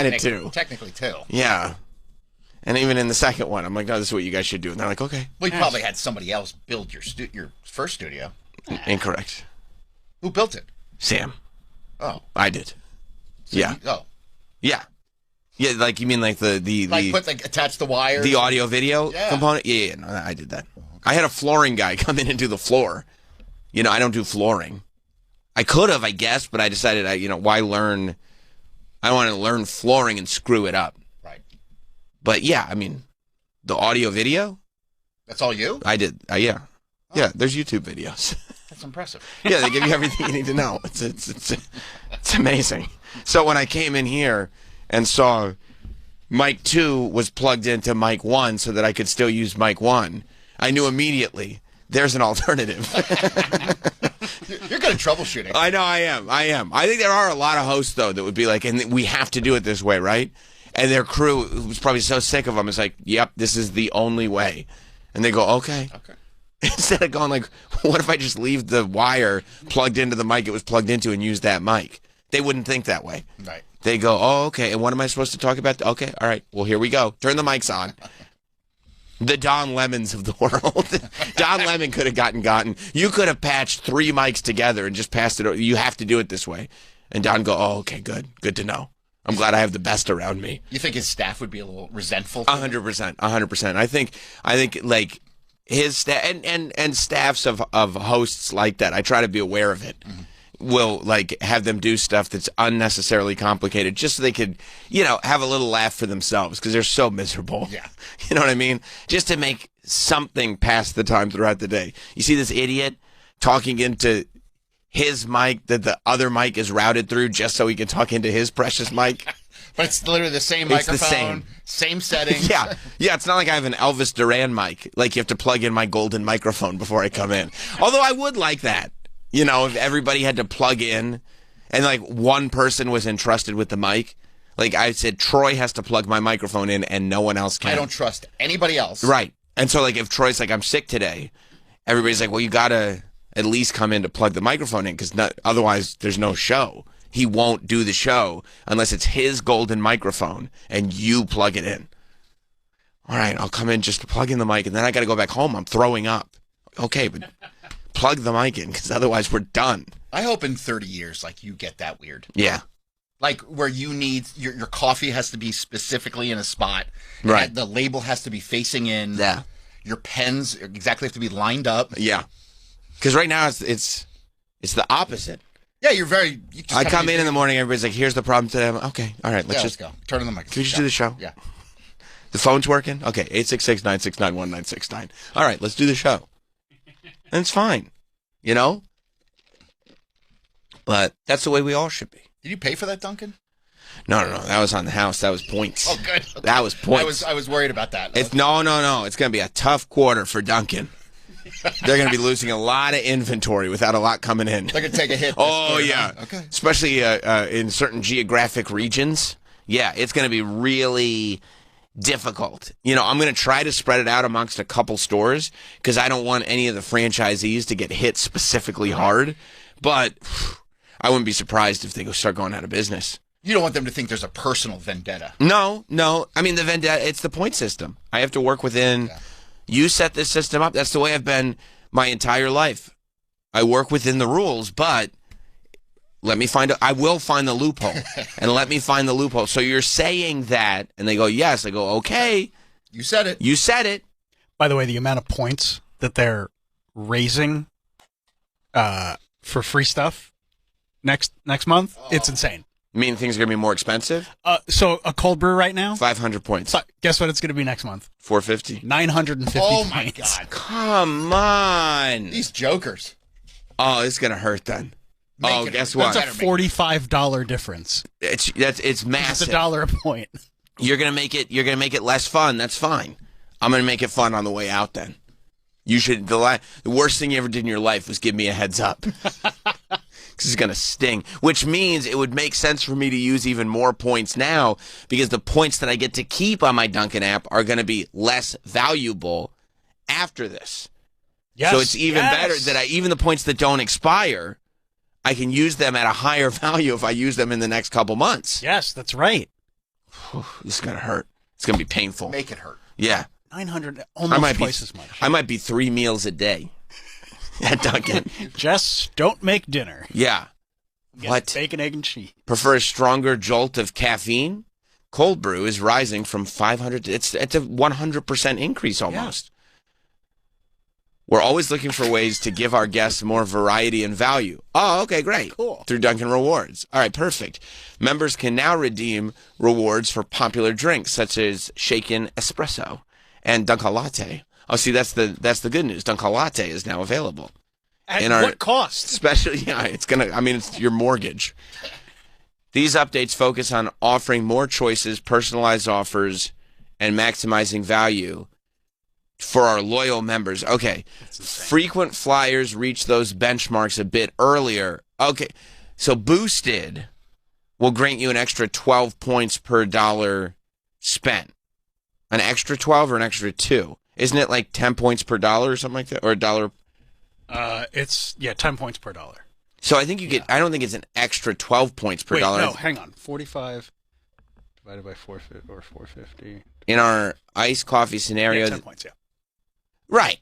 kind of two. Technically two. Yeah. And even in the second one, I'm like, no, this is what you guys should do. And they're like, okay. Well, you probably had somebody else build your first studio. Incorrect. Who built it? Sam. Oh. I did. So yeah. Yeah. Yeah, like you mean like the attach the wires? The audio video Yeah. component? Yeah, no, I did that. I had a flooring guy come in and do the floor. You know, I don't do flooring. I could have, I guess, but I decided, why learn? I don't want to learn flooring and screw it up. Right. But yeah, I mean, the audio video? That's all you? I did. Yeah. Oh. Yeah, there's YouTube videos. That's impressive. Yeah, they give you everything you need to know. It's amazing. So when I came in here and saw mic 2 was plugged into mic 1 so that I could still use mic 1, I knew immediately there's an alternative. You're good at troubleshooting. I know I am. I think there are a lot of hosts, though, that would be like, and we have to do it this way, right? And their crew was probably so sick of them. It's like, yep, this is the only way. And they go, okay. Instead of going like, what if I just leave the wire plugged into the mic it was plugged into and use that mic? They wouldn't think that way. Right. They go, oh, okay, and what am I supposed to talk about? Okay, all right, well, here we go. Turn the mics on. The Don Lemons of the world. Don Lemon could have gotten. You could have patched 3 mics together and just passed it over. You have to do it this way. And Don go, oh, okay, good to know. I'm glad I have the best around me. You think his staff would be a little resentful? 100%. I think like his staff and staffs of hosts like that, I try to be aware of it. Mm-hmm. Will like have them do stuff that's unnecessarily complicated just so they could, have a little laugh for themselves because they're so miserable. Yeah. You know what I mean? Just to make something pass the time throughout the day. You see this idiot talking into his mic that the other mic is routed through just so he can talk into his precious mic. But it's literally the same microphone, the same settings. Yeah, it's not like I have an Elvis Duran mic. Like you have to plug in my golden microphone before I come in. Although I would like that. If everybody had to plug in and like one person was entrusted with the mic, like I said, Troy has to plug my microphone in and no one else can. I don't trust anybody else. Right. And so like if Troy's like, I'm sick today, everybody's like, well, you got to at least come in to plug the microphone in because otherwise there's no show. He won't do the show unless it's his golden microphone and you plug it in. All right, I'll come in just to plug in the mic and then I got to go back home. I'm throwing up. Okay, but plug the mic in because otherwise we're done. I hope in 30 years, like you get that weird. Yeah. Like where you need your coffee has to be specifically in a spot. Right. The label has to be facing in. Yeah. Your pens exactly have to be lined up. Yeah. Because right now it's the opposite. Yeah, I come in the morning, everybody's like, here's the problem today. I'm like, okay, all right, let's go. Turn on the mic. Can we just do the show? Yeah. The phone's working? Okay, 866-969-1969. All right, let's do the show. And it's fine, But that's the way we all should be. Did you pay for that, Duncan? No. That was on the house. That was points. Oh, good. Okay. That was points. I was worried about that. No. It's going to be a tough quarter for Duncan. They're going to be losing a lot of inventory without a lot coming in. They're going to take a hit. Oh, yeah. Okay. Especially in certain geographic regions. Yeah, it's going to be really difficult. I'm going to try to spread it out amongst a couple stores because I don't want any of the franchisees to get hit specifically hard. But I wouldn't be surprised if they start going out of business. You don't want them to think there's a personal vendetta. No. I mean, the vendetta, it's the point system. I have to work within... Yeah. You set this system up. That's the way I've been my entire life. I work within the rules, but I will find the loophole. And let me find the loophole. So you're saying that, and they go, yes. I go, okay. You said it. You said it. By the way, the amount of points that they're raising for free stuff next month, it's insane. You mean things are going to be more expensive? So a cold brew right now? 500 points. Guess what it's going to be next month? 450. 950 Oh, points. my God. Come on. These jokers. Oh, it's going to hurt then. Guess what? That's a $45 difference. It's massive. It's $1 a point. You're going to make it less fun. That's fine. I'm going to make it fun on the way out then. You should, the worst thing you ever did in your life was give me a heads up. This is going to sting, which means it would make sense for me to use even more points now because the points that I get to keep on my Dunkin' app are going to be less valuable after this. Yes, so it's even better that even the points that don't expire, I can use them at a higher value if I use them in the next couple months. Yes, that's right. This is gonna hurt. It's gonna be painful. Make it hurt. Yeah. 900, I almost might twice be, as much. I might be 3 meals a day at Dunkin'. Just don't make dinner. Yeah. Get What? bacon, egg, and cheese. Prefer a stronger jolt of caffeine? Cold brew is rising from 500 to, it's a 100% increase almost. We're always looking for ways to give our guests more variety and value. Oh, okay, great. Cool. Through Dunkin' Rewards. All right, perfect. Members can now redeem rewards for popular drinks such as shaken espresso and Dunkin' Latte. Oh, see, that's the good news. Dunkin' Latte is now available. At In our- what cost? Especially, yeah, it's your mortgage. These updates focus on offering more choices, personalized offers, and maximizing value for our loyal members. Okay. Frequent flyers reach those benchmarks a bit earlier. Okay. So Boosted will grant you an extra 12 points per dollar spent. An extra 12 or an extra 2? Isn't it like 10 points per dollar or something like that? Or a dollar? It's 10 points per dollar. So I think you get, I don't think it's an extra 12 points per dollar. No, hang on. 45 divided by 450. In our iced coffee scenario. Yeah, 10 points, yeah. Right.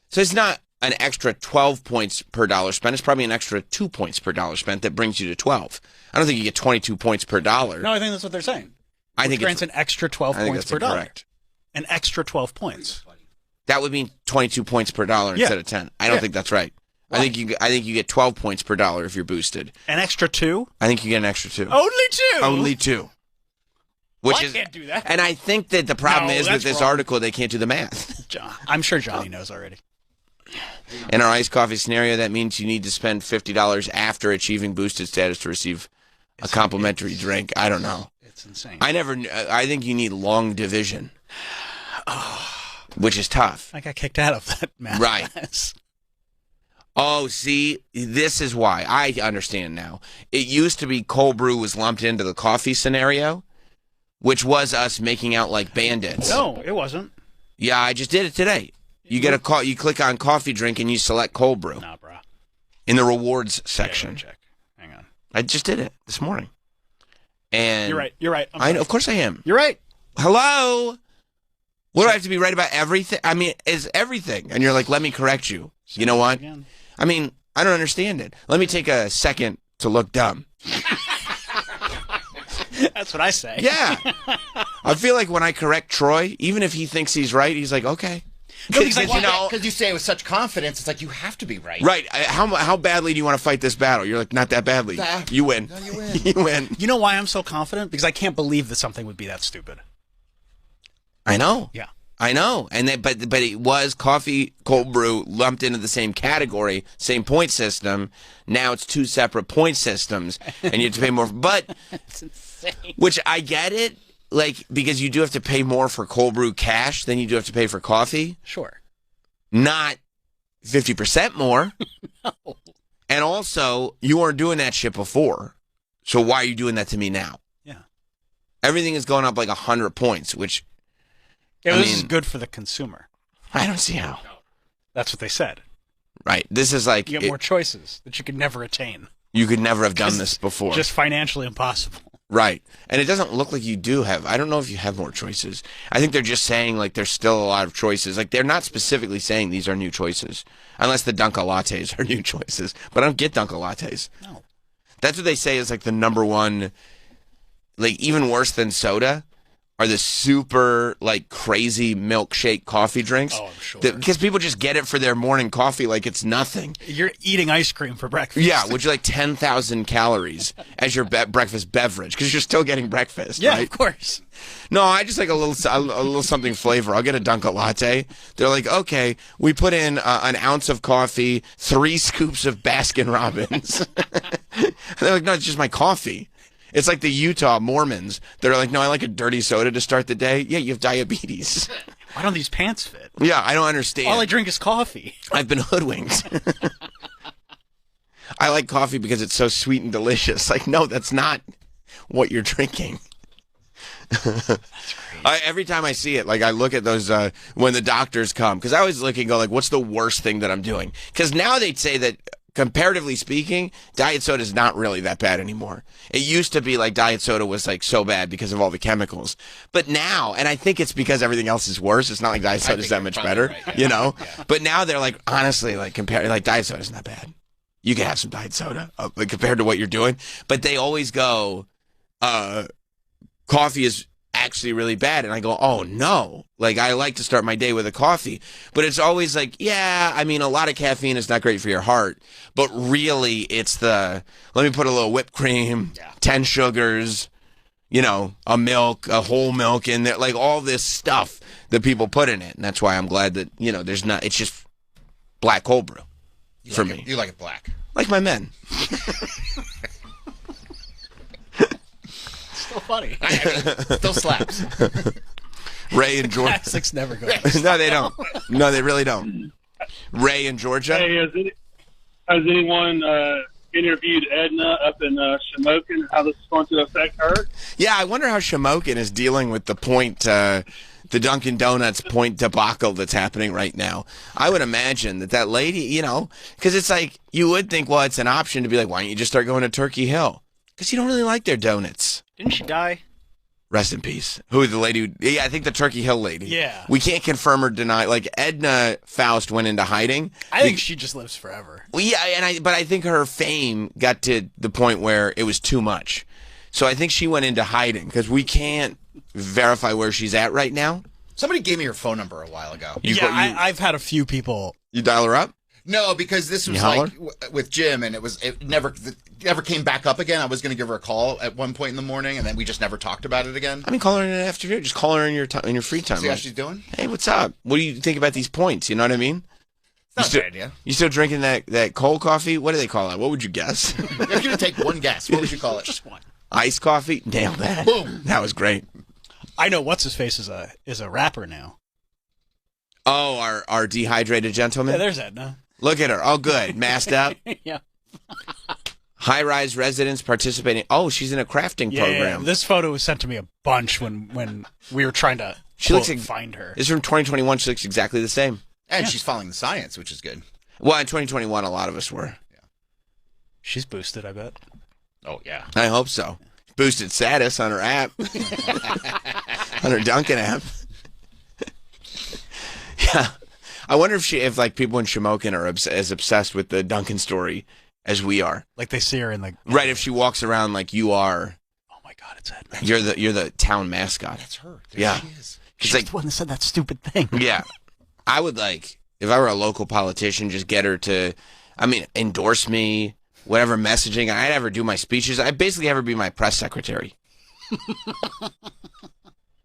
So it's not an extra 12 points per dollar spent. It's probably an extra 2 points per dollar spent that brings you to 12. I don't think you get 22 points per dollar. No, I think that's what they're saying. I think grants an extra 12 points per dollar. Correct. An extra 12 points. That would mean 22 points per dollar Yeah. instead of 10. I don't think that's right. Why? I think you get 12 points per dollar if you're boosted. An extra 2? I think you get an extra 2. Only 2? Only 2. Which Well, I is, can't do that. And I think that the problem No, is with that's this wrong. article, they can't do the math. I'm sure Johnny knows already. In our iced coffee scenario, that means you need to spend $50 after achieving boosted status to receive a complimentary drink. I don't know. It's insane. I think you need long division, which is tough. I got kicked out of that math Right. class. Oh, see, this is why. I understand now. It used to be cold brew was lumped into the coffee scenario, which was us making out like bandits. No, it wasn't. Yeah, I just did it today. You get a call. You click on coffee drink and you select cold brew Nah, brah. in the rewards Yeah, section. let me check. Hang on. I just did it this morning. And You're right. You're right. I'm I sorry. of course I am. You're right. Hello. What do I have to be right about everything? I mean, it's everything. And you're like, let me correct you. You know what? Again. I mean, I don't understand it. Let me take a second to look dumb. That's what I say. Yeah. I feel like when I correct Troy, even if he thinks he's right, he's like, okay. No, he's like, you know, Because you say it with such confidence, it's like you have to be right. right. How badly do you want to fight this battle? You're like, not that badly. Nah. You win. No, you win. You win. You know why I'm so confident? Because I can't believe that something would be that stupid. I know. Yeah. I know. And then, but it was coffee, cold brew lumped into the same category, same point system. Now it's 2 separate point systems, and you have to pay more. But It's insane. which I get it, like because you do have to pay more for cold brew cash than you do have to pay for coffee. Sure. Not 50% more. No. And also, you weren't doing that shit before. So why are you doing that to me now? Yeah. Everything is going up like 100 points, which It I was mean- good for the consumer. I don't see how. That's what they said. Right. This is like You get more choices that you could never attain. you could never have done this before. Just financially impossible. Right. And it doesn't look like you do have. I don't know if you have more choices. I think they're just saying like there's still a lot of choices. Like they're not specifically saying these are new choices. Unless the Dunkin' Lattes are new choices. But I don't get Dunkin' Lattes. No. That's what they say is like the number one, like even worse than soda, are the super like crazy milkshake coffee drinks. Oh, I'm sure. Because people just get it for their morning coffee like it's nothing. You're eating ice cream for breakfast. Yeah, which is like 10,000 calories as your breakfast beverage because you're still getting breakfast, Yeah, right? of course. No, I just like a little something flavor. I'll get a Dunkin' Latte. They're like, okay, we put in an ounce of coffee, 3 scoops of Baskin Robbins. They're like, no, it's just my coffee. It's like the Utah Mormons. They're like, no, I like a dirty soda to start the day. Yeah, you have diabetes. Why don't these pants fit? Yeah, I don't understand. All I drink is coffee. I've been hoodwinked. I like coffee because it's so sweet and delicious. Like, no, that's not what you're drinking. Every time I see it, like I look at those when the doctors come, because I always look and go like, what's the worst thing that I'm doing? Because now they'd say that comparatively speaking, diet soda is not really that bad anymore. It used to be like diet soda was like so bad because of all the chemicals. But now, and I think it's because everything else is worse. It's not like diet soda is that much better, right, you know? Yeah. But now they're like, honestly, like like diet soda is not bad. You can have some diet soda like, compared to what you're doing. But they always go, coffee is actually really bad. And I go, oh no. Like, I like to start my day with a coffee. But it's always like, yeah, I mean, a lot of caffeine is not great for your heart. But really, it's let me put a little whipped cream, 10 sugars, you know, a whole milk in there. Like, all this stuff that people put in it. And that's why I'm glad that, you know, it's just black cold brew for me. You like it black. Like my men. So funny. Still slaps. Ray and Georgia. Classics never go. No, they don't. No, they really don't. Ray and Georgia. Hey, has anyone interviewed Edna up in Shamokin? How this is going to affect her? Yeah, I wonder how Shamokin is dealing with the Dunkin' Donuts point debacle that's happening right now. I would imagine that lady, you know, because it's like, you would think, well, it's an option to be like, why don't you just start going to Turkey Hill? Because you don't really like their donuts. Didn't she die? Rest in peace. Who, the lady? Yeah, I think the Turkey Hill lady. Yeah. We can't confirm or deny. Like, Edna Faust went into hiding. I think she just lives forever. Well, yeah, but I think her fame got to the point where it was too much. So I think she went into hiding because we can't verify where she's at right now. Somebody gave me her phone number a while ago. I've had a few people. You dial her up? No, because this was like with Jim, and it never came back up again. I was going to give her a call at one point in the morning, and then we just never talked about it again. I mean, call her in the afternoon. Just call her in your free time. See how she's doing? Hey, what's up? What do you think about these points? You know what I mean? It's not a bad idea. You still drinking that cold coffee? What do they call it? What would you guess? If you're going to take one guess, what would you call it? Just one. Iced coffee? Nailed that. Boom. That was great. I know what's his face is a rapper now. Oh, our dehydrated gentleman? Yeah, there's Edna. Look at her. Oh, good. Masked up. Yeah. High-rise residents participating. Oh, she's in a crafting program. Yeah. This photo was sent to me a bunch when we were trying to find her. This is from 2021. She looks exactly the same. And she's following the science, which is good. Well, in 2021, a lot of us were. Yeah. She's boosted, I bet. Oh, yeah. I hope so. Boosted status on her app. On her Dunkin' app. Yeah. I wonder if like people in Shamokin are as obsessed with the Dunkin' story as we are. Like they see her in the right. If she walks around like you are. Oh my God, it's Edna. You're the town mascot. That's her. There she is. She's like the one that said that stupid thing. Yeah. I would like, if I were a local politician, just get her to, endorse me, whatever messaging. I'd have her do my speeches. I'd basically have her be my press secretary.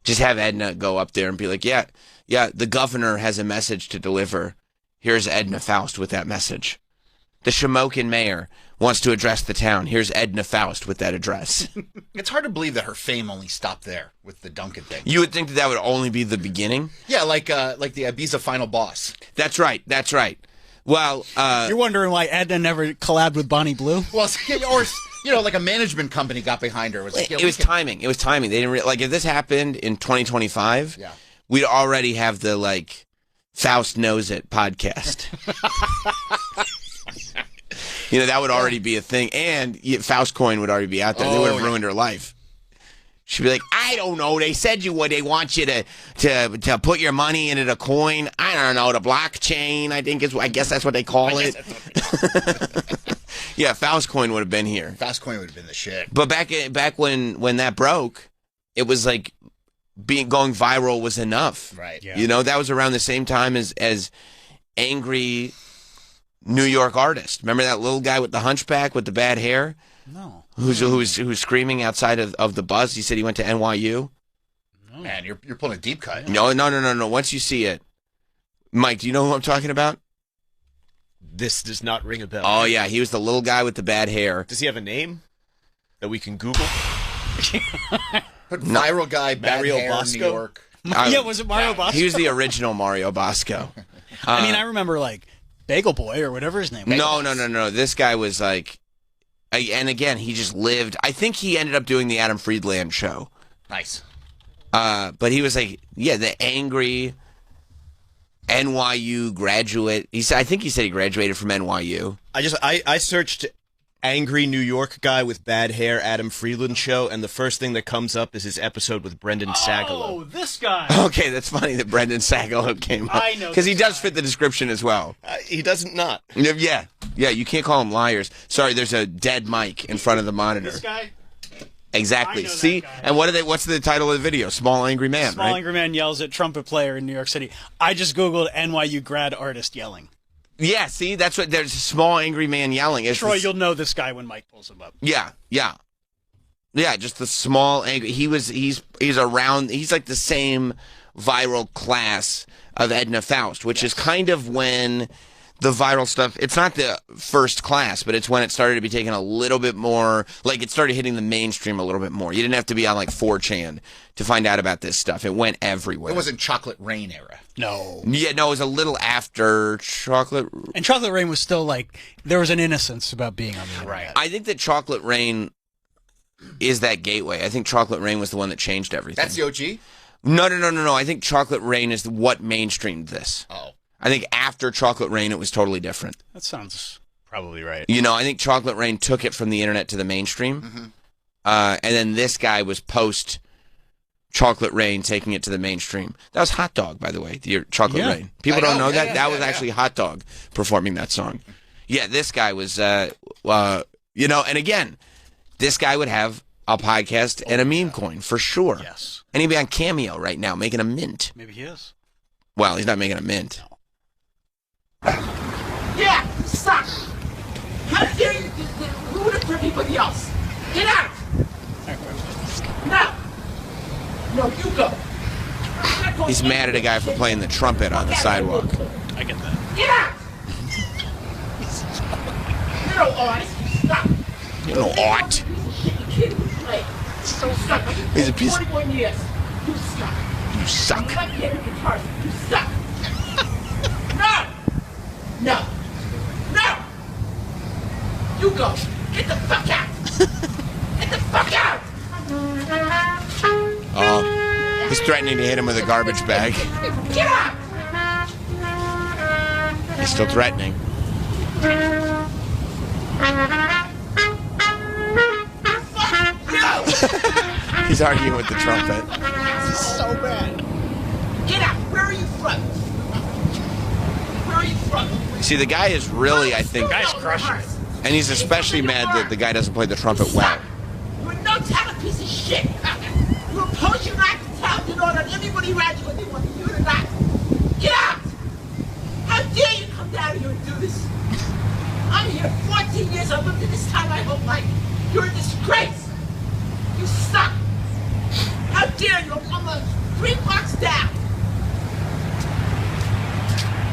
Just have Edna go up there and be like, yeah, the governor has a message to deliver. Here's Edna Faust with that message. The Shamokin mayor wants to address the town. Here's Edna Faust with that address. It's hard to believe that her fame only stopped there with the Dunkin' thing. You would think that would only be the beginning? Yeah, like the Ibiza Final Boss. That's right. Well, you're wondering why Edna never collabed with Bonnie Blue? Well, or like a management company got behind her. It was timing. It was timing. They didn't like if this happened in 2025. Yeah. We'd already have the like Faust Knows It podcast. That would already be a thing, and Faust coin would already be out there. They would have ruined her life. She'd be like, I don't know. They said they want you to put your money into the coin. I don't know, the blockchain. I guess that's what they call it. Yeah, Faust coin would have been here. Faust coin would have been the shit. But back when that broke, it was like going viral was enough. Right. Yeah. That was around the same time as angry New York artist. Remember that little guy with the hunchback with the bad hair? No. Who's screaming outside of the bus? He said he went to NYU. No. Man, you're pulling a deep cut. No. Once you see it, Mike, do you know who I'm talking about? This does not ring a bell. Oh yeah, he was the little guy with the bad hair. Does he have a name that we can Google? Put viral guy, bad Mario hair, Bosco? New York. Yeah, was it Mario Bosco? He was the original Mario Bosco. I remember like Bagel Boy or whatever his name was. No. This guy was like, and again, he just lived. I think he ended up doing the Adam Friedland show. Nice. But he was like, the angry NYU graduate. I think he said he graduated from NYU. I searched angry New York guy with bad hair, Adam Friedland show, and the first thing that comes up is his episode with Brendan Sagalow. Oh, this guy. Okay, that's funny that Brendan Sagalow came up. I know because he this does guy. fit the description as well. He doesn't not. Yeah. You can't call them liars. Sorry, there's a dead mic in front of the monitor. This guy. Exactly. I know that See, guy. and what's the title of the video? Small Angry Man, Small right? angry man yells at trumpet player in New York City. I just googled NYU grad artist yelling. Yeah. See, that's what. There's a small angry man yelling. It's Troy, this- you'll know this guy when Mike pulls him up. Yeah. Just the small angry. He's around. He's like the same viral class of Edna Faust, which is kind of when the viral stuff. It's not the first class, but it's when it started to be taken a little bit more. Like it started hitting the mainstream a little bit more. You didn't have to be on like 4chan to find out about this stuff. It went everywhere. It wasn't Chocolate Rain era. No. Yeah, no, it was a little after Chocolate. And Chocolate Rain was still like, there was an innocence about being on the internet. I think that Chocolate Rain is that gateway. I think Chocolate Rain was the one that changed everything. That's the OG? No. I think Chocolate Rain is what mainstreamed this. Oh. I think after Chocolate Rain, it was totally different. That sounds probably right. You know, I think Chocolate Rain took it from the internet to the mainstream. Mm-hmm. And then this guy was post Chocolate Rain taking it to the mainstream. That was Hot Dog, by the way, your Chocolate Yeah. Rain. People I don't know, know yeah, that. yeah, That yeah, was yeah. actually Hot Dog performing that song. Yeah, this guy was, and again, this guy would have a podcast and a meme coin for sure. Yes. And he'd be on Cameo right now making a mint. Maybe he is. Well, he's not making a mint. Yeah, you suck. How dare you ruin it for everybody else? Get out! No! No, you go. He's mad at a guy for playing the trumpet on the sidewalk. I get that. Get out! You know, artist, you suck. You know, art. So suck. He's a piece- 21 years. You suck. You suck. You like getting guitars. You suck. No! No! No! You go. Get the fuck out! Get the fuck out! Oh, he's threatening to hit him with a garbage bag. Get out! He's still threatening. He's arguing with the trumpet. So bad. Get out! Where are you from? Where are you from? See, the guy is really, I think, Guy's crushing it. and he's especially mad that the guy doesn't play the trumpet well. You're a no-talent piece of shit. You oppose your lack of talent in order everybody around you what they want to do or not. Get out! How dare you come down here and do this? I'm here 14 years. I've lived in this town my whole life. You're a disgrace. You suck. How dare you? I'm 3 blocks down.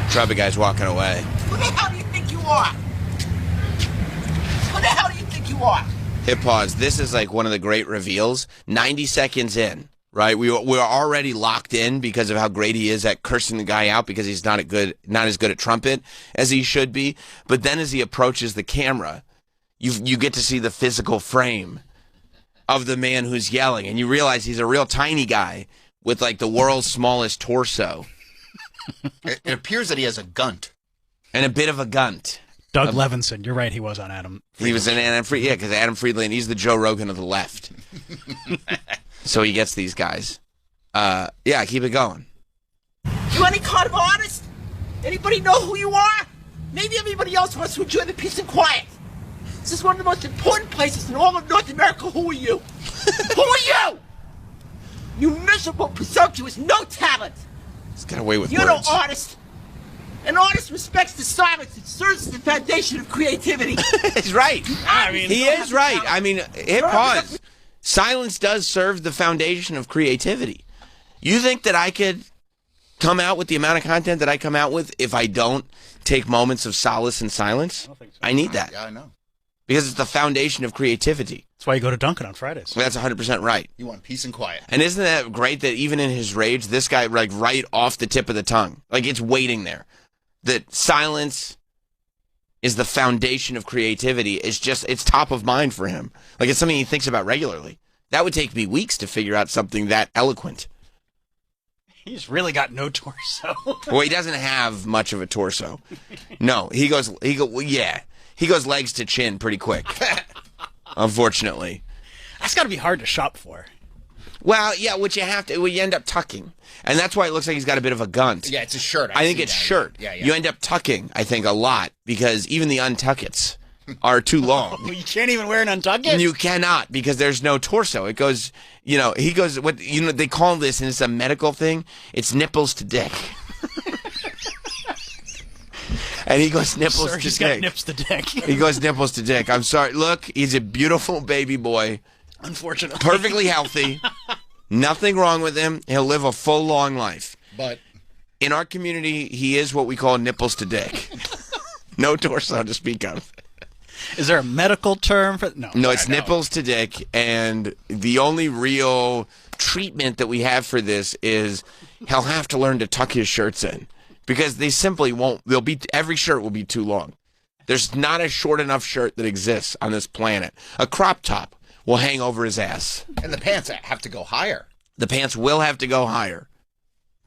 Trumpet guy's walking away. Who the hell do you think you are? Who the hell do you think you are? Hit pause. This is like one of the great reveals. 90 seconds in, right? We're already locked in because of how great he is at cursing the guy out because he's not as good at trumpet as he should be. But then as he approaches the camera, you get to see the physical frame of the man who's yelling, and you realize he's a real tiny guy with like the world's smallest torso It appears that he has a gunt. and a bit of a gunt. Doug Levinson. You're right. He was on Adam. He was in Adam Friedland, yeah, because Adam Friedland, he's the Joe Rogan of the left. So he gets these guys. Yeah, keep it going. You any kind of artist? Anybody know who you are? Maybe everybody else wants to enjoy the peace and quiet. This is one of the most important places in all of North America. Who are you? Who are you? You miserable, presumptuous, no talent. He's got away with You're no words. artist. An artist respects the silence. It serves as the foundation of creativity. He's right. I mean, He is right. I mean, hit pause. Silence does serve the foundation of creativity. You think that I could come out with the amount of content that I come out with if I don't take moments of solace and silence? I need that Yeah, I know. because it's the foundation of creativity. That's why you go to Duncan on Fridays. That's 100% right. You want peace and quiet. And isn't that great that even in his rage, this guy, like, right off the tip of the tongue, like, it's waiting there. That silence is the foundation of creativity. It's top of mind for him. Like, it's something he thinks about regularly. That would take me weeks to figure out something that eloquent. He's really got no torso. Well, he doesn't have much of a torso. No, he goes legs to chin pretty quick. Unfortunately. That's got to be hard to shop for. Well, yeah, you end up tucking. And that's why it looks like he's got a bit of a gunt. Yeah, it's a shirt. I think it's shirt. Yeah. You end up tucking, I think, a lot because even the untuckets are too long. Well, you can't even wear an untucked. You cannot because there's no torso. It goes, he goes, they call this, and it's a medical thing, it's nipples to dick. And he goes nipples to he's dick. got nips to dick. He goes nipples to dick. I'm sorry. Look, he's a beautiful baby boy. Unfortunately. Perfectly healthy. Nothing wrong with him. He'll live a full, long life. But in our community, he is what we call nipples to dick. No torso to speak of. Is there a medical term for no? No, it's nipples to dick, and the only real treatment that we have for this is he'll have to learn to tuck his shirts in because they simply won't. Every shirt will be too long. There's not a short enough shirt that exists on this planet. A crop top will hang over his ass. And the pants have to go higher. The pants will have to go higher.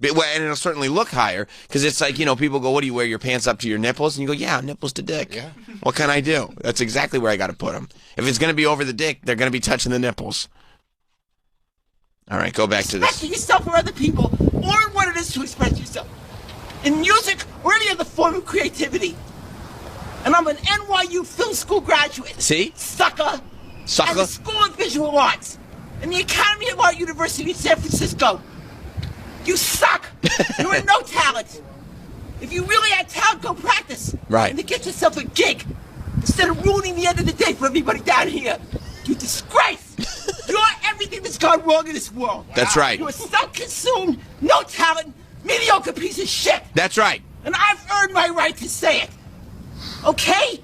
And it'll certainly look higher because it's like, people go, what do you wear your pants up to your nipples? And you go, yeah, nipples to dick. Yeah. What can I do? That's exactly where I got to put them. If it's going to be over the dick, they're going to be touching the nipples. All right, go back to this. Expressing yourself or other people, or what it is to express yourself. In music or any other form of creativity. And I'm an NYU film school graduate. See? Sucker. Sucker? At the School of Visual Arts. And the Academy of Art University in San Francisco. You suck. You're a no talent. If you really had talent, go practice. Right. And to get yourself a gig. Instead of ruining the end of the day for everybody down here. You disgrace. You're everything that's gone wrong in this world. That's right. You're a self-consumed, no talent, mediocre piece of shit. That's right. And I've earned my right to say it. Okay?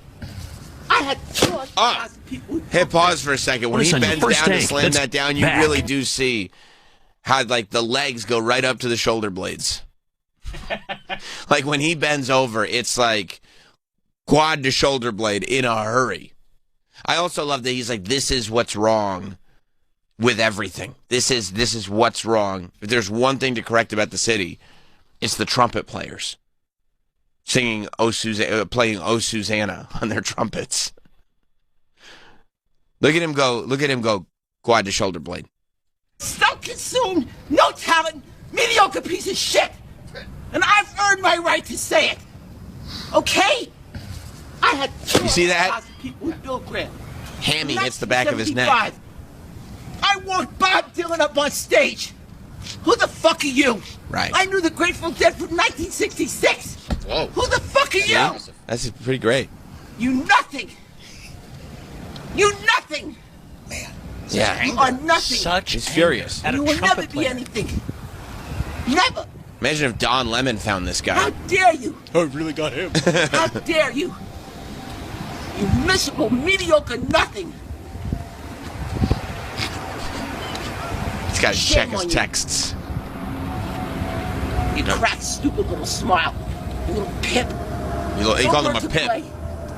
I had 200,000 people. Hey, pause for a second. When he Listen, bends first down to take. slam That's that down, you back. really do see how, the legs go right up to the shoulder blades. Like, when he bends over, it's like quad to shoulder blade in a hurry. I also love that he's like, this is what's wrong with everything. This is what's wrong. If there's one thing to correct about the city, it's the trumpet players singing playing "Oh Susanna" on their trumpets. Look at him go quad to shoulder blade. Self-consumed, no talent, mediocre piece of shit. And I've earned my right to say it. Okay? I had You see that? 200,000 people with Bill Graham. Hammy hits the back of his neck. 1975, I walked Bob Dylan up on stage. Who the fuck are you? Right. I knew the Grateful Dead from 1966. Whoa. Who the fuck are you? That's pretty great. You nothing. You nothing. Yeah. You are nothing. Such He's anger furious. at a You will never trumpet be player. anything. Never. Imagine if Don Lemon found this How guy. dare you? I really got him. How dare you? You miserable, mediocre nothing. He's got to Shame check his on you. texts. You crack, stupid little smile. You little pimp. He Go called him learn a to pimp. play.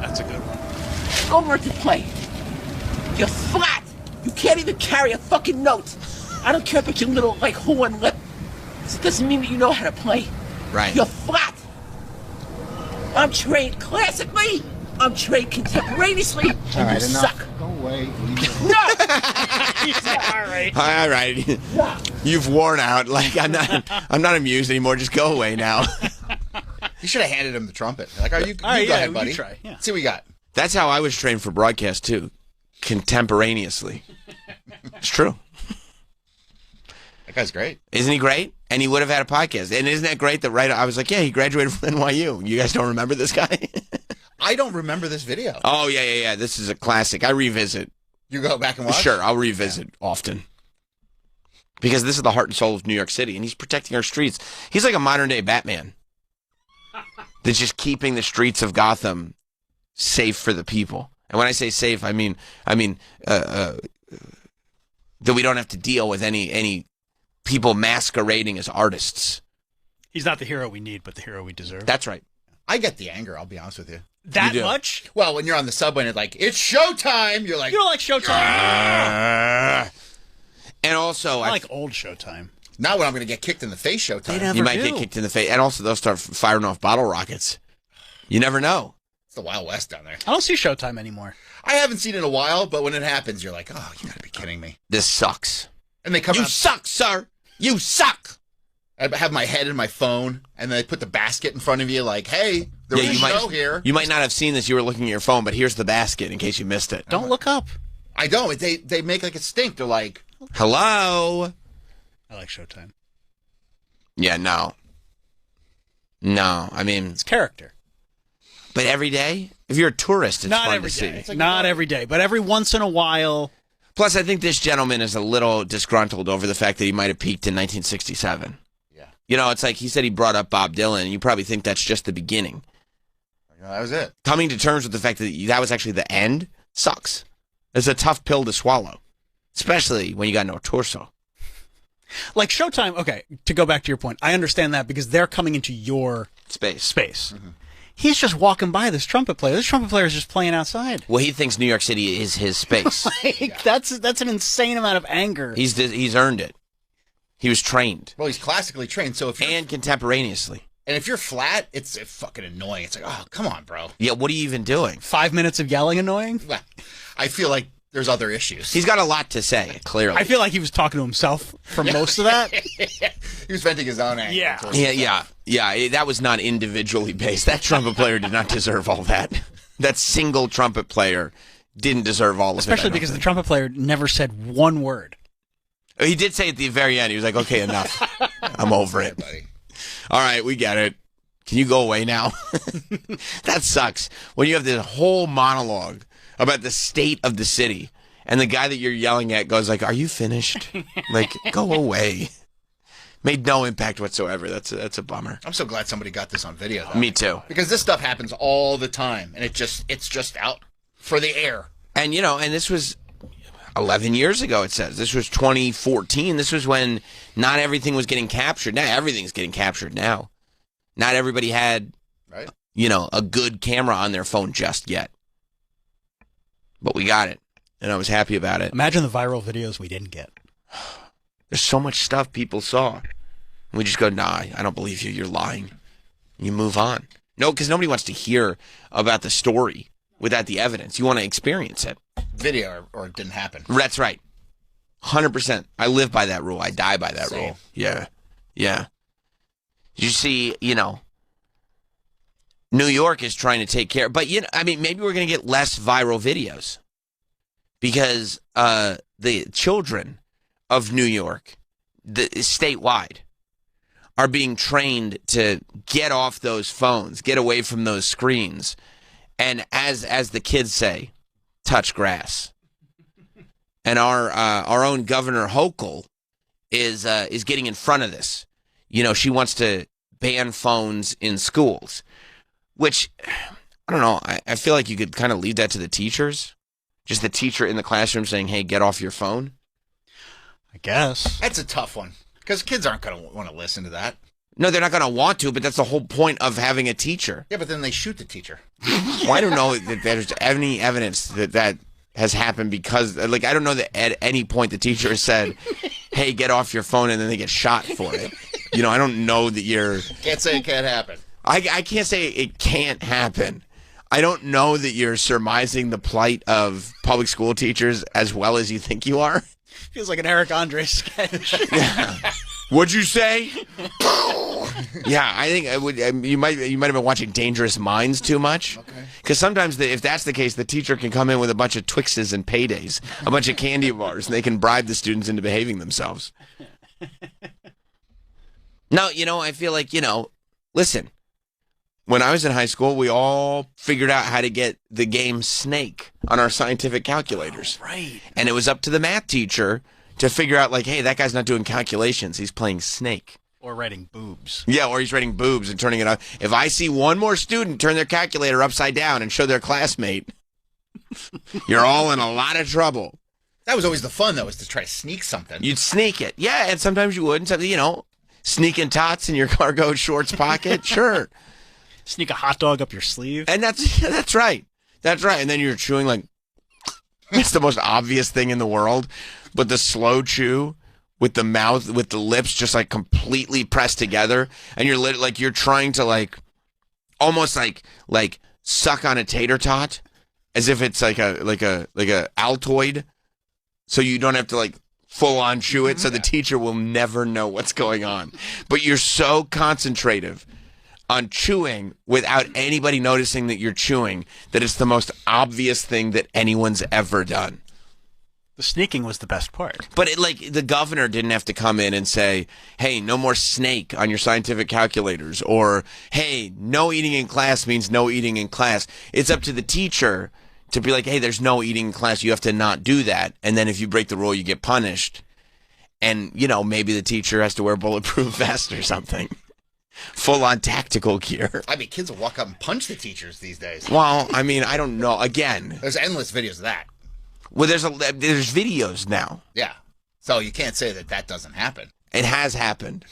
That's a good one. Go learn to play. You're flat. You can't even carry a fucking note. I don't care about your little, horn lip. It doesn't mean that you know how to play. Right. You're flat. I'm trained classically. I'm trained contemporaneously. All right, you enough. suck. Go away. No! All right. All right. You've worn out. I'm not amused anymore. Just go away now. You should have handed him the trumpet. Like, you go right, yeah, ahead, you buddy. try, yeah. See what we got. That's how I was trained for broadcast too, contemporaneously. It's true. That guy's great. Isn't he great? And he would have had a podcast. And isn't that great that I was like, yeah, he graduated from NYU. You guys don't remember this guy? I don't remember this video. Oh, yeah. This is a classic. I revisit. You go back and watch? Sure, I'll revisit often. Because this is the heart and soul of New York City, and he's protecting our streets. He's like a modern-day Batman. That's just keeping the streets of Gotham safe for the people. And when I say safe, I mean that we don't have to deal with any people masquerading as artists. He's not the hero we need, but the hero we deserve. That's right. I get the anger, I'll be honest with you. That You do. much? Well, when you're on the subway and it's like, it's showtime, you're like, You don't like Showtime? And also, I like old Showtime. Not when I'm going to get kicked in the face They Showtime. never You might do. get kicked in the face, and also they'll start firing off bottle rockets. You never know. It's the Wild West down there. I don't see Showtime anymore. I haven't seen it in a while, but when it happens, you're like, oh, you got to be kidding me. This sucks. And they come You out. suck, sir. You suck. I have my head in my phone, and they put the basket in front of you, like, "Hey, there's a show here." You might not have seen this. You were looking at your phone, but here's the basket in case you missed it. Don't look up. I don't. They make like it stink. They're like, Hello. I like Showtime. Yeah, no. No, I mean, It's character. but every day, if you're a tourist, it's Not fun every to day. see. Not every day, but every once in a while. Plus, I think this gentleman is a little disgruntled over the fact that he might have peaked in 1967. "Yeah, You know, it's like he said he brought up Bob Dylan, and you probably think that's just the beginning. that was it." Coming to terms with the fact that that was actually the end sucks. It's a tough pill to swallow, especially when you got no torso. Like Showtime, okay, to go back to your point, I understand that because they're coming into your Space. space. He's just walking by this trumpet player. This trumpet player is just playing outside. Well, he thinks New York City is his space. Like, that's an insane amount of anger. He's earned it. He was trained Well, he's classically trained, so if you're, and contemporaneously. and if you're flat, it's fucking annoying. It's like, oh, come on, bro. Yeah, what are you even doing? 5 minutes of yelling annoying? Well, I feel like there's other issues. He's got a lot to say, clearly. I feel like he was talking to himself for most of that. He was venting his own anger. Yeah. towards Yeah. That was not individually based. That trumpet player did not deserve all that. That single trumpet player didn't deserve all of it. Especially because the trumpet player never said one word. He did say at the very end, he was like, okay, enough. I'm over it. buddy. All right, we get it. Can you go away now? That sucks. When you have this whole monologue about the state of the city, and the guy that you're yelling at goes like, are you finished? Like, go away. Made no impact whatsoever. That's a bummer. I'm so glad somebody got this on video, though. Me too. Because this stuff happens all the time, and it's just out for the air. And, you know, and this was 11 years ago, it says. This was 2014. This was when not everything was getting captured. Now everything's getting captured now. Not everybody had, Right? you know, a good camera on their phone just yet. But we got it, and I was happy about it. Imagine the viral videos we didn't get. There's so much stuff people saw. We just go, nah, I don't believe you. You're lying. You move on. No, because nobody wants to hear about the story without the evidence. You want to experience it. Video, or it didn't happen. That's right. 100%. I live by that rule. I die by that Same. rule. Yeah. Yeah. You see, you know, New York is trying to take care. But, you know, I mean, maybe we're going to get less viral videos because the children of New York, statewide, are being trained to get off those phones, get away from those screens, and as the kids say, touch grass. And our own Governor Hochul is getting in front of this. You know, she wants to ban phones in schools, which I don't know. I feel like you could kind of leave that to the teachers, just the teacher in the classroom saying, "Hey, get off your phone." I guess. That's a tough one, because kids aren't going to want to listen to that. No, they're not going to want to, but that's the whole point of having a teacher. Yeah, but then they shoot the teacher. Well, I don't know that there's any evidence that has happened because, like, I don't know that at any point the teacher has said, hey, get off your phone, and then they get shot for it. You know, I don't know that you're... Can't say it can't happen. I can't say it can't happen. I don't know that you're surmising the plight of public school teachers as well as you think you are. Feels like an Eric Andre sketch. What'd you say? Yeah, I think I would. You might have been watching Dangerous Minds too much. Okay. Because sometimes, if that's the case, the teacher can come in with a bunch of Twixes and paydays, a bunch of candy bars, and they can bribe the students into behaving themselves. No, you know, I feel like, you know, listen. When I was in high school, we all figured out how to get the game Snake on our scientific calculators. Right. And it was up to the math teacher to figure out, like, hey, that guy's not doing calculations. He's playing Snake. Or writing boobs. Yeah, or he's writing boobs and turning it up. If I see one more student turn their calculator upside down and show their classmate, you're all in a lot of trouble. That was always the fun, though, was to try to sneak something. You'd sneak it. Yeah, and sometimes you would. And sometimes, you know, sneaking tots in your cargo shorts pocket. Sure. Sneak a hot dog up your sleeve. And that's right. That's right. And then you're chewing like, it's the most obvious thing in the world. But the slow chew with the mouth, with the lips just like completely pressed together, and you're like you're trying to like almost like suck on a tater tot, as if it's like a Altoid, so you don't have to like full on chew it, so the teacher will never know what's going on. But you're so concentrative on chewing without anybody noticing that you're chewing that it's the most obvious thing that anyone's ever done. The sneaking was the best part. But the governor didn't have to come in and say, hey, no more snake on your scientific calculators, or hey, no eating in class means no eating in class. It's up to the teacher to be like, hey, there's no eating in class. You have to not do that. And then if you break the rule, you get punished. And, maybe the teacher has to wear bulletproof vest or something. Full-on tactical gear. I mean, kids will walk up and punch the teachers these days. Well, I mean, I don't know. Again. There's endless videos of that. Well, there's videos now. Yeah. So you can't say that doesn't happen. It has happened.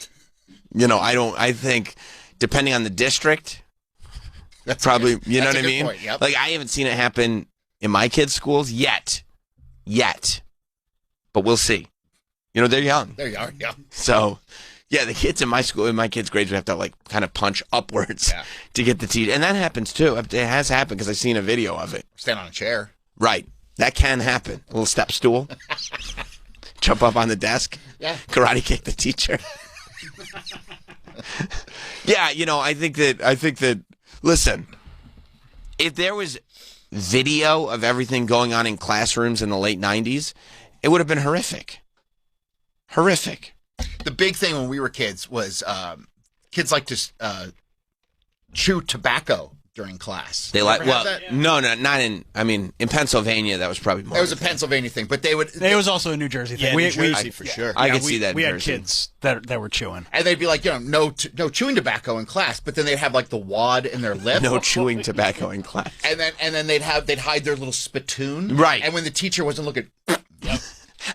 I think, depending on the district... That's probably, you know what I mean? Point, yep. Like, I haven't seen it happen in my kids' schools yet. But we'll see. They're young. There you are, yeah. So, yeah, the kids in my school, in my kids' grades, would have to, like, kind of punch upwards to get the teacher. And that happens, too. It has happened because I've seen a video of it. Stand on a chair. Right. That can happen. A little step stool. Jump up on the desk. Yeah. Karate kick the teacher. Yeah, I think that listen, if there was video of everything going on in classrooms in the late 90s, it would have been horrific. Horrific. The big thing when we were kids was kids like to chew tobacco during class. They no, not in. I mean, in Pennsylvania, that was probably more. It was a Pennsylvania thing, but they would. It was also a New Jersey thing. Yeah, New Jersey for sure. I could see that. We had kids that were chewing, and they'd be like, no chewing tobacco in class, but then they'd have like the wad in their lip. No chewing tobacco in class. And then they'd hide their little spittoon. Right. And when the teacher wasn't looking. Yep.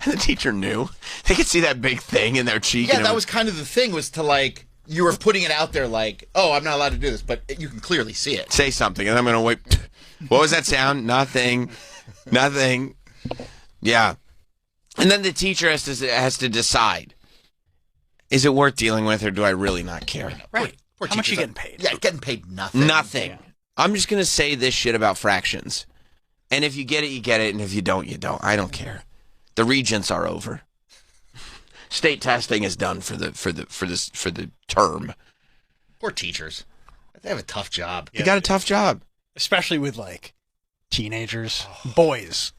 And the teacher knew. They could see that big thing in their cheek. Yeah, that was kind of the thing, was to like. You were putting it out there like, oh, I'm not allowed to do this, but you can clearly see it. Say something, and I'm going to wait. What was that sound? Nothing. Nothing. Yeah. And then the teacher has to decide, is it worth dealing with, or do I really not care? right? Poor How much are you teachers getting paid? Yeah, getting paid nothing. Nothing. I'm just going to say this shit about fractions. And if you get it, you get it, and if you don't, you don't. I don't care. The regents are over. State testing is done for the term. Poor teachers. They have a tough job. You got a tough job. Especially with like teenagers, boys.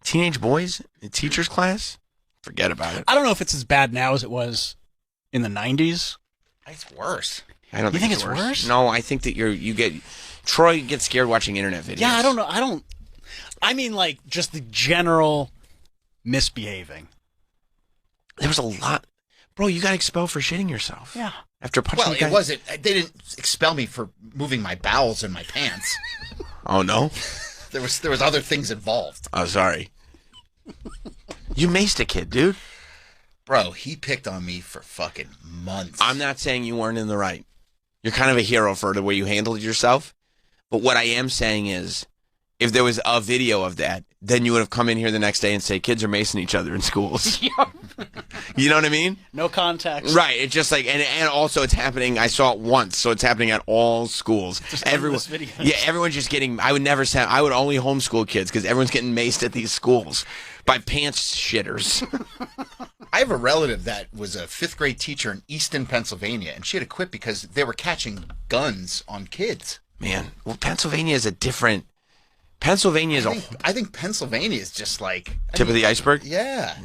Teenage boys in teacher's class? Forget about it. I don't know if it's as bad now as it was in the 90s. It's worse. I don't You think think it's worse? No, I think that Troy gets scared watching internet videos. Yeah, I don't know. I mean, like, just the general misbehaving. There was a lot. Bro, you got expelled for shitting yourself. Yeah. After punching Well, the guy. it wasn't. They didn't expel me for moving my bowels in my pants. Oh, no? There was other things involved. Oh, sorry. You maced a kid, dude. Bro, he picked on me for fucking months. I'm not saying you weren't in the right. You're kind of a hero for the way you handled yourself. But what I am saying is, if there was a video of that, then you would have come in here the next day and say, kids are macing each other in schools. You know what I mean? No context. Right. It's just like, and also it's happening, I saw it once, so it's happening at all schools. Just Everyone, videos. yeah, everyone's just getting, I would only homeschool kids because everyone's getting maced at these schools by pants shitters. I have a relative that was a 5th grade teacher in Easton, Pennsylvania, and she had to quit because they were catching guns on kids. Man, well, Pennsylvania is a different, Pennsylvania is I think Pennsylvania is just like... tip of the iceberg. Yeah.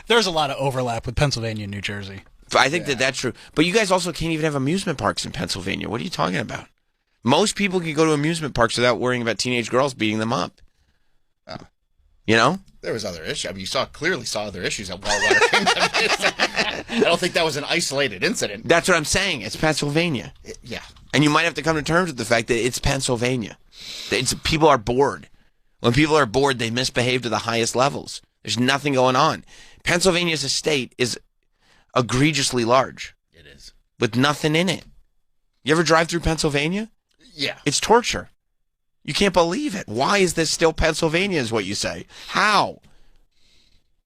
There's a lot of overlap with Pennsylvania and New Jersey. I think that's true. But you guys also can't even have amusement parks in Pennsylvania. What are you talking about? Most people can go to amusement parks without worrying about teenage girls beating them up. Oh. You know? There was other issues. I mean, you clearly saw other issues at Wildwater Kingdom. I don't think that was an isolated incident. That's what I'm saying. It's Pennsylvania. Yeah. And you might have to come to terms with the fact that it's Pennsylvania. People are bored. When people are bored, they misbehave to the highest levels. There's nothing going on. Pennsylvania as a state is egregiously large. It is. With nothing in it. You ever drive through Pennsylvania? Yeah. It's torture. You can't believe it. Why is this still Pennsylvania is what you say. How?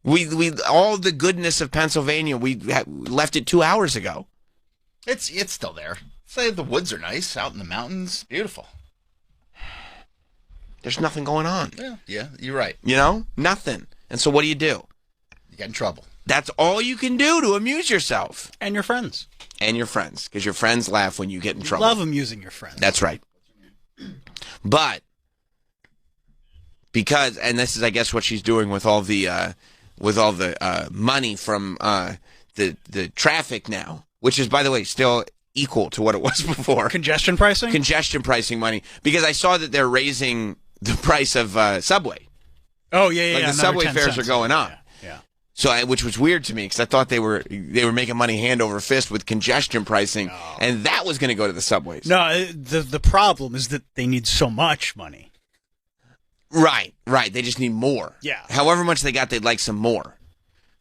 We all the goodness of Pennsylvania, left it 2 hours ago. It's still there. Say the woods are nice out in the mountains. Beautiful. There's nothing going on. Yeah, you're right. You know? Nothing. And so what do? You get in trouble. That's all you can do to amuse yourself. And your friends. And your friends, because your friends laugh when you get in trouble. Love amusing your friends. That's right. But because, and this is, I guess, what she's doing with all the money from the traffic now, which is, by the way, still equal to what it was before. Congestion pricing? Congestion pricing money, because I saw that they're raising the price of Subway. Oh yeah. Like the Subway fares are going up. Yeah. So, which was weird to me because I thought they were making money hand over fist with congestion pricing, and that was going to go to the subways. No, the problem is that they need so much money. Right. They just need more. Yeah. However much they got, they'd like some more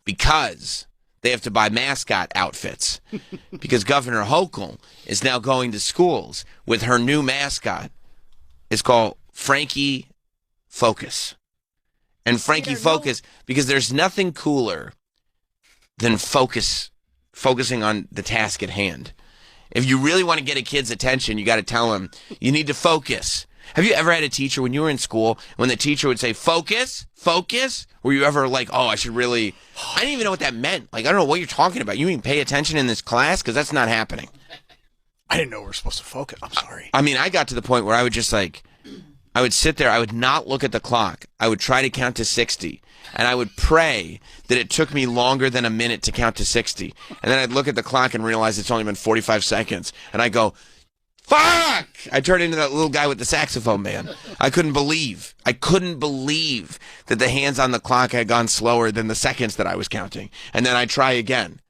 because they have to buy mascot outfits because Governor Hochul is now going to schools with her new mascot. It's called Frankie Focus. And Frankie Focus, because there's nothing cooler than focusing on the task at hand. If you really want to get a kid's attention, you got to tell him, you need to focus. Have you ever had a teacher, when you were in school, when the teacher would say, focus, were you ever like, oh, I didn't even know what that meant. Like, I don't know what you're talking about. You mean pay attention in this class? Because that's not happening. I didn't know we were supposed to focus. I'm sorry. I mean, I got to the point where I would just I would sit there, I would not look at the clock. I would try to count to 60, and I would pray that it took me longer than a minute to count to 60. And then I'd look at the clock and realize it's only been 45 seconds. And I go, fuck! I turned into that little guy with the saxophone, man. I couldn't believe that the hands on the clock had gone slower than the seconds that I was counting. And then I'd try again.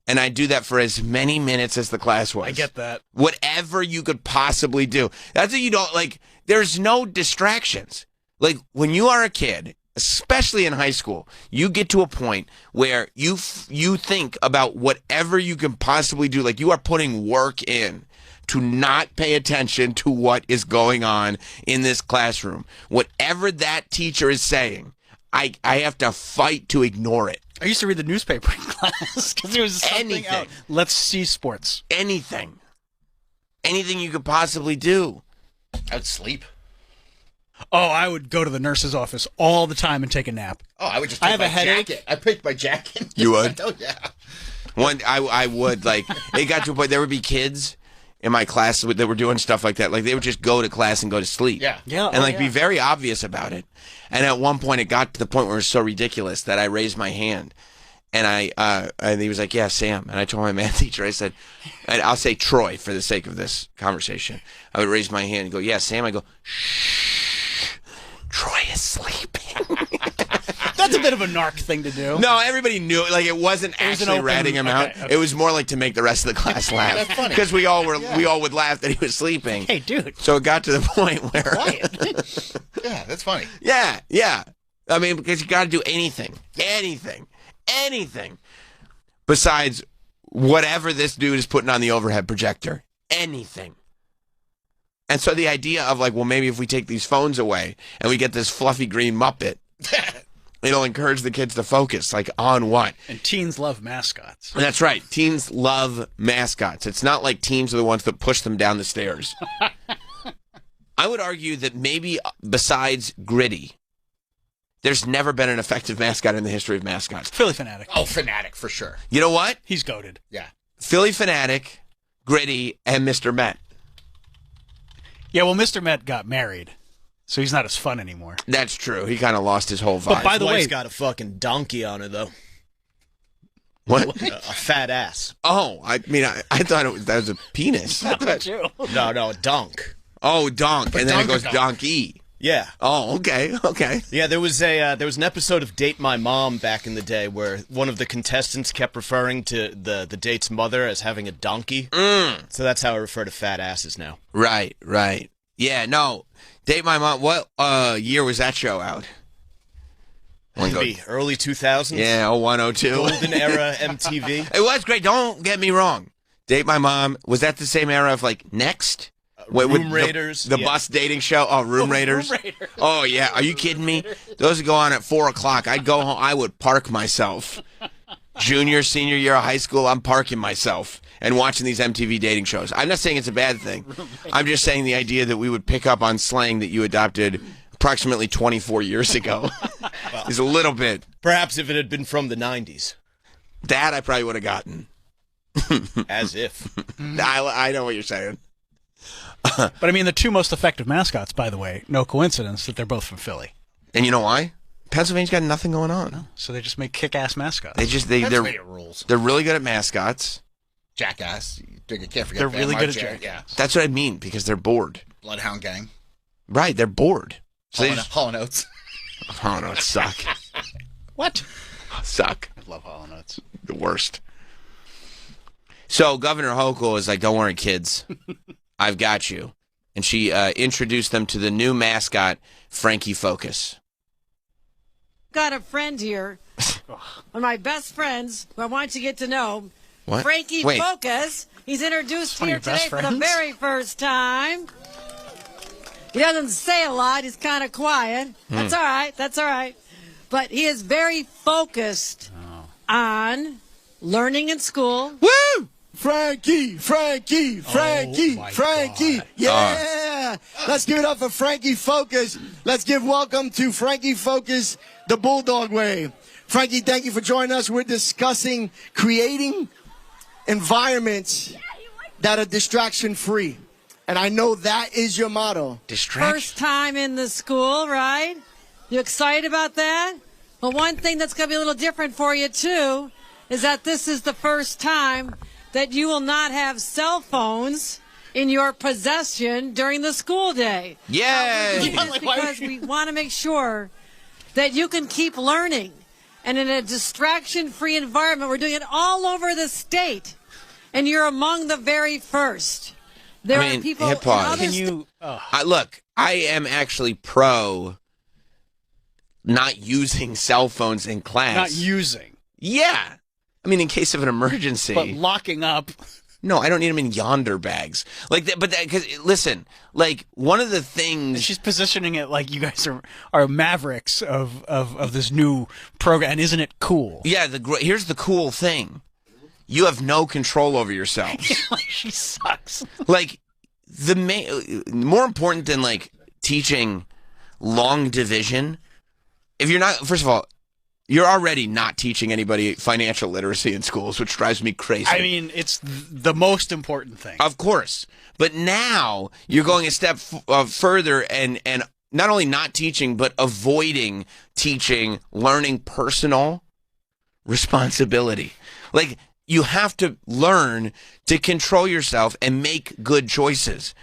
And I'd do that for as many minutes as the class was. I get that. Whatever you could possibly do. That's what you don't, like, there's no distractions. Like, when you are a kid, especially in high school, you get to a point where you think about whatever you can possibly do. Like, you are putting work in to not pay attention to what is going on in this classroom. Whatever that teacher is saying, I have to fight to ignore it. I used to read the newspaper in class because there was something out. Let's see sports. Anything you could possibly do. I'd sleep. Oh, I would go to the nurse's office all the time and take a nap. Oh, I would just take my jacket. I picked my jacket. You would? Oh, yeah. I would, like, it got to a point, there would be kids in my class that were doing stuff like that. Like, they would just go to class and go to sleep. Yeah. And, be very obvious about it. And at one point, it got to the point where it was so ridiculous that I raised my hand. And and he was like, yeah, Sam. And I told my math teacher, I said, and I'll say Troy for the sake of this conversation. I would raise my hand and go, yeah, Sam. I go, shh, Troy is sleeping. That's a bit of a narc thing to do. No, everybody knew it. Like, it wasn't actually ratting him out. Okay. It was more like to make the rest of the class laugh. That's funny. Because we all would laugh that he was sleeping. Hey, dude. So it got to the point where Yeah, that's funny. Yeah. I mean, because you got to do anything besides whatever this dude is putting on the overhead projector. Anything. And so the idea of, like, well, maybe if we take these phones away and we get this fluffy green Muppet, it'll encourage the kids to focus, like, on what? And teens love mascots. That's right. Teens love mascots. It's not like teens are the ones that push them down the stairs. I would argue that maybe besides Gritty, there's never been an effective mascot in the history of mascots. Philly Fanatic. Oh, Fanatic, for sure. You know what? He's goated. Yeah. Philly Fanatic, Gritty, and Mr. Met. Yeah, well, Mr. Met got married, so he's not as fun anymore. That's true. He kind of lost his whole vibe. But by the way, Wife's got a fucking donkey on her, though. What? A fat ass. Oh, I mean, I thought that was a penis. How about you? No, a donk. Oh, donk, and then it goes Donk. donkey. Yeah. Oh, okay. Yeah, there was an episode of Date My Mom back in the day where one of the contestants kept referring to the date's mother as having a donkey. So that's how I refer to fat asses now. Right. Yeah, no. Date My Mom. What year was that show out? Maybe early 2000s. Yeah, 01, 02. Golden era MTV. It was great. Don't get me wrong. Date My Mom. Was that the same era of, like, Next? Room Raiders. The bus dating show. Oh, Room Raiders. Oh, yeah. Are you kidding me? Those would go on at 4 o'clock. I'd go home. I would park myself. Junior, senior year of high school, I'm parking myself and watching these MTV dating shows. I'm not saying it's a bad thing. I'm just saying the idea that we would pick up on slang that you adopted approximately 24 years ago is a little bit. Perhaps if it had been from the 90s. That I probably would have gotten. As if. I know what you're saying. But I mean, the two most effective mascots, by the way, no coincidence that they're both from Philly. And you know why? Pennsylvania's got nothing going on. So they just make kick-ass mascots. Pennsylvania rules. They're really good at mascots. Jackass. You can't forget. They're Van really good at Margera. Jackass. Yeah. That's what I mean, because they're bored. Bloodhound Gang. Right, they're bored. So Hall & Oates. Oh, no, it suck. What? Suck. I love Hall & Oates. The worst. So Governor Hochul is like, don't worry, kids. I've got you. And she introduced them to the new mascot, Frankie Focus. Got a friend here, one of my best friends, who I want you to get to know. What? Frankie Wait. Focus. He's introduced One of here your best today for the friends? very first time. He doesn't say a lot. He's kind of quiet. That's all right. That's all right. But he is very focused on learning in school. Woo! Frankie, Frankie, Frankie, my Frankie. God. Yeah. Let's give it up for Frankie Focus. Let's give welcome to Frankie Focus, the Bulldog Way. Frankie, thank you for joining us. We're discussing creating environments that are distraction-free. And I know that is your motto. Distraction. First time in the school, right? You excited about that? Well, one thing that's going to be a little different for you, too, is that this is the first time that you will not have cell phones in your possession during the school day. Yay! Because we want to make sure that you can keep learning. And in a distraction-free environment, we're doing it all over the state. And you're among the very first. There I mean, are people hit in pause. other Can you... Look, I am actually pro not using cell phones in class. Not using, Yeah. I mean, in case of an emergency. but locking up. No, I don't need them in yonder bags. Like, because listen, like one of the things. She's positioning it like you guys are mavericks of this new program, and isn't it cool? Yeah, here's the cool thing: you have no control over yourselves. Like, she sucks. Like more important than like teaching long division. If you're not, first of all, you're already not teaching anybody financial literacy in schools, which drives me crazy. I mean, it's the most important thing. Of course. But now you're going a step further and not only not teaching, but avoiding teaching, learning personal responsibility. Like, you have to learn to control yourself and make good choices.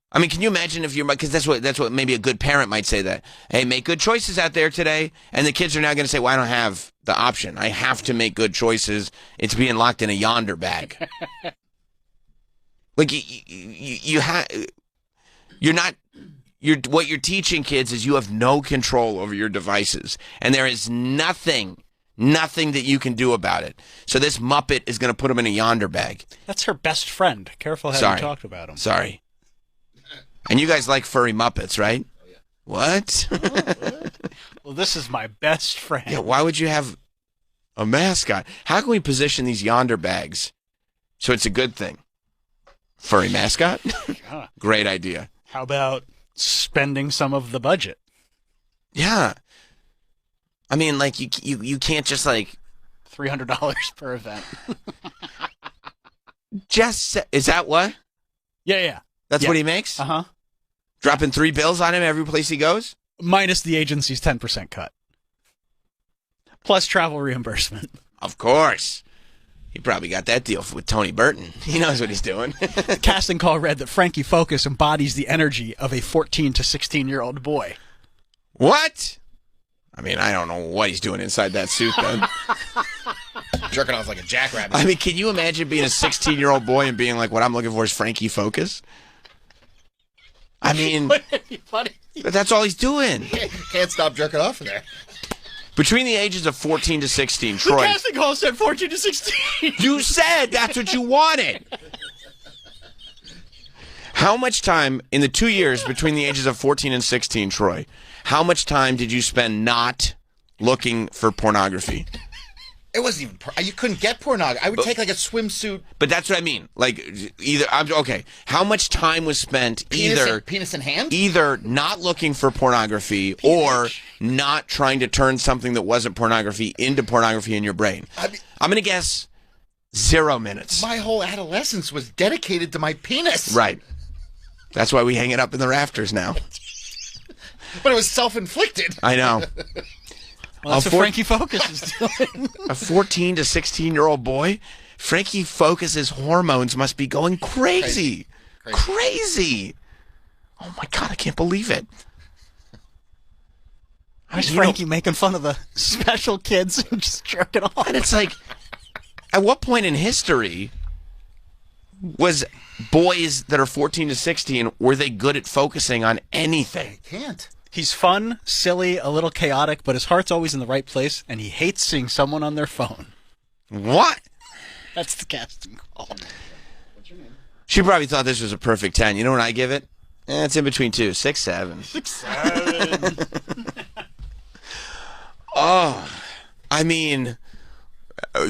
I mean, can you imagine if because that's what maybe a good parent might say that, hey, make good choices out there today. And the kids are now going to say, well, I don't have the option. I have to make good choices. It's being locked in a yonder bag. Like what you're teaching kids is you have no control over your devices. And there is nothing that you can do about it. So this Muppet is going to put them in a yonder bag. That's her best friend. Careful how you talk about him. Sorry. And you guys like furry Muppets, right? Oh, yeah. What? Well, this is my best friend. Yeah, why would you have a mascot? How can we position these yonder bags so it's a good thing? Furry mascot? Great idea. How about spending some of the budget? Yeah. I mean, like, you can't just, like... $300 per event. Is that what? Yeah. That's what he makes? Uh-huh. Dropping 3 bills on him every place he goes? Minus the agency's 10% cut. Plus travel reimbursement. Of course. He probably got that deal with Tony Burton. He knows what he's doing. Casting call read that Frankie Focus embodies the energy of a 14 to 16-year-old boy. What? I mean, I don't know what he's doing inside that suit, then. Jerking off like a jackrabbit. I mean, can you imagine being a 16-year-old boy and being like, what I'm looking for is Frankie Focus? I mean, but that's all he's doing. Can't stop jerking off from there. Between the ages of 14 to 16, Troy. The casting call said 14 to 16. You said that's what you wanted. How much time in the 2 years between the ages of 14 and 16, Troy, how much time did you spend not looking for pornography? It wasn't even. You couldn't get pornography. I would take like a swimsuit. But that's what I mean. Like okay. How much time was spent penis in hand, either not looking for pornography or not trying to turn something that wasn't pornography into pornography in your brain? I'm gonna guess 0 minutes. My whole adolescence was dedicated to my penis. Right. That's why we hang it up in the rafters now. But it was self-inflicted. I know. Well, that's what Frankie Focus is doing. A 14 to 16-year-old boy? Frankie Focus's hormones must be going crazy. Crazy. Oh, my God, I can't believe it. How's Frankie making fun of the special kids and just jerking off? And it's like, at what point in history was boys that are 14 to 16, were they good at focusing on anything? I can't. He's fun, silly, a little chaotic, but his heart's always in the right place, and he hates seeing someone on their phone. What? That's the casting call. What's your name? She probably thought this was a perfect 10. You know what I give it? It's in between 2. 6, 7. 6, 7. Oh, I mean,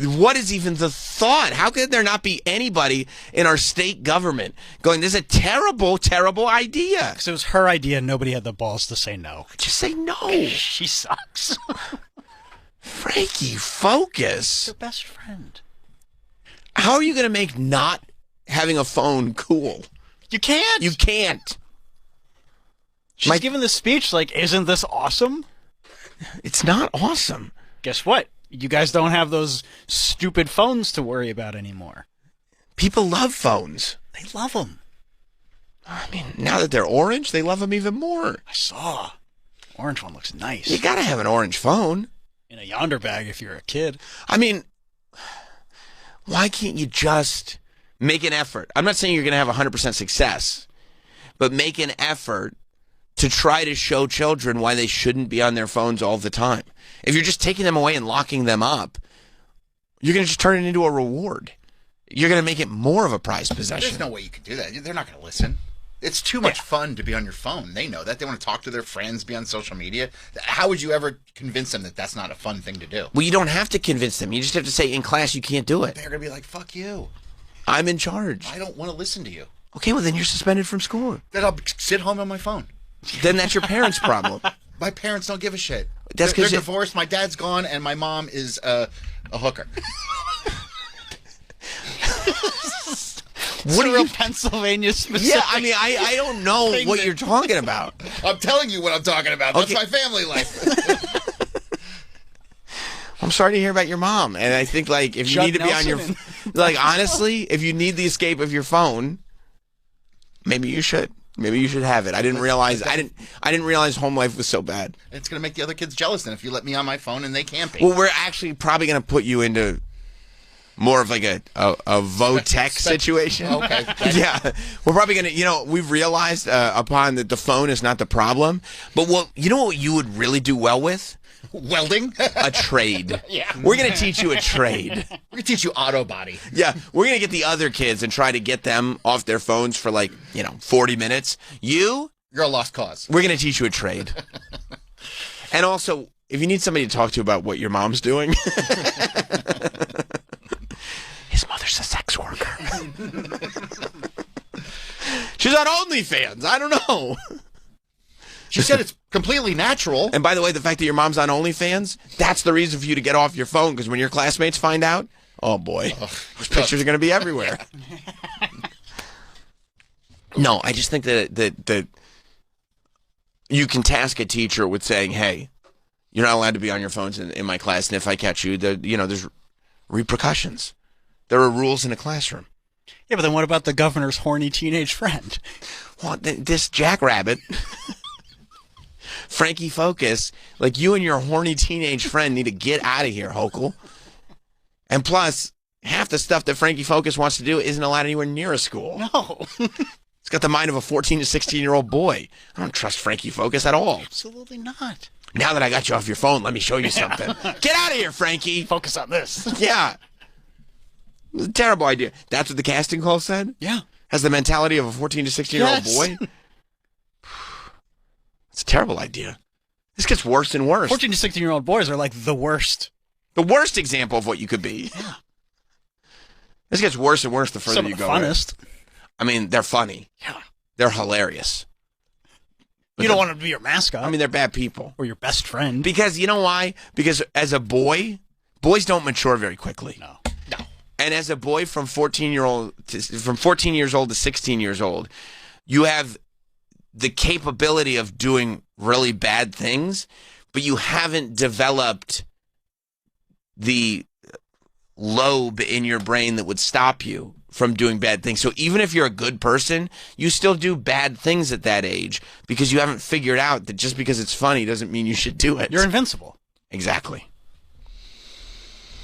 what is even the thought? How could there not be anybody in our state government going, this is a terrible, terrible idea? Because it was her idea and nobody had the balls to say no. Just say no. She sucks. Frankie Focus. Your best friend. How are you going to make not having a phone cool? You can't. You can't. She's giving this speech like, isn't this awesome? It's not awesome. Guess what? You guys don't have those stupid phones to worry about anymore. People love phones. They love them. I mean, now that they're orange, they love them even more. I saw. Orange one looks nice. You gotta have an orange phone. In a Yonder bag if you're a kid. I mean, why can't you just make an effort? I'm not saying you're gonna have 100% success, but make an effort to try to show children why they shouldn't be on their phones all the time. If you're just taking them away and locking them up, you're going to just turn it into a reward. You're going to make it more of a prized possession. There's no way you can do that. They're not going to listen. It's too much fun to be on your phone. They know that. They want to talk to their friends, be on social media. How would you ever convince them that that's not a fun thing to do? Well, you don't have to convince them. You just have to say in class you can't do it. They're going to be like, fuck you. I'm in charge. I don't want to listen to you. Okay, well, then you're suspended from school. Then I'll sit home on my phone. Then that's your parents' problem. My parents don't give a shit. That's they're divorced. My dad's gone, and my mom is a hooker. What are you, Pennsylvania specific? Yeah, I mean, I don't know what you're talking about. I'm telling you what I'm talking about. That's my family life. I'm sorry to hear about your mom, and I think like if you need to be on your, like honestly, if you need the escape of your phone, maybe you should. Maybe you should have it. I didn't realize home life was so bad. It's going to make the other kids jealous then if you let me on my phone and they can't be. Well, we're actually probably going to put you into more of like a Votech situation. Okay. Yeah. We're probably going to, we've realized upon that the phone is not the problem. But what you would really do well with? Welding? A trade. Yeah. We're going to teach you a trade. We're going to teach you auto body. Yeah. We're going to get the other kids and try to get them off their phones for 40 minutes. You're a lost cause. We're going to teach you a trade. And also, if you need somebody to talk to about what your mom's doing, his mother's a sex worker. She's on OnlyFans. I don't know. She said it's completely natural. And by the way, the fact that your mom's on OnlyFans, that's the reason for you to get off your phone, because when your classmates find out, oh boy, those pictures are going to be everywhere. No, I just think that you can task a teacher with saying, hey, you're not allowed to be on your phones in my class, and if I catch you, there's repercussions. There are rules in a classroom. Yeah, but then what about the governor's horny teenage friend? Well, this jackrabbit... Frankie Focus, like you and your horny teenage friend need to get out of here, Hochul. And plus, half the stuff that Frankie Focus wants to do isn't allowed anywhere near a school. No. It's got the mind of a 14 to 16-year-old boy. I don't trust Frankie Focus at all. Absolutely not. Now that I got you off your phone, let me show you something. Get out of here, Frankie. Focus on this. Yeah. It was a terrible idea. That's what the casting call said? Yeah. has the mentality of a 14 to 16-year-old boy? It's a terrible idea. This gets worse and worse. 14 to 16-year-old boys are like the worst. The worst example of what you could be. Yeah. This gets worse and worse the further you go. Funnest. I mean, they're funny. Yeah. They're hilarious. But you don't want to be your mascot. I mean, they're bad people. Or your best friend. Because, you know why? Because as a boy, boys don't mature very quickly. No. And as a boy from 14 years old to 16 years old, you have the capability of doing really bad things, but you haven't developed the lobe in your brain that would stop you from doing bad things. So even if you're a good person, you still do bad things at that age because you haven't figured out that just because it's funny doesn't mean you should do it. You're invincible. Exactly.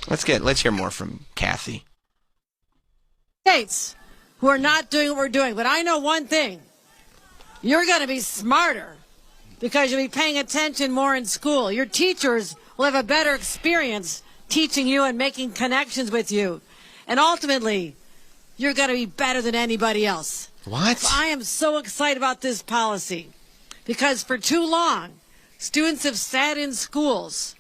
Let's hear more from Kathy. States who are not doing what we're doing, but I know one thing. You're going to be smarter because you'll be paying attention more in school. Your teachers will have a better experience teaching you and making connections with you. And ultimately, you're going to be better than anybody else. What? So I am so excited about this policy because for too long, students have sat in schools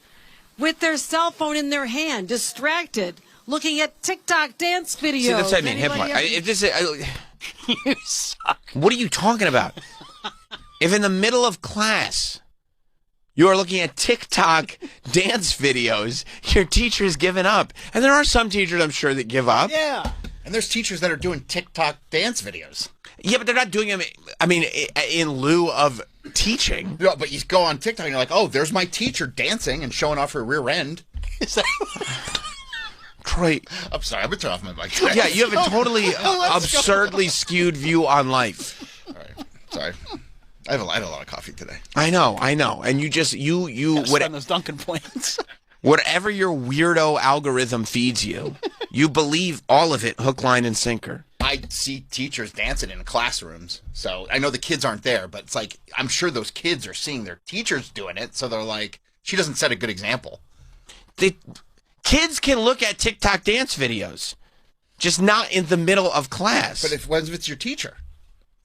with their cell phone in their hand, distracted, looking at TikTok dance videos. See, that's what I mean. Hip hop. You suck. What are you talking about? If in the middle of class you are looking at TikTok dance videos, your teacher's given up. And there are some teachers, I'm sure, that give up. Yeah. And there's teachers that are doing TikTok dance videos. Yeah, but they're not doing them, I mean, in lieu of teaching. No, but you go on TikTok and you're like, oh, there's my teacher dancing and showing off her rear end. Is that... Troy. I'm sorry, I'm going to turn off my mic. Yeah, you have a totally absurdly skewed view on life. All right. Sorry. I had a lot of coffee today. I know. And you just, spend those Dunkin' points. Whatever your weirdo algorithm feeds you, you believe all of it, hook, line, and sinker. I see teachers dancing in classrooms. So I know the kids aren't there, but it's like, I'm sure those kids are seeing their teachers doing it. So they're like, she doesn't set a good example. Kids can look at TikTok dance videos, just not in the middle of class. But what if it's your teacher?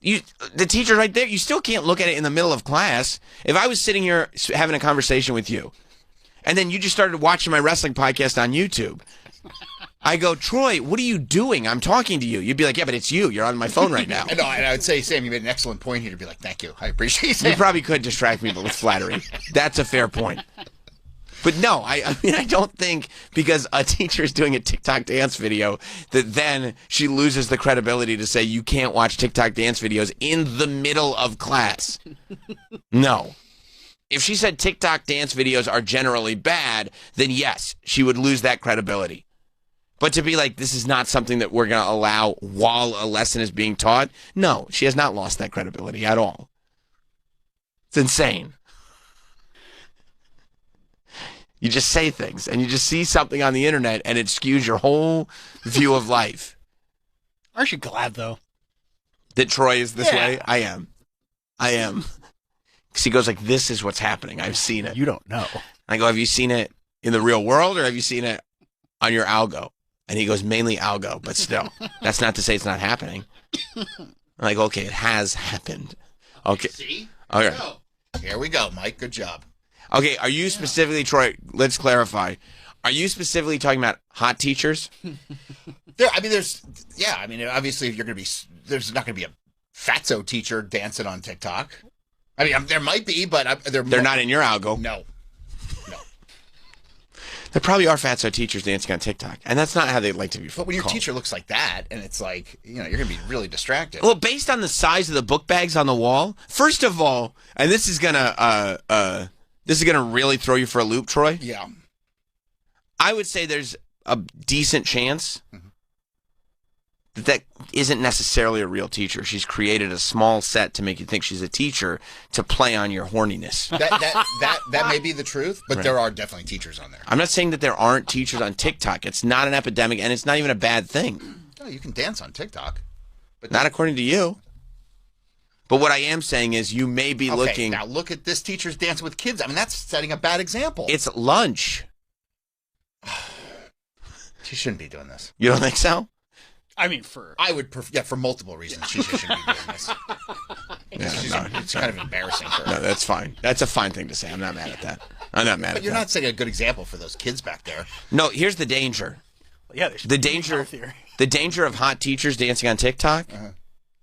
The teacher right there, you still can't look at it in the middle of class. If I was sitting here having a conversation with you, and then you just started watching my wrestling podcast on YouTube, I go, Troy, what are you doing? I'm talking to you. You'd be like, yeah, but it's you. You're on my phone right now. No, and I would say, Sam, you made an excellent point here to be like, thank you. I appreciate it. You probably could distract me with flattery. That's a fair point. But no, I mean, I don't think because a teacher is doing a TikTok dance video that then she loses the credibility to say you can't watch TikTok dance videos in the middle of class. No. If she said TikTok dance videos are generally bad, then yes, she would lose that credibility. But to be like, this is not something that we're going to allow while a lesson is being taught, no, she has not lost that credibility at all. It's insane. You just say things, and you just see something on the internet, and it skews your whole view of life. Aren't you glad, though? That Troy is this way? I am. Because he goes like, this is what's happening. I've seen it. You don't know. I go, have you seen it in the real world, or have you seen it on your algo? And he goes, mainly algo, but still. That's not to say it's not happening. I'm like, okay, it has happened. Okay. See? Okay. Here we go, Mike. Good job. Okay, are you specifically, Troy, let's clarify. Are you specifically talking about hot teachers? Obviously, if you're going to be, there's not going to be a fatso teacher dancing on TikTok. I mean, there might be, but they're not in your algo. No. There probably are fatso teachers dancing on TikTok, and that's not how they'd like to be. But when your teacher looks like that, and it's like, you're going to be really distracted. Well, based on the size of the book bags on the wall, first of all, and this is gonna really throw you for a loop, Troy. Yeah. I would say there's a decent chance that isn't necessarily a real teacher. She's created a small set to make you think she's a teacher to play on your horniness. That may be the truth, but there are definitely teachers on there. I'm not saying that there aren't teachers on TikTok. It's not an epidemic, and it's not even a bad thing. No, you can dance on TikTok. But not according to you. But what I am saying is you may be looking... Now look at this teacher's dancing with kids. I mean, that's setting a bad example. It's lunch. She shouldn't be doing this. You don't think so? I mean, for I would prefer, for multiple reasons, she shouldn't be doing this. It's kind of embarrassing for her. No, that's fine. That's a fine thing to say. I'm not mad at that. I'm not mad But at you're that. not setting a good example for those kids back there. No, here's the danger. yeah, they should The be danger, healthier. the danger of hot teachers dancing on TikTok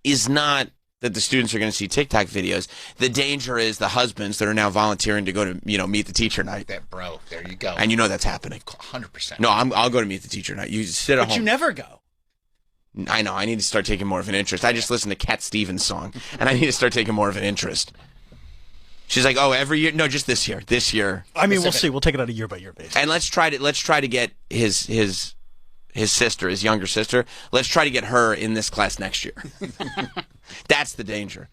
is not that the students are going to see TikTok videos. The danger is the husbands that are now volunteering to go to, meet the teacher night. That bro, there you go. And that's happening. 100%. No, I'll go to meet the teacher night. You sit at But home. you never go. I know. I need to start taking more of an interest. I just listened to Cat Stevens' song, and I need to start taking more of an interest. She's like, "Oh, every year? No, just this year. This year." I mean, we'll see. We'll take it on a year by year basis. And let's try to get his sister, his younger sister. Let's try to get her in this class next year. That's the danger.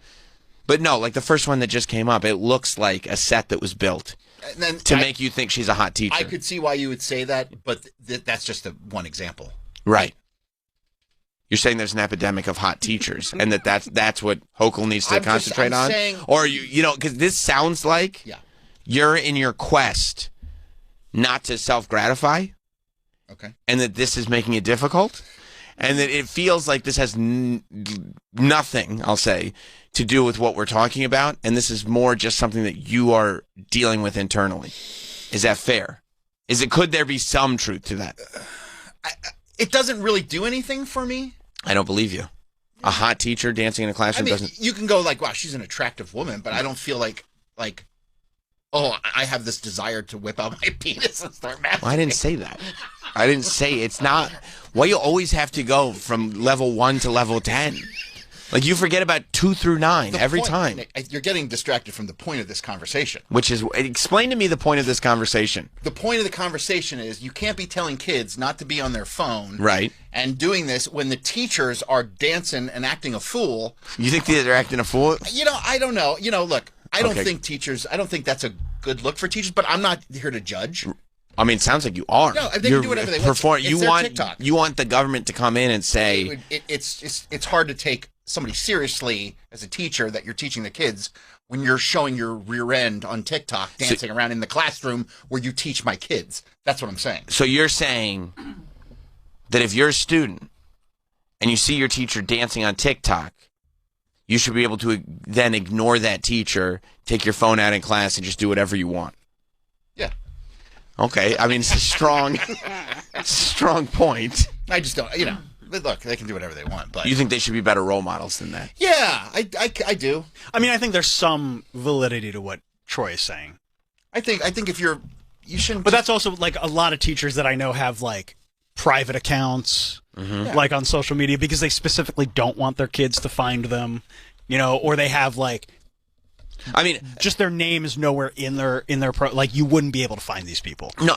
But no, like the first one that just came up, it looks like a set that was built And then to make you think she's a hot teacher. I could see why you would say that, but that's just one example. Right. You're saying there's an epidemic of hot teachers, and that's what Hochul needs to concentrate I'm on, saying- or because this sounds like you're in your quest not to self-gratify, Okay. and that this is making it difficult, and that it feels like this has nothing, I'll say, to do with what we're talking about, and this is more just something that you are dealing with internally. Is that fair? Could there be some truth to that? It doesn't really do anything for me. I don't believe you. A hot teacher dancing in a classroom doesn't. You can go like, wow, she's an attractive woman, but I don't feel like, oh, I have this desire to whip out my penis and start masturbating. Well, I didn't say that. I didn't say it's not. Why you always have to go from level 1 to level 10? Like you forget about 2 through 9 every time. Nick, you're getting distracted from the point of this conversation. Which is, explain to me the point of this conversation. The point of the conversation is you can't be telling kids not to be on their phone. Right. And doing this when the teachers are dancing and acting a fool. You think they're acting a fool? I don't know. Look, I don't Okay. think that's a good look for teachers, but I'm not here to judge. I mean, it sounds like you are. No, they can do whatever they want. It's their TikTok. You want the government to come in and say, It's hard to take somebody seriously as a teacher that you're teaching the kids when you're showing your rear end on TikTok dancing around in the classroom where you teach my kids. That's what I'm saying. So you're saying that if you're a student and you see your teacher dancing on TikTok, you should be able to then ignore that teacher, take your phone out in class, and just do whatever you want. Yeah. Okay. I mean, it's a strong point. I just don't, look, they can do whatever they want, but You think they should be better role models than that? yeah, I do. I mean, I think there's some validity to what Troy is saying. I think if you shouldn't. But that's also like a lot of teachers that I know have like private accounts, like on social media, because they specifically don't want their kids to find them, or they have like, I mean, just their name is nowhere in their like you wouldn't be able to find these people. no,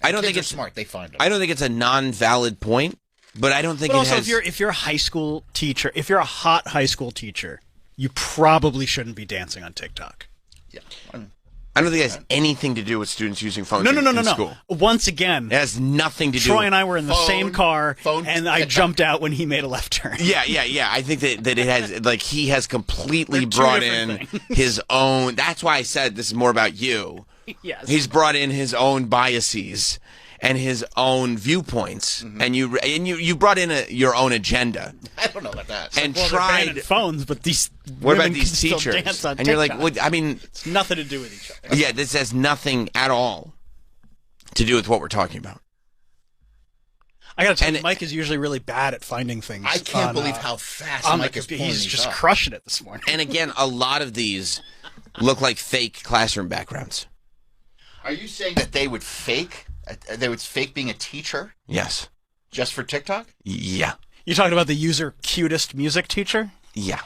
I don't kids think are it's smart. They find them. I don't think it's a non-valid point, but I don't think But it also, has. if you're a high school teacher, if you're a hot high school teacher, you probably shouldn't be dancing on TikTok. Yeah. I don't think it has anything to do with students using phones No. in school. Once again, It has nothing to do. Troy and I were in the same car, phone, and I TikTok. jumped out when he made a left turn. Yeah. I think that it has, like, he has completely They're two brought different in things. his own. That's why I said this is more about you. Yes. He's brought in his own biases and his own viewpoints, and you brought in your own agenda I don't know about that. and Well, they're tried. banning phones, but these What about women these can still teachers? dance on And you're like, TikTok. well, I mean, It's nothing to do with each other. yeah, this has nothing at all to do with what we're talking about. I gotta tell And you, Mike is usually really bad at finding things. I can't on, believe how fast on Mike the is computer. pulling He's these just up. crushing it this morning. And again, a lot of these look like fake classroom backgrounds. Are you saying that they would fake? They would fake being a teacher Yes. just for TikTok? Yeah. You talking about the user cutest music teacher? Yeah.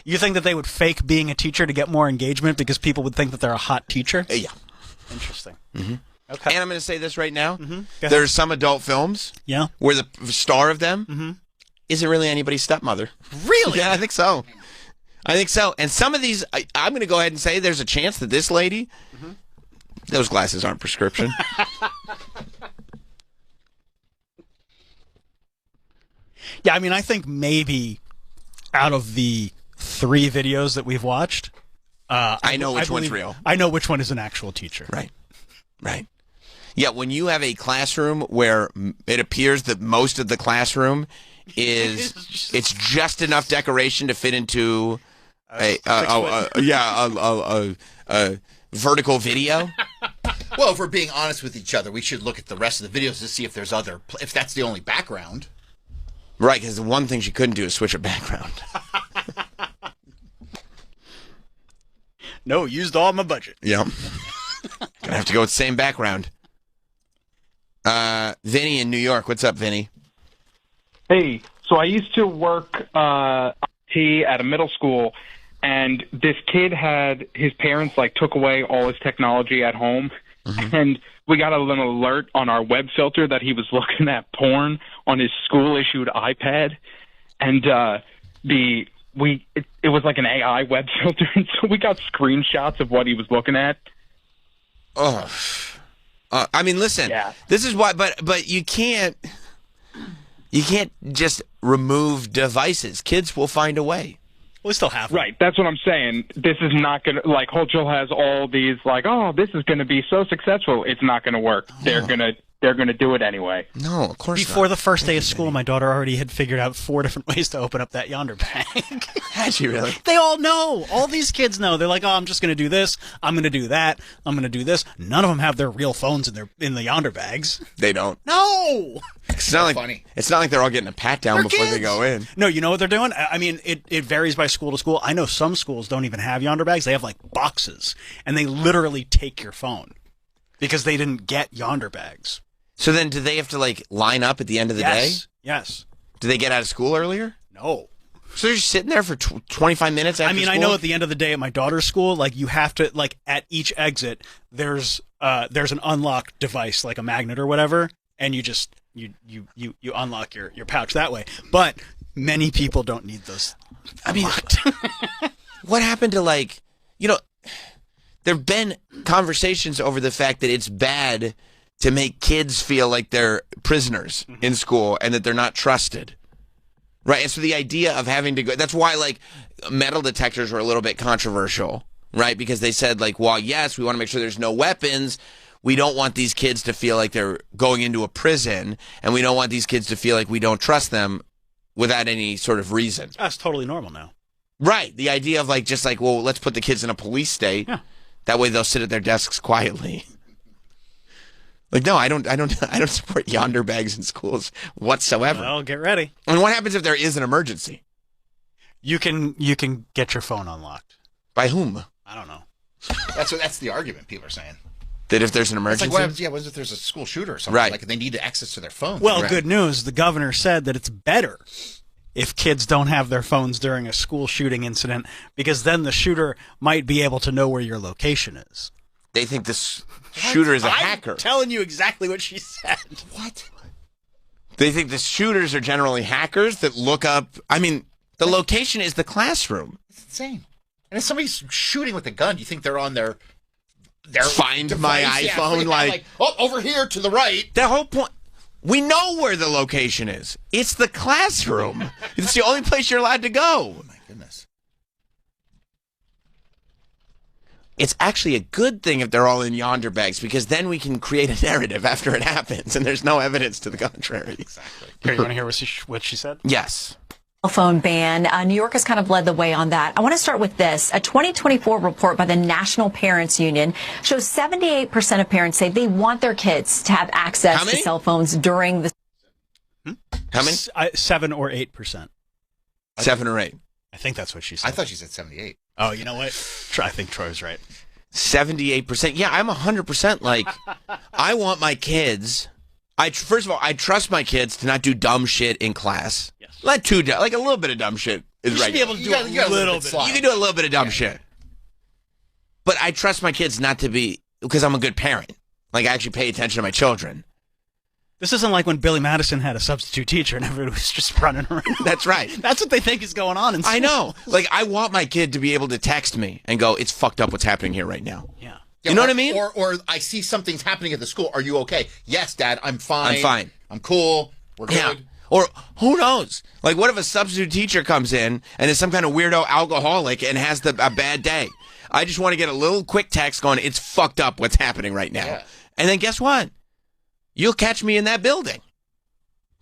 You think that they would fake being a teacher to get more engagement because people would think that they're a hot teacher? Yeah. Interesting. Mm-hmm. Okay. And I'm going to say this right now. Go ahead. There's some adult films Yeah. where the star of them isn't really anybody's stepmother. Really? Yeah, I think so. And some of these, I'm going to go ahead and say there's a chance that this lady, those glasses aren't prescription. Yeah, I mean, I think maybe out of the 3 videos that we've watched, I know which one's believe- real. I know which one is an actual teacher. Right. Yeah, when you have a classroom where it appears that most of the classroom is it's just enough decoration to fit into a vertical video. Well, if we're being honest with each other, we should look at the rest of the videos to see if there's if that's the only background. Right, because the one thing she couldn't do is switch a background. No, used all my budget. Yep. Gonna have to go with the same background. Vinny in New York. What's up, Vinny? Hey, so I used to work IT at a middle school, and this kid had his parents took away all his technology at home, and we got a little alert on our web filter that he was looking at porn on his school-issued iPad, and it was like an AI web filter, and so we got screenshots of what he was looking at. Oh, I mean, listen. Yeah. This is why, but you can't just remove devices. Kids will find a way. We still have them. Right, that's what I'm saying. This is not going to, Hochul has all these, this is going to be so successful. It's not going to work. They're going to do it anyway. No, of course Before not. the first day of school, my daughter already had figured out 4 different ways to open up that Yonder bag. Had she really? They all know. All these kids know. They're like, oh, I'm just going to do this. I'm going to do that. I'm going to do this. None of them have their real phones in the Yonder bags. They don't. No. It's not like funny. It's not like they're all getting a pat down before they go in. No, you know what they're doing? I mean, it varies by school to school. I know some schools don't even have Yonder bags. They have boxes, and they literally take your phone because they didn't get Yonder bags. So then, do they have to line up at the end of the day? Yes. Do they get out of school earlier? No. So they're just sitting there for 25 minutes after school? I know at the end of the day at my daughter's school, you have to, at each exit, there's an unlock device, like a magnet or whatever, and you just, you unlock your pouch that way. But many people don't need those. I mean, what happened to, there have been conversations over the fact that it's bad to make kids feel like they're prisoners in school and that they're not trusted. Right? And so the idea of having to go, that's why metal detectors were a little bit controversial, right? Because they said well, yes, we want to make sure there's no weapons. We don't want these kids to feel like they're going into a prison, and we don't want these kids to feel like we don't trust them without any sort of reason. That's totally normal now. Right. The idea of well, let's put the kids in a police state. Yeah. That way they'll sit at their desks quietly. No, I don't support Yonder bags in schools whatsoever. Well, get ready. And what happens if there is an emergency? You can get your phone unlocked. By whom? I don't know. That's the argument people are saying. That if there's an emergency? It's what if there's a school shooter or something? Right. They need access to their phones. Well, Right. Good news. The governor said that it's better if kids don't have their phones during a school shooting incident, because then the shooter might be able to know where your location is. They think this shooter is a hacker. I'm telling you exactly what she said. What? They think the shooters are generally hackers that look up. I mean, the location is the classroom. It's insane. And if somebody's shooting with a gun, do you think they're on their Find device? my Yeah, iPhone, over here to the right. The whole point. We know where the location is. It's the classroom. It's the only place you're allowed to go. Oh my goodness. It's actually a good thing if they're all in Yonder bags, because then we can create a narrative after it happens, and there's no evidence to the contrary. Exactly. Here, you want to hear what she said? Yes. Cell phone ban. New York has kind of led the way on that. I want to start with this. A 2024 report by the National Parents Union shows 78% of parents say they want their kids to have access to cell phones during the... How many? 7 or 8%. 7 or 8. I think that's what she said. I thought she said 78. Oh, you know what? I think Troy's right. 78%. Yeah, I'm 100% I want my kids. First of all, I trust my kids to not do dumb shit in class. Yes. A little bit of dumb shit is right. You should be able to do a little bit. You can do a little bit of dumb shit. But I trust my kids not to be, because I'm a good parent. I actually pay attention to my children. This isn't like when Billy Madison had a substitute teacher and everybody was just running around. That's right. That's what they think is going on in school. I know. I want my kid to be able to text me and go, it's fucked up what's happening here right now. Yeah. You know what I mean? Or I see something's happening at the school. Are you okay? Yes, Dad, I'm fine. I'm fine. I'm cool. We're good. Yeah. Or who knows? What if a substitute teacher comes in and is some kind of weirdo alcoholic and has a bad day? I just want to get a little quick text going, it's fucked up what's happening right now. Yeah. And then guess what? You'll catch me in that building.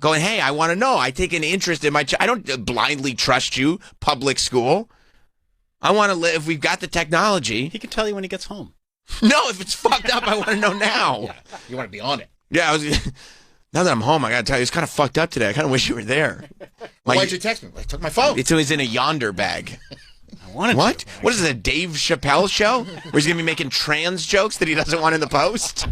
going, hey, I want to know. I take an interest in my I don't blindly trust you, public school. I want to live. If we've got the technology. He can tell you when he gets home. No, if it's fucked up, I want to know now. Yeah, you want to be on it. Yeah, now that I'm home, I got to tell you, it's kind of fucked up today. I kind of wish you were there. Why'd you text me? I took my phone. It's always in a yonder bag. I wanted What? to. What is this, a Dave Chappelle show? Where he's going to be making trans jokes that he doesn't want in the post?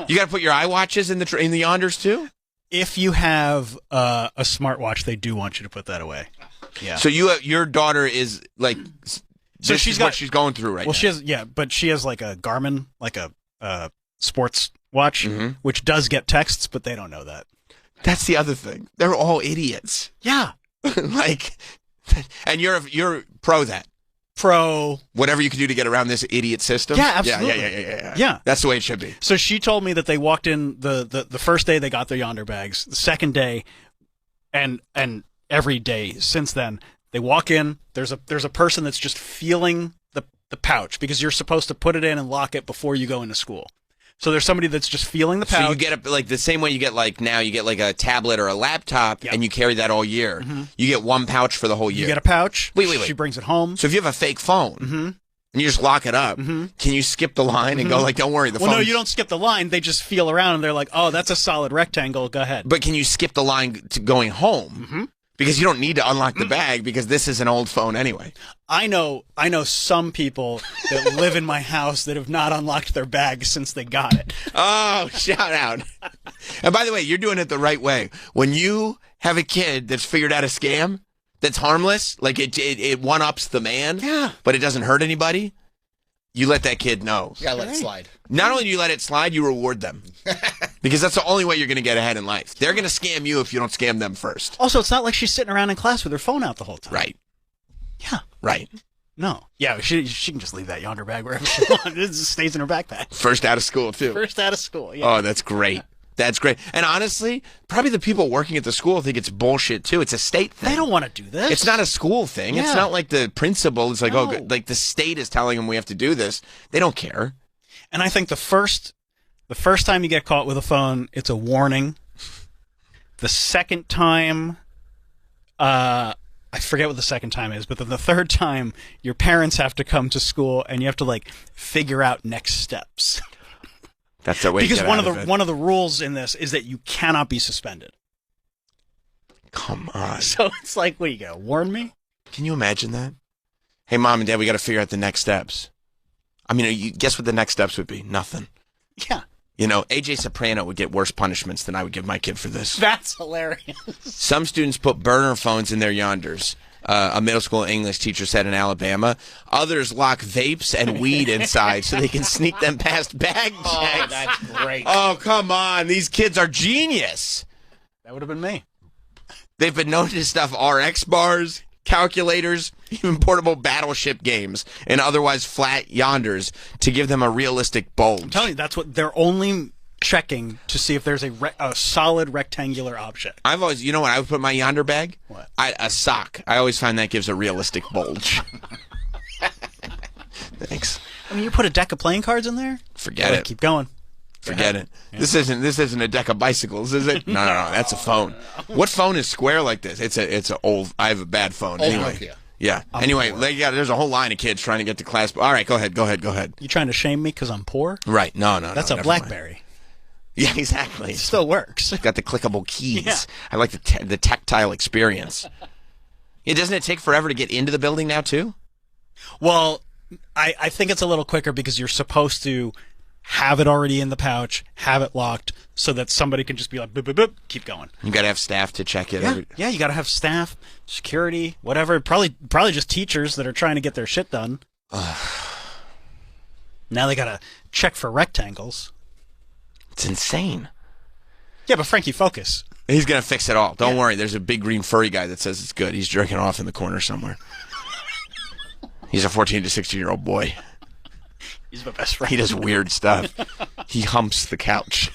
You got to put your iWatches in the yonders too? If you have a smartwatch, they do want you to put that away. Yeah. So your daughter is like, so she's got what she's going through right now. Well, she has but she has like a Garmin, like a sports watch, which does get texts, but they don't know that. That's the other thing. They're all idiots. Yeah. Like, and you're pro that. Pro. Whatever you can do to get around this idiot system. Yeah, absolutely. Yeah. That's the way it should be. So she told me that they walked in the first day they got their yonder bags. The second day, and every day since then, they walk in. There's a person that's just feeling the pouch because you're supposed to put it in and lock it before you go into school. So there's somebody that's just feeling the pouch. So you get like the same way you get like now you get like a tablet or a laptop and you carry that all year. You get one pouch for the whole year. You get a pouch. Wait. She brings it home. So if you have a fake phone and you just lock it up, can you skip the line and go like, don't worry, the phone. Well, no, you don't skip the line. They just feel around and they're like, oh, that's a solid rectangle. Go ahead. But can you skip the line to going home? Because you don't need to unlock the bag because this is an old phone anyway. I know some people that live in my house that have not unlocked their bag since they got it. Oh, shout out. And by the way, you're doing it the right way. When you have a kid that's figured out a scam that's harmless, like it one-ups the man, but it doesn't hurt anybody, you let that kid know. You gotta let it slide. Not only do you let it slide, you reward them. Because that's the only way you're going to get ahead in life. They're going to scam you if you don't scam them first. Also, it's not like she's sitting around in class with her phone out the whole time. Right. Yeah. Right. No. Yeah, she can just leave that yonder bag wherever she wants. It just stays in her backpack. First out of school, too. First out of school, yeah. Oh, that's great. That's great. And honestly, probably the people working at the school think it's bullshit, too. It's a state thing. They don't want to do this. It's not a school thing. It's not like the principal is like, No. oh, like the state is telling them we have to do this. They don't care. And I think the first time you get caught with a phone, it's a warning. The second time, I forget what the second time is, but then the third time, your parents have to come to school and you have to like figure out next steps. That's the way. Because to get out of it. one of the rules in this is that you cannot be suspended. Come on. So it's like, what, you gonna warn me? Can you imagine that? Hey, Mom and Dad, we got to figure out the next steps. I mean, you guess what the next steps would be? Nothing. Yeah. You know, AJ Soprano would get worse punishments than I would give my kid for this. That's hilarious. Some students put burner phones in their yonders. A middle school English teacher said in Alabama. Others lock vapes and weed inside so they can sneak them past bag checks. Oh, that's great. Oh, come on. These kids are genius. That would have been me. They've been known to stuff RX bars, calculators, even portable battleship games, and otherwise flat yonders to give them a realistic bulge. I'm telling you, that's what they're only checking to see if there's a solid rectangular object. I've always, you know what I would put in my yonder bag? What? A sock. I always find that gives a realistic bulge. Thanks. I mean, you put a deck of playing cards in there? Forget it. Keep going. Forget it. Yeah. This isn't a deck of bicycles, is it? No. That's a phone. What phone is square like this? It's a old. I have a bad phone. Old anyway. Nokia. Yeah. Anyway, there's a whole line of kids trying to get to class. All right, go ahead. You trying to shame me because I'm poor? Right. No. That's a BlackBerry. Mind. Yeah, exactly. It still works. Got the clickable keys. Yeah. I like the tactile experience. Yeah, doesn't it take forever to get into the building now too? Well, I think it's a little quicker because you're supposed to have it already in the pouch, have it locked, so that somebody can just be like, boop, boop, boop, keep going. You got to have staff to check it. Yeah, you got to have staff, security, whatever. Probably just teachers that are trying to get their shit done. Now they got to check for rectangles. It's insane. Yeah, but Frankie, focus. He's going to fix it all. Don't worry. There's a big green furry guy that says it's good. He's jerking off in the corner somewhere. He's a 14 to 16-year-old boy. He's my best friend. He does weird stuff. He humps the couch.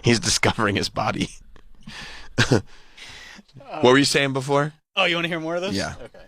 He's discovering his body. What were you saying before? Oh, you want to hear more of this? Yeah. Okay.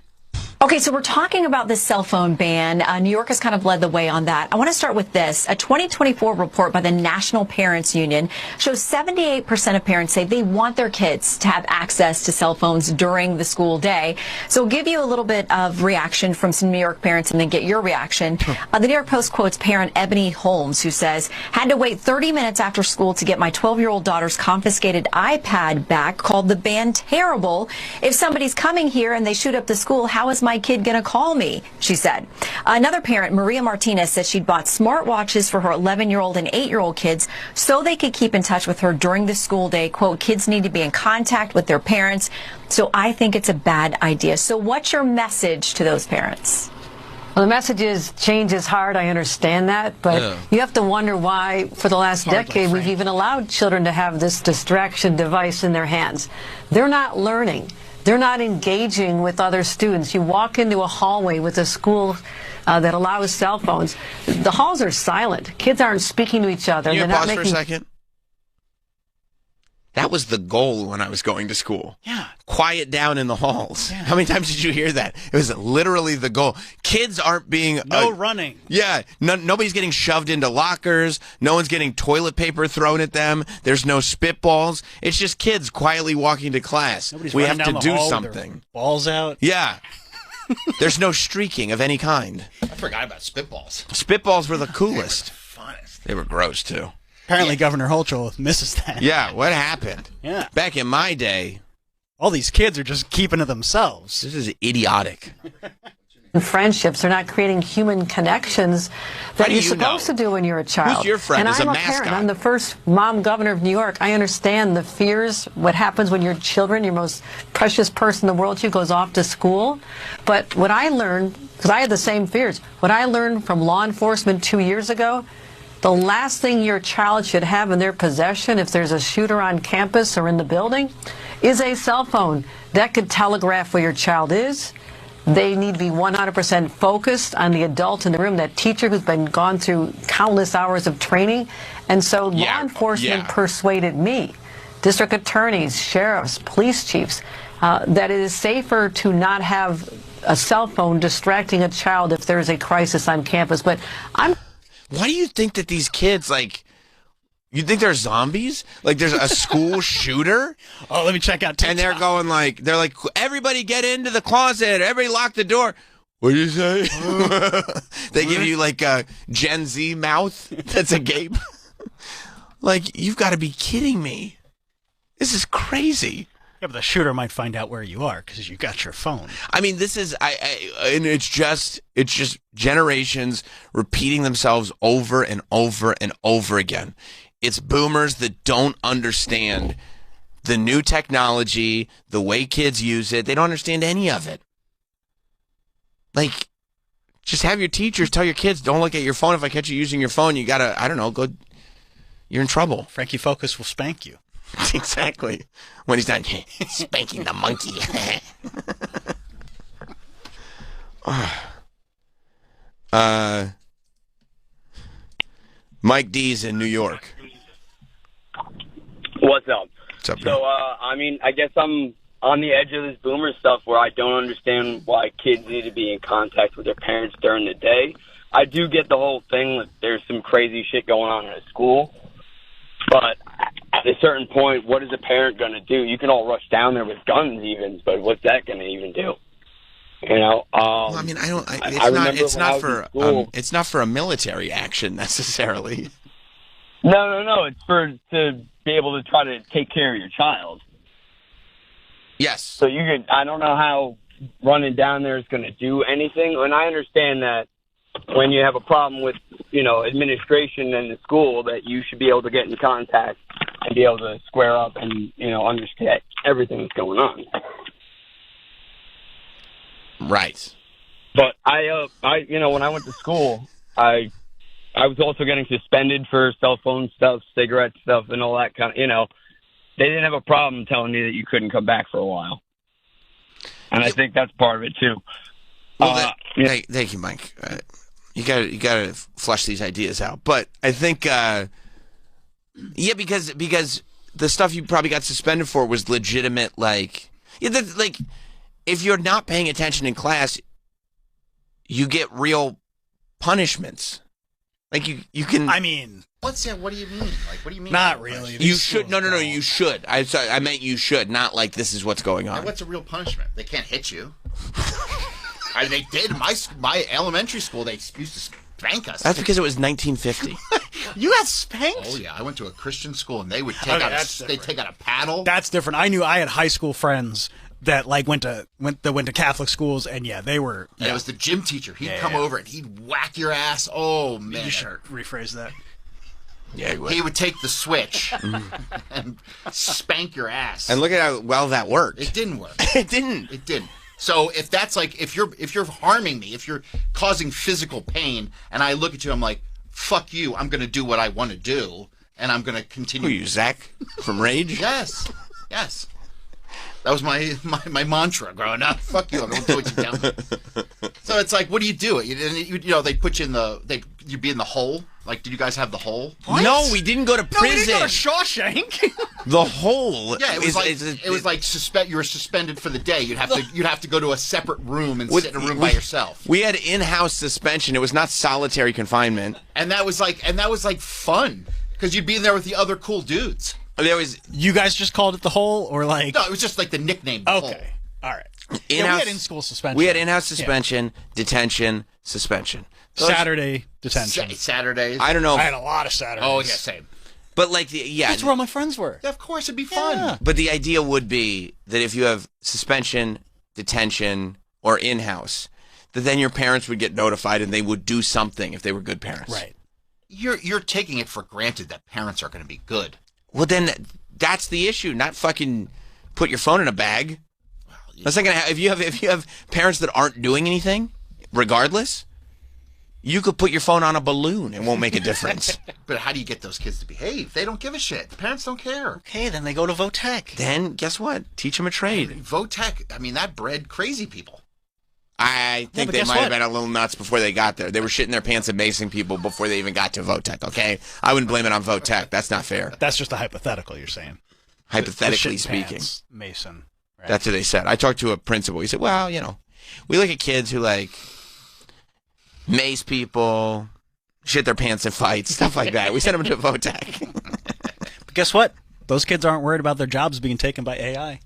Okay, so we're talking about this cell phone ban. New York has kind of led the way on that. I want to start with this. A 2024 report by the National Parents Union shows 78% of parents say they want their kids to have access to cell phones during the school day. So we'll give you a little bit of reaction from some New York parents and then get your reaction. The New York Post quotes parent Ebony Holmes, who says, had to wait 30 minutes after school to get my 12-year-old daughter's confiscated iPad back, called the ban terrible. If somebody's coming here and they shoot up the school, how is my kid going to call me? She said. Another parent, Maria Martinez, said she'd bought smartwatches for her 11-year-old and 8-year-old kids so they could keep in touch with her during the school day. Quote, kids need to be in contact with their parents. So I think it's a bad idea. So what's your message to those parents? Well, the message is change is hard. I understand that. But you have to wonder why, for the last decade, we've even allowed children to have this distraction device in their hands. They're not learning. They're not engaging with other students. You walk into a hallway with a school that allows cell phones. The halls are silent. Kids aren't speaking to each other. Can you They're not pause making... for a second? That was the goal when I was going to school. Yeah. Quiet down in the halls. Yeah. How many times did you hear that? It was literally the goal. Kids aren't being... No running. Yeah. Nobody's getting shoved into lockers. No one's getting toilet paper thrown at them. There's no spitballs. It's just kids quietly walking to class. Nobody's we running have to down the do hall with something. their balls out. Yeah. There's no streaking of any kind. I forgot about spitballs. Spitballs were the coolest. Funnest. They were gross, too. Apparently, Governor Hochul misses that. Yeah, what happened? Yeah. Back in my day, all these kids are just keeping to themselves. This is idiotic. Friendships. They're not creating human connections that you're supposed to do when you're a child. Who's your friend? And As I'm a a parent. mascot. I'm the first mom governor of New York. I understand the fears, what happens when your children, your most precious person in the world to you, goes off to school. But what I learned, because I had the same fears, what I learned from law enforcement 2 years ago, the last thing your child should have in their possession, if there's a shooter on campus or in the building, is a cell phone. That could telegraph where your child is. They need to be 100% focused on the adult in the room, that teacher who's been gone through countless hours of training. And so law enforcement persuaded me, district attorneys, sheriffs, police chiefs, that it is safer to not have a cell phone distracting a child if there's a crisis on campus. But Why do you think that these kids, like, you think they're zombies? Like, there's a school shooter? Oh, let me check out TikTok. And they're going like, everybody get into the closet. Everybody lock the door. What do you say? They give you, like, a Gen Z mouth that's agape. Like, you've got to be kidding me. This is crazy. Yeah, but the shooter might find out where you are because you got your phone. I mean, this is, and it's just generations repeating themselves over and over and over again. It's boomers that don't understand the new technology, the way kids use it. They don't understand any of it. Like, just have your teachers tell your kids, don't look at your phone. If I catch you using your phone, you gotta, I don't know, you're in trouble. Frankie Focus will spank you. Exactly. When he's done spanking the monkey. Mike D's in New York. What's up? What's up, so, I mean, I guess I'm on the edge of this boomer stuff where I don't understand why kids need to be in contact with their parents during the day. I do get the whole thing that there's some crazy shit going on in a school. But at a certain point, what is a parent going to do? You can all rush down there with guns even, but what's that going to even do? You know? Well, I mean, it's not for a military action necessarily. No. It's to be able to try to take care of your child. Yes. So I don't know how running down there is going to do anything. And I understand that when you have a problem with, administration and the school, that you should be able to get in contact and be able to square up and, understand everything that's going on. Right. But I when I went to school, I was also getting suspended for cell phone stuff, cigarette stuff, and all that kind of, they didn't have a problem telling me that you couldn't come back for a while. And I think that's part of it too. Well, thank you, Mike. You gotta flush these ideas out. But I think, because the stuff you probably got suspended for was legitimate. If you're not paying attention in class, you get real punishments. Like you can. I mean, What do you mean? Like, what do you mean? not really. You These should. schools No. don't. You should. I meant you should. Not like this is what's going Like, on. what's a real punishment? They can't hit you. I mean, they did. My elementary school, they used to spank us. That's because it was 1950. You got spanked? Oh yeah, I went to a Christian school, and they would Okay, take that's they take out a paddle. That's different. I knew I had high school friends that like went to Catholic schools, and yeah, they were. And it was the gym teacher. He'd come over and he'd whack your ass. Oh man, You should rephrase that. Yeah, he would take the switch and spank your ass. And look at how well that worked. It didn't work. It didn't. It didn't. So if that's like if you're harming me, if you're causing physical pain, and I look at you, I'm like, fuck you. I'm going to do what I want to do, and I'm going to continue. Who are you, Zach from Rage? Yes. That was my mantra growing up. Fuck you. I'm going to do what you tell me. So it's like, what do? You know, they put you in you'd be in the hole. Like, did you guys have the hole? What? No, we didn't go to prison. No, we didn't go to Shawshank. The hole. Yeah, it was like you were suspended for the day. You'd have to go to a separate room and sit in a room by yourself. We had in-house suspension. It was not solitary confinement. And that was like fun because you'd be in there with the other cool dudes. You guys just called it the hole, or like? No, it was just like the nickname. The hole. All right. We had in-school suspension. We had in-house suspension, detention, suspension. Saturday detention. Saturdays. I don't know. I had a lot of Saturdays. Oh yeah, same. But like that's where all my friends were. Yeah, of course, it'd be fun. Yeah. But the idea would be that if you have suspension, detention, or in-house, that then your parents would get notified and they would do something if they were good parents. Right. You're taking it for granted that parents are going to be good. Well, then that's the issue. Not fucking put your phone in a bag. That's not gonna. If you have parents that aren't doing anything, regardless, you could put your phone on a balloon. It won't make a difference. But how do you get those kids to behave? They don't give a shit. The parents don't care. Okay, then they go to Votech. Then guess what? Teach them a trade. Votech. I mean, that bred crazy people. I think they might have been a little nuts before they got there. They were shitting their pants and macing people before they even got to Votech, okay? I wouldn't blame it on Votech. That's not fair. That's just a hypothetical, you're saying. Hypothetically The shit speaking. pants, Mason. Right? That's what they said. I talked to a principal. He said, well, you know, we look at kids who, like, mace people, shit their pants in fights, stuff like that. We send them to Votech. But guess what? Those kids aren't worried about their jobs being taken by AI.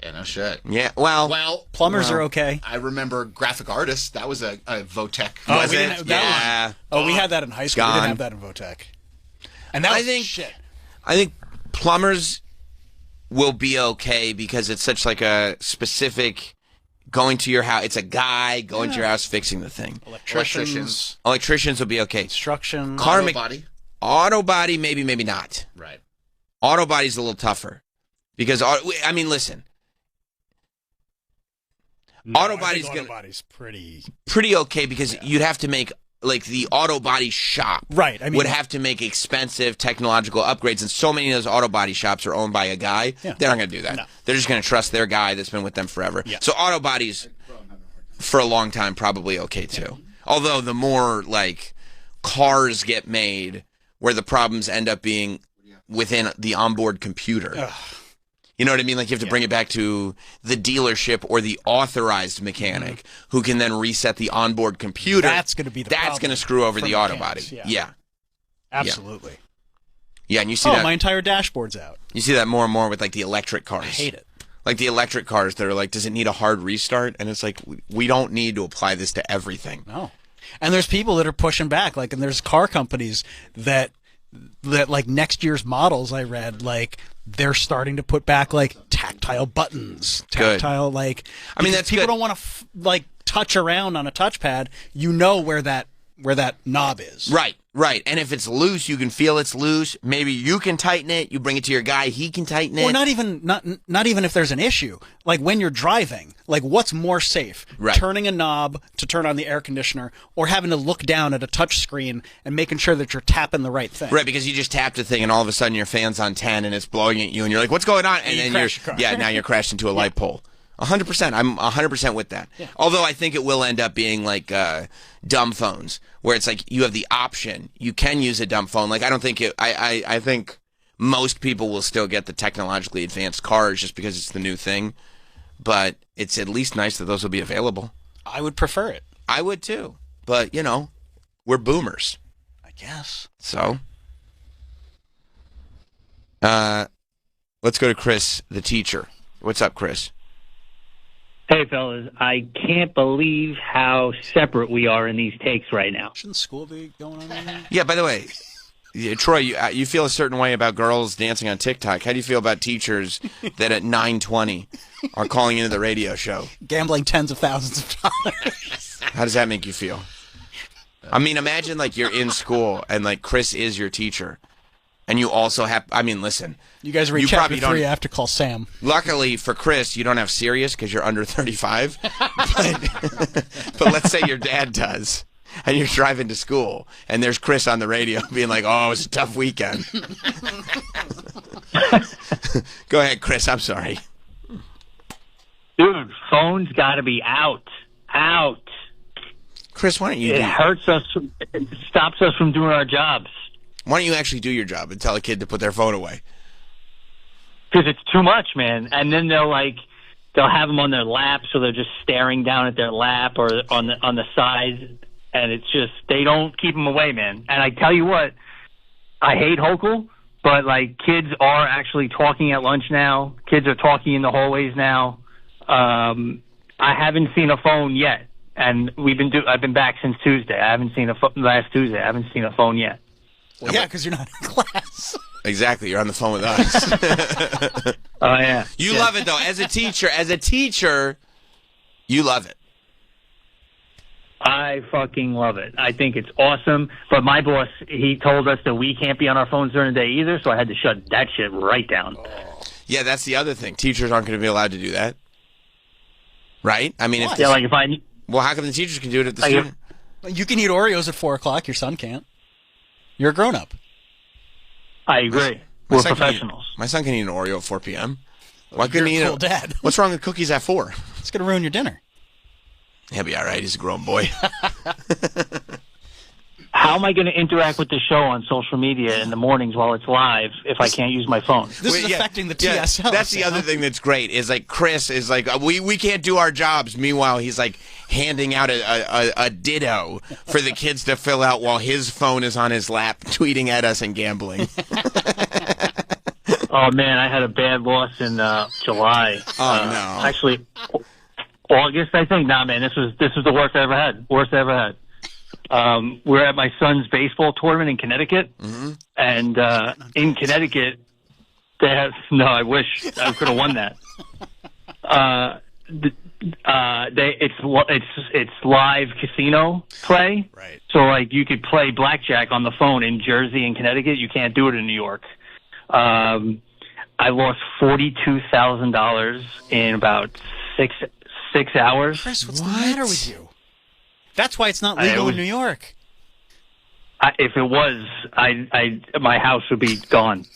Yeah, no shit. Yeah, well, plumbers are okay. I remember graphic artists. That was a Votech. Oh, Was we it? didn't have that Yeah. we had that in high school. We Gone. didn't have that in Votech. And that was shit. I think plumbers will be okay because it's such like a specific going to your house. It's a guy going to your house fixing the thing. Electricians will be okay. Construction. Auto body. Auto body, maybe not. Right. Auto body's a little tougher because I mean, listen. Auto body's pretty okay because you'd have to make like the auto body shop right. I mean, would have to make expensive technological upgrades, and so many of those auto body shops are owned by a guy. Yeah. They're not going to do that. No. They're just going to trust their guy that's been with them forever. Yeah. So auto bodies for a long time probably okay too. Although the more like cars get made where the problems end up being within the onboard computer. Ugh. You know what I mean? Like you have to bring it back to the dealership or the authorized mechanic who can then reset the onboard computer. That's going to be the That's problem going to screw over for the auto mechanics, body. yeah. Yeah. Absolutely. Yeah, and you see Oh, that. my entire dashboard's out. You see that more and more with like the electric cars. I hate it. Like the electric cars that are like, does it need a hard restart? And it's like, we don't need to apply this to everything. No. And there's people that are pushing back, like, and there's car companies that like next year's models I read, like they're starting to put back like tactile buttons, tactile like. I mean, because that's people good. don't want to like touch around on a touchpad. You know where that knob is. Right. And if it's loose, you can feel it's loose. Maybe you can tighten it. You bring it to your guy, he can tighten it. Or not even if there's an issue. Like when you're driving, like what's more safe? Right. Turning a knob to turn on the air conditioner or having to look down at a touch screen and making sure that you're tapping the right thing. Right, because you just tapped a thing and all of a sudden your fan's on 10 and it's blowing at you and you're like, what's going on? And then crash your car. now you're crashed into a light pole. 100%. I'm 100% with that. Yeah. Although I think it will end up being like dumb phones, where it's like you have the option. You can use a dumb phone. Like I don't think it. I think most people will still get the technologically advanced cars just because it's the new thing. But it's at least nice that those will be available. I would prefer it. I would too. But, we're boomers. I guess. So, let's go to Chris, the teacher. What's up, Chris? Hey, fellas, I can't believe how separate we are in these takes right now. Shouldn't school be going on right now? Yeah, by the way, Troy, you feel a certain way about girls dancing on TikTok. How do you feel about teachers that at 9:20 are calling into the radio show? Gambling tens of thousands of dollars. How does that make you feel? I mean, imagine like you're in school and like Chris is your teacher. And you also have, listen. You guys reach chapter 3, I have to call Sam. Luckily for Chris, you don't have Sirius because you're under 35. But let's say your dad does. And you're driving to school. And there's Chris on the radio being like, oh, it was a tough weekend. Go ahead, Chris. I'm sorry. Dude, phones got to be out. Out. Chris, why don't you It hurts us. It stops us from doing our jobs. Why don't you actually do your job and tell a kid to put their phone away? Because it's too much, man. And then they'll have them on their lap, so they're just staring down at their lap or on the side, and it's just they don't keep them away, man. And I tell you what, I hate Hochul, but like kids are actually talking at lunch now. Kids are talking in the hallways now. I haven't seen a phone yet, and I've been back since Tuesday. I haven't seen last Tuesday. I haven't seen a phone yet. Well, yeah, because you're not in class. Exactly. You're on the phone with us. Oh, yeah. You love it, though. As a teacher, you love it. I fucking love it. I think it's awesome. But my boss, he told us that we can't be on our phones during the day either, so I had to shut that shit right down. Yeah, that's the other thing. Teachers aren't going to be allowed to do that. Right? I mean, well, how come the teachers can do it at the student? You can eat Oreos at 4 o'clock. Your son can't. You're a grown-up. I agree. We're professionals. My son can eat an Oreo at 4 p.m. Why couldn't he eat cool dad. What's wrong with cookies at 4? It's going to ruin your dinner. He'll be all right. He's a grown boy. How am I going to interact with the show on social media in the mornings while it's live if I can't use my phone? This is affecting the TSL. That's the other thing that's great is like Chris is like we can't do our jobs. Meanwhile, he's like handing out a ditto for the kids to fill out while his phone is on his lap, tweeting at us and gambling. Oh man, I had a bad loss in July. Oh no! Actually, August, I think. Nah, man, this was the worst I ever had. Worst I ever had. We're at my son's baseball tournament in Connecticut, and in Connecticut, they have I wish I could have won that. It's live casino play, right? So like you could play blackjack on the phone in Jersey and Connecticut. You can't do it in New York. I lost $42,000 in about six hours. Chris, what's the matter with you? That's why it's not legal in New York. If it was, my house would be gone.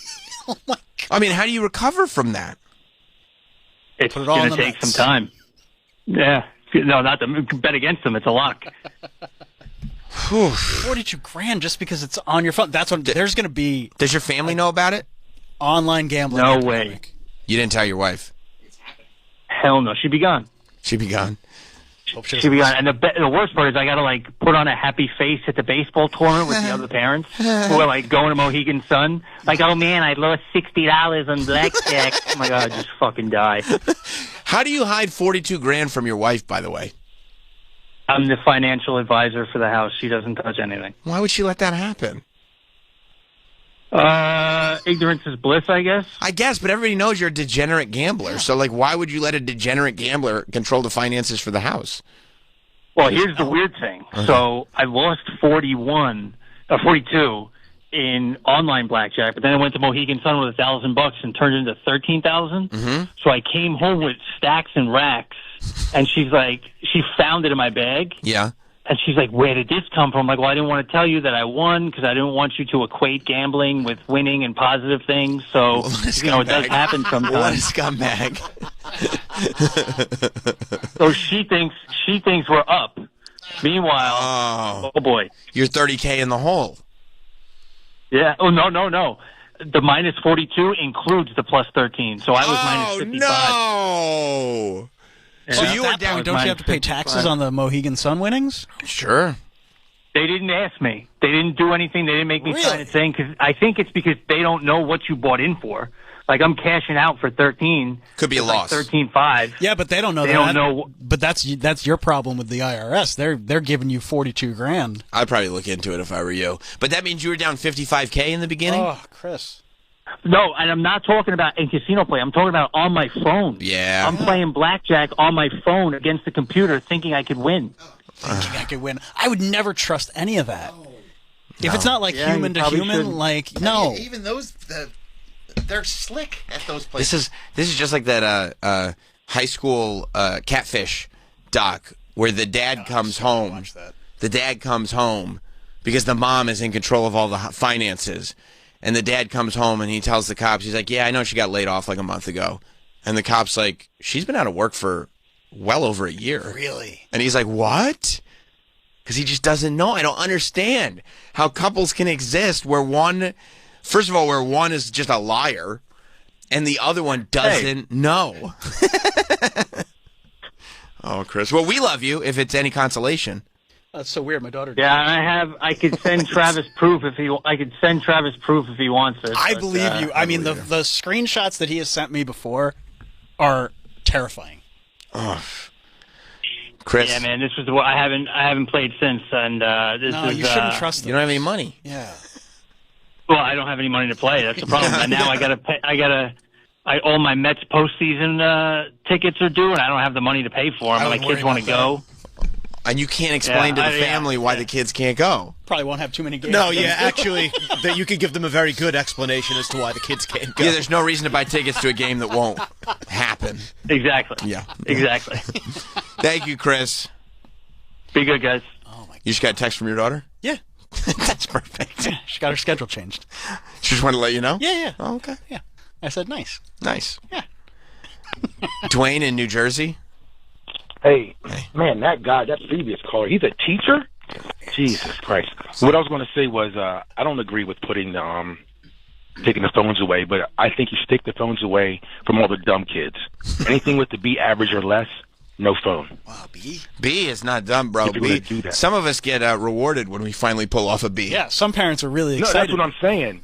Oh my God. I mean, how do you recover from that? It's going to take some time. Yeah. No, not to bet against them. It's a lock. $42,000 just because it's on your phone. That's what there's going to be. Does your family know about it? Online gambling. No way. You didn't tell your wife? Hell no. She'd be gone. She'd be gone. She'd be gone. And the worst part is I got to like put on a happy face at the baseball tournament with the other parents who are like going to Mohegan Sun. Like, oh man, I lost $60 on blackjack. Oh my God, just fucking die. How do you hide $42,000 from your wife, by the way? I'm the financial advisor for the house. She doesn't touch anything. Why would she let that happen? Ignorance is bliss, I guess. I guess, but everybody knows you're a degenerate gambler. So, like, why would you let a degenerate gambler control the finances for the house? Well, here's the weird thing. So I lost 42 in online blackjack, but then I went to Mohegan Sun with $1,000 and turned it into $13,000. So I came home with stacks and racks, and she's like, she found it in my bag. Yeah. And she's like, where did this come from? I'm like, well, I didn't want to tell you that I won because I didn't want you to equate gambling with winning and positive things. So, you know, it does happen sometimes. What a scumbag. So she thinks we're up. Meanwhile, oh boy. You're $30,000 in the hole. Yeah. Oh, no. The minus 42 includes the plus 13. So I was minus 55. No. So you were down. Don't you have to pay taxes on the Mohegan Sun winnings? Sure. They didn't ask me. They didn't do anything. They didn't make me sign a thing because I think it's because they don't know what you bought in for. Like I'm cashing out for 13. Could be a loss. 13.5. Yeah, but they don't know. They don't know. But that's your problem with the IRS. They're giving you $42,000. I'd probably look into it if I were you. But that means you were down $55K in the beginning. Oh, Chris. No, and I'm not talking about in casino play. I'm talking about on my phone. Yeah. I'm playing blackjack on my phone against the computer, thinking I could win. Thinking I could win. I would never trust any of that. If No. it's not like human to human, shouldn't. like no. Even those, they're slick at those places. This is just like that high school catfish doc where the dad comes home. The dad comes home because the mom is in control of all the finances. And the dad comes home and he tells the cops, he's like, yeah, I know she got laid off like a month ago. And the cop's like, she's been out of work for well over a year. Really? And he's like, what? Because he just doesn't know. I don't understand how couples can exist where one, first of all, where one is just a liar and the other one doesn't know. Oh, Chris. Well, we love you if it's any consolation. That's so weird. My daughter. Yeah, and I could send Travis proof if he. I could send Travis proof if he wants it. I but, believe you. I mean, the screenshots that he has sent me before are terrifying. Oh. Chris. Yeah, man, this was what I haven't played since, and this No, is. you shouldn't trust them. You don't have any money. Yeah. Well, I don't have any money to play. That's the problem. And now I gotta pay. All my Mets postseason tickets are due, and I don't have the money to pay for them. My kids want to go. And you can't explain to the family why the kids can't go. Probably won't have too many games. No, yeah, actually, that you could give them a very good explanation as to why the kids can't go. Yeah, there's no reason to buy tickets to a game that won't happen. Exactly. Yeah. Exactly. Thank you, Chris. Be good, guys. Oh my. You just got a text from your daughter? Yeah. That's perfect. Yeah, she got her schedule changed. She just wanted to let you know? Yeah, yeah. Oh, okay. Yeah. I said nice. Nice. Yeah. Dwayne in New Jersey? Hey, man, that guy, that previous caller, he's a teacher? Jesus Christ. What I was going to say was I don't agree with putting taking the phones away, but I think you should take the phones away from all the dumb kids. Anything with the B average or less, no phone. Wow, B? B is not dumb, bro. If you're gonna do that. Some of us get rewarded when we finally pull off a B. Yeah, some parents are really No, excited. that's what I'm saying.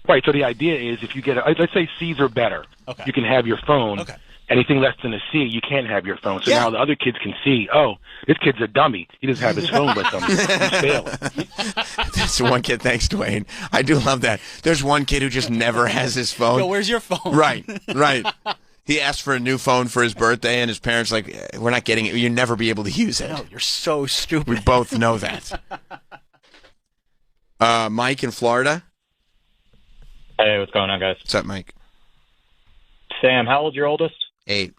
Right, so the idea is if you get let's say C's are better, you can have your phone. Okay. Anything less than a C, you can't have your phone. So now the other kids can see, oh, this kid's a dummy. He doesn't have his phone with him. He's failing. That's one kid. Thanks, Dwayne. I do love that. There's one kid who just never has his phone. Yo, where's your phone? Right, right. He asked for a new phone for his birthday, and his parents like, we're not getting it. You'll never be able to use it. No, you're so stupid. We both know that. Mike in Florida. Hey, what's going on, guys? What's up, Mike? Sam, how old's your oldest? 8.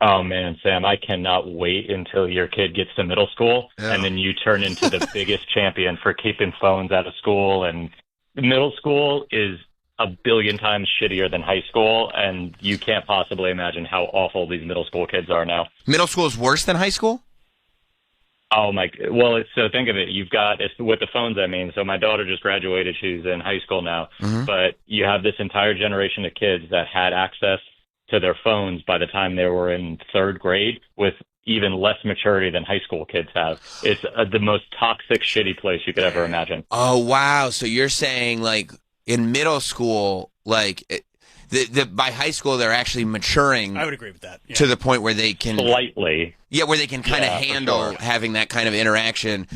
Oh, man, Sam, I cannot wait until your kid gets to middle school, and then you turn into the biggest champion for keeping phones out of school. And middle school is a billion times shittier than high school, and you can't possibly imagine how awful these middle school kids are now. Middle school is worse than high school? Oh my! Well, so think of it. You've got it's with the phones. I mean, so my daughter just graduated. She's in high school now. But you have this entire generation of kids that had access to their phones by the time they were in 3rd grade, with even less maturity than high school kids have. It's the most toxic, shitty place you could ever imagine. Oh wow! So you're saying like in middle school, like by high school they're actually maturing. I would agree with that. Yeah. To the point where they can slightly. Yeah, where they can kind of handle having that kind of interaction.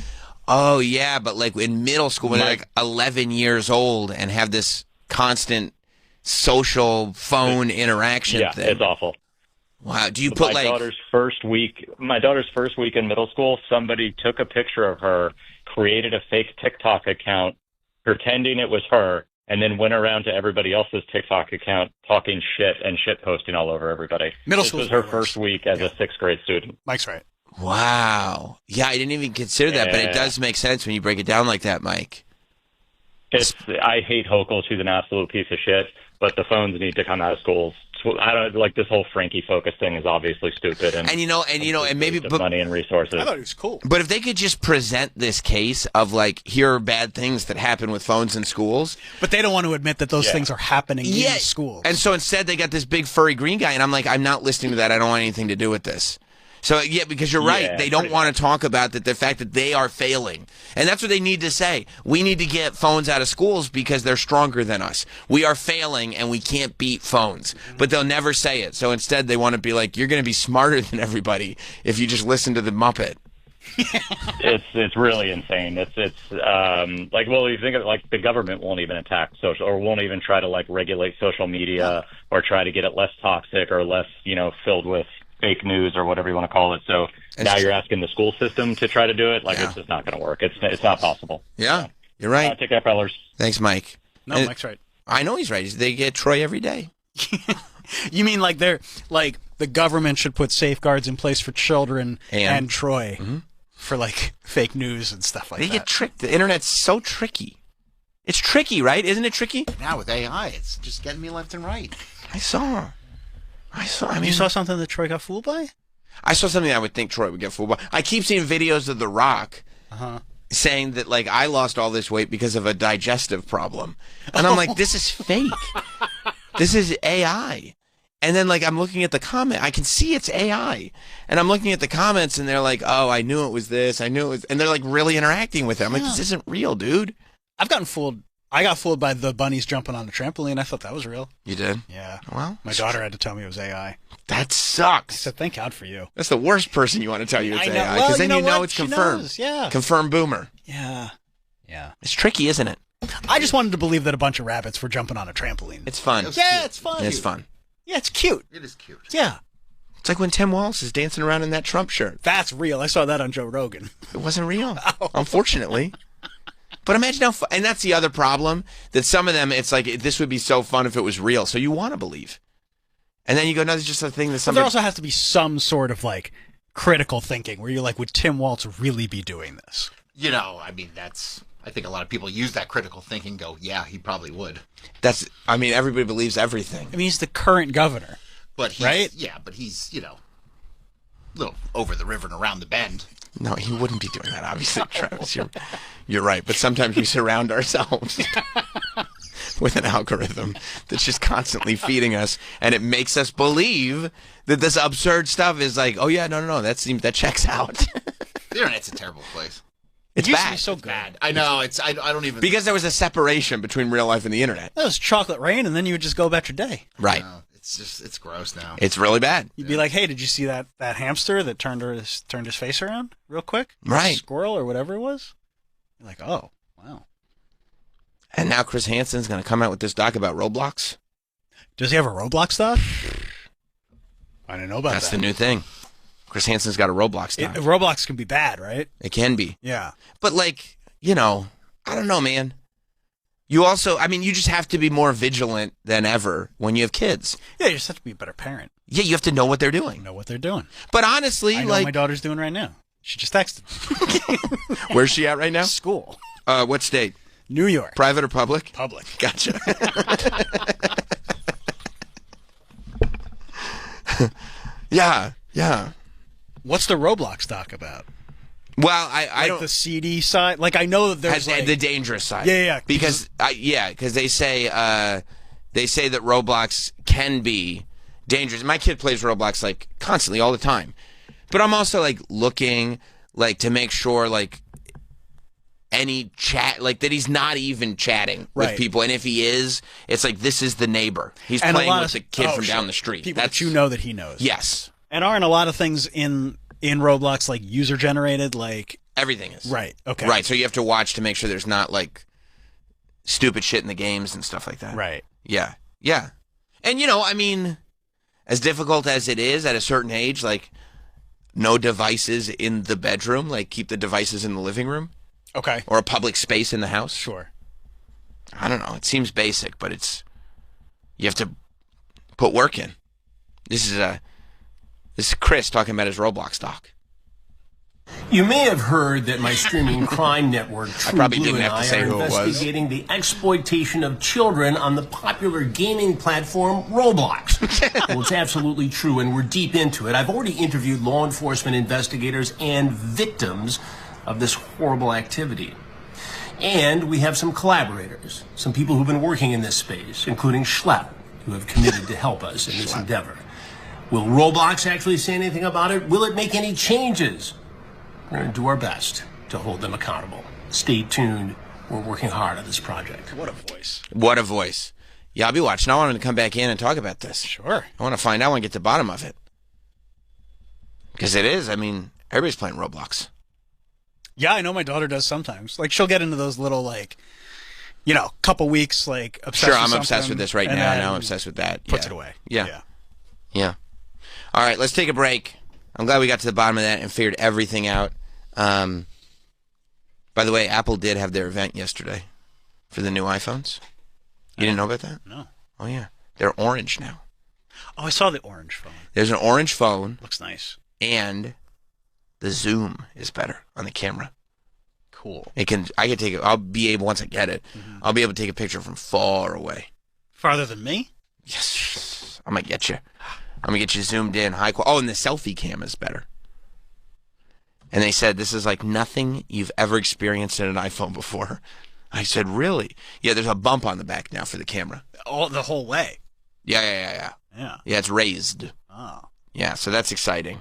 Oh yeah, but like in middle school when they're like 11 years old and have this constant social phone interaction Yeah, thing. it's awful. Wow. Do you put my daughter's first week in middle school, somebody took a picture of her, created a fake TikTok account, pretending it was her, and then went around to everybody else's TikTok account talking shit and shit posting all over everybody. This was her first week as a 6th grade student. Mike's right. Wow. Yeah, I didn't even consider that, but it does make sense when you break it down like that, Mike. I hate Hochul. She's an absolute piece of shit, but the phones need to come out of schools I don't like this whole Frankie Focus thing is obviously stupid and maybe money and resources. I thought it was cool. But if they could just present this case of like, here are bad things that happen with phones in schools, but they don't want to admit that those things are happening in schools. And so instead they got this big furry green guy, and I'm like, I'm not listening to that. I don't want anything to do with this. So, yeah, because you're right. They don't want to talk about the fact that they are failing. And that's what they need to say. We need to get phones out of schools because they're stronger than us. We are failing, and we can't beat phones. But they'll never say it. So instead, they want to be like, you're going to be smarter than everybody if you just listen to the Muppet. It's really insane. It's like, well, you think of it, like the government won't even attack social, or won't even try to like regulate social media or try to get it less toxic or less, filled with fake news or whatever you want to call it. So now you're asking the school system to try to do it. Like it's just not going to work. It's not possible. Yeah, you're right. Take care, fellas. Thanks, Mike. No, Mike's right. I know he's right. They get Troy every day. You mean like the government should put safeguards in place for children and Troy for like fake news and stuff like that. They get tricked. The internet's so tricky. It's tricky, right? Isn't it tricky? Now with AI, it's just getting me left and right. I saw. I mean, you saw something that Troy got fooled by? I saw something I would think Troy would get fooled by. I keep seeing videos of The Rock saying that, like, I lost all this weight because of a digestive problem. And I'm like, this is fake. This is AI. And then, like, I'm looking at the comment. I can see it's AI. And I'm looking at the comments, and they're like, oh, I knew it was this. I knew it was... And they're, like, really interacting with it. I'm like, this isn't real, dude. I've gotten fooled. I got fooled by the bunnies jumping on the trampoline. I thought that was real. You did? Yeah. Well, my daughter had to tell me it was AI. That sucks. I said, thank God for you. That's the worst person you want to tell you it's AI, because then you know it's confirmed. Yeah. Confirmed boomer. Yeah. Yeah. It's tricky, isn't it? I just wanted to believe that a bunch of rabbits were jumping on a trampoline. It's fun. Yeah, it's fun. It's fun. Yeah, it's cute. It is cute. Yeah. It's like when Tim Wallace is dancing around in that Trump shirt. That's real. I saw that on Joe Rogan. It wasn't real, unfortunately. But imagine how and that's the other problem, that some of them, it's like, this would be so fun if it was real. So you want to believe. And then you go, no, it's just a thing that somebody... But there also has to be some sort of, like, critical thinking where you're like, would Tim Waltz really be doing this? I mean, I think a lot of people use that critical thinking, go, yeah, he probably would. Everybody believes everything. I mean, he's the current governor. But he's, right? Yeah, but he's, a little over the river and around the bend. No, he wouldn't be doing that, obviously, Travis. You're right. But sometimes we surround ourselves with an algorithm that's just constantly feeding us, and it makes us believe that this absurd stuff is like, oh, yeah, no, that checks out. The internet's a terrible place. It's used bad. to be so bad. I know. I don't even... Because there was a separation between real life and the internet. That was chocolate rain, and then you would just go about your day. Right. It's gross now. It's really bad. You'd be like, hey, did you see that hamster that turned his face around real quick? Right. Squirrel or whatever it was? You're like, oh, wow. And now Chris Hansen's going to come out with this doc about Roblox. Does he have a Roblox doc? I didn't know about that. That's the new thing. Chris Hansen's got a Roblox doc. Roblox can be bad, right? It can be. Yeah. But, like, I don't know, man. You also, you just have to be more vigilant than ever when you have kids. Yeah, you just have to be a better parent. Yeah, you have to know what they're doing. Know what they're doing. But honestly, I know what my daughter's doing right now. She just texted me. Where's she at right now? School. What state? New York. Private or public? Public. Gotcha. Yeah. What's the Roblox doc about? Well, I don't... the CD side? Like, I know that there's the dangerous side. Yeah. Because they say that Roblox can be dangerous. My kid plays Roblox, like, constantly, all the time. But I'm also, like, looking, like, to make sure, like, any chat, like, that he's not even chatting with people. And if he is, it's like, this is the neighbor. He's playing with the kid from down the street. People that you know that he knows. Yes. And aren't a lot of things in Roblox, like, user-generated, like... Everything is. Right, okay. Right, so you have to watch to make sure there's not, like, stupid shit in the games and stuff like that. Right. Yeah. And, as difficult as it is at a certain age, like, no devices in the bedroom, like, keep the devices in the living room. Okay. Or a public space in the house. Sure. I don't know. It seems basic, but you have to put work in. This is Chris talking about his Roblox doc. You may have heard that my streaming crime network, True probably Blue, didn't and have to I say are who it was. investigating the exploitation of children on the popular gaming platform Roblox. Well, it's absolutely true, and we're deep into it. I've already interviewed law enforcement investigators and victims of this horrible activity. And we have some collaborators, some people who've been working in this space, including Schlepp, who have committed to help us in this endeavor. Will Roblox actually say anything about it? Will it make any changes? We're going to do our best to hold them accountable. Stay tuned. We're working hard on this project. What a voice. What a voice. Yeah, I'll be watching. I want him to come back in and talk about this. Sure. I want to find out. I want to get to the bottom of it. Because it is. I mean, everybody's playing Roblox. Yeah, I know my daughter does sometimes. Like, she'll get into those little, like, you know, couple weeks, like, obsessed Sure, with I'm obsessed with this right and now. then Now I'm obsessed with that. puts Yeah. it away. Yeah. All right, let's take a break. I'm glad we got to the bottom of that and figured everything out. By the way, Apple did have their event yesterday for the new iPhones. You didn't know about that? No. Oh, yeah. They're orange now. Oh, I saw the orange phone. There's an orange phone. Looks nice. And the zoom is better on the camera. Cool. I can take it. I'll be able, once I get it, I'll be able to take a picture from far away. Farther than me? Yes. I'm going to get you. I'm going to get you zoomed in. High quality. Oh, and the selfie cam is better. And they said, this is like nothing you've ever experienced in an iPhone before. I said, really? Yeah, there's a bump on the back now for the camera. The whole way. Yeah. Yeah. Yeah, it's raised. Oh. Yeah, so that's exciting.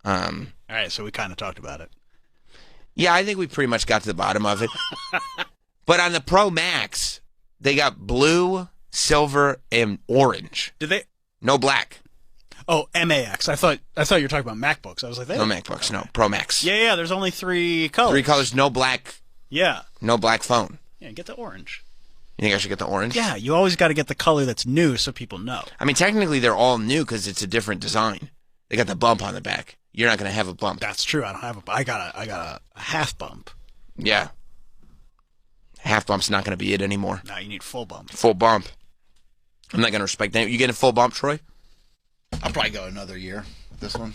All right, so we kind of talked about it. Yeah, I think we pretty much got to the bottom of it. But on the Pro Max, they got blue, silver, and orange. Did they? No black. Oh, MAX. I thought you were talking about MacBooks. I was like, No MacBooks, no. Pro Max. Yeah, there's only 3 colors. 3 colors, no black. Yeah. No black phone. Yeah, get the orange. You think I should get the orange? Yeah, you always got to get the color that's new so people know. I mean, technically, they're all new because it's a different design. They got the bump on the back. You're not going to have a bump. That's true. I don't have I got a half bump. Yeah. Half bump's not going to be it anymore. No, you need full bump. Full bump. I'm not going to respect that. You getting a full bump, Troy? I'll probably go another year with this one.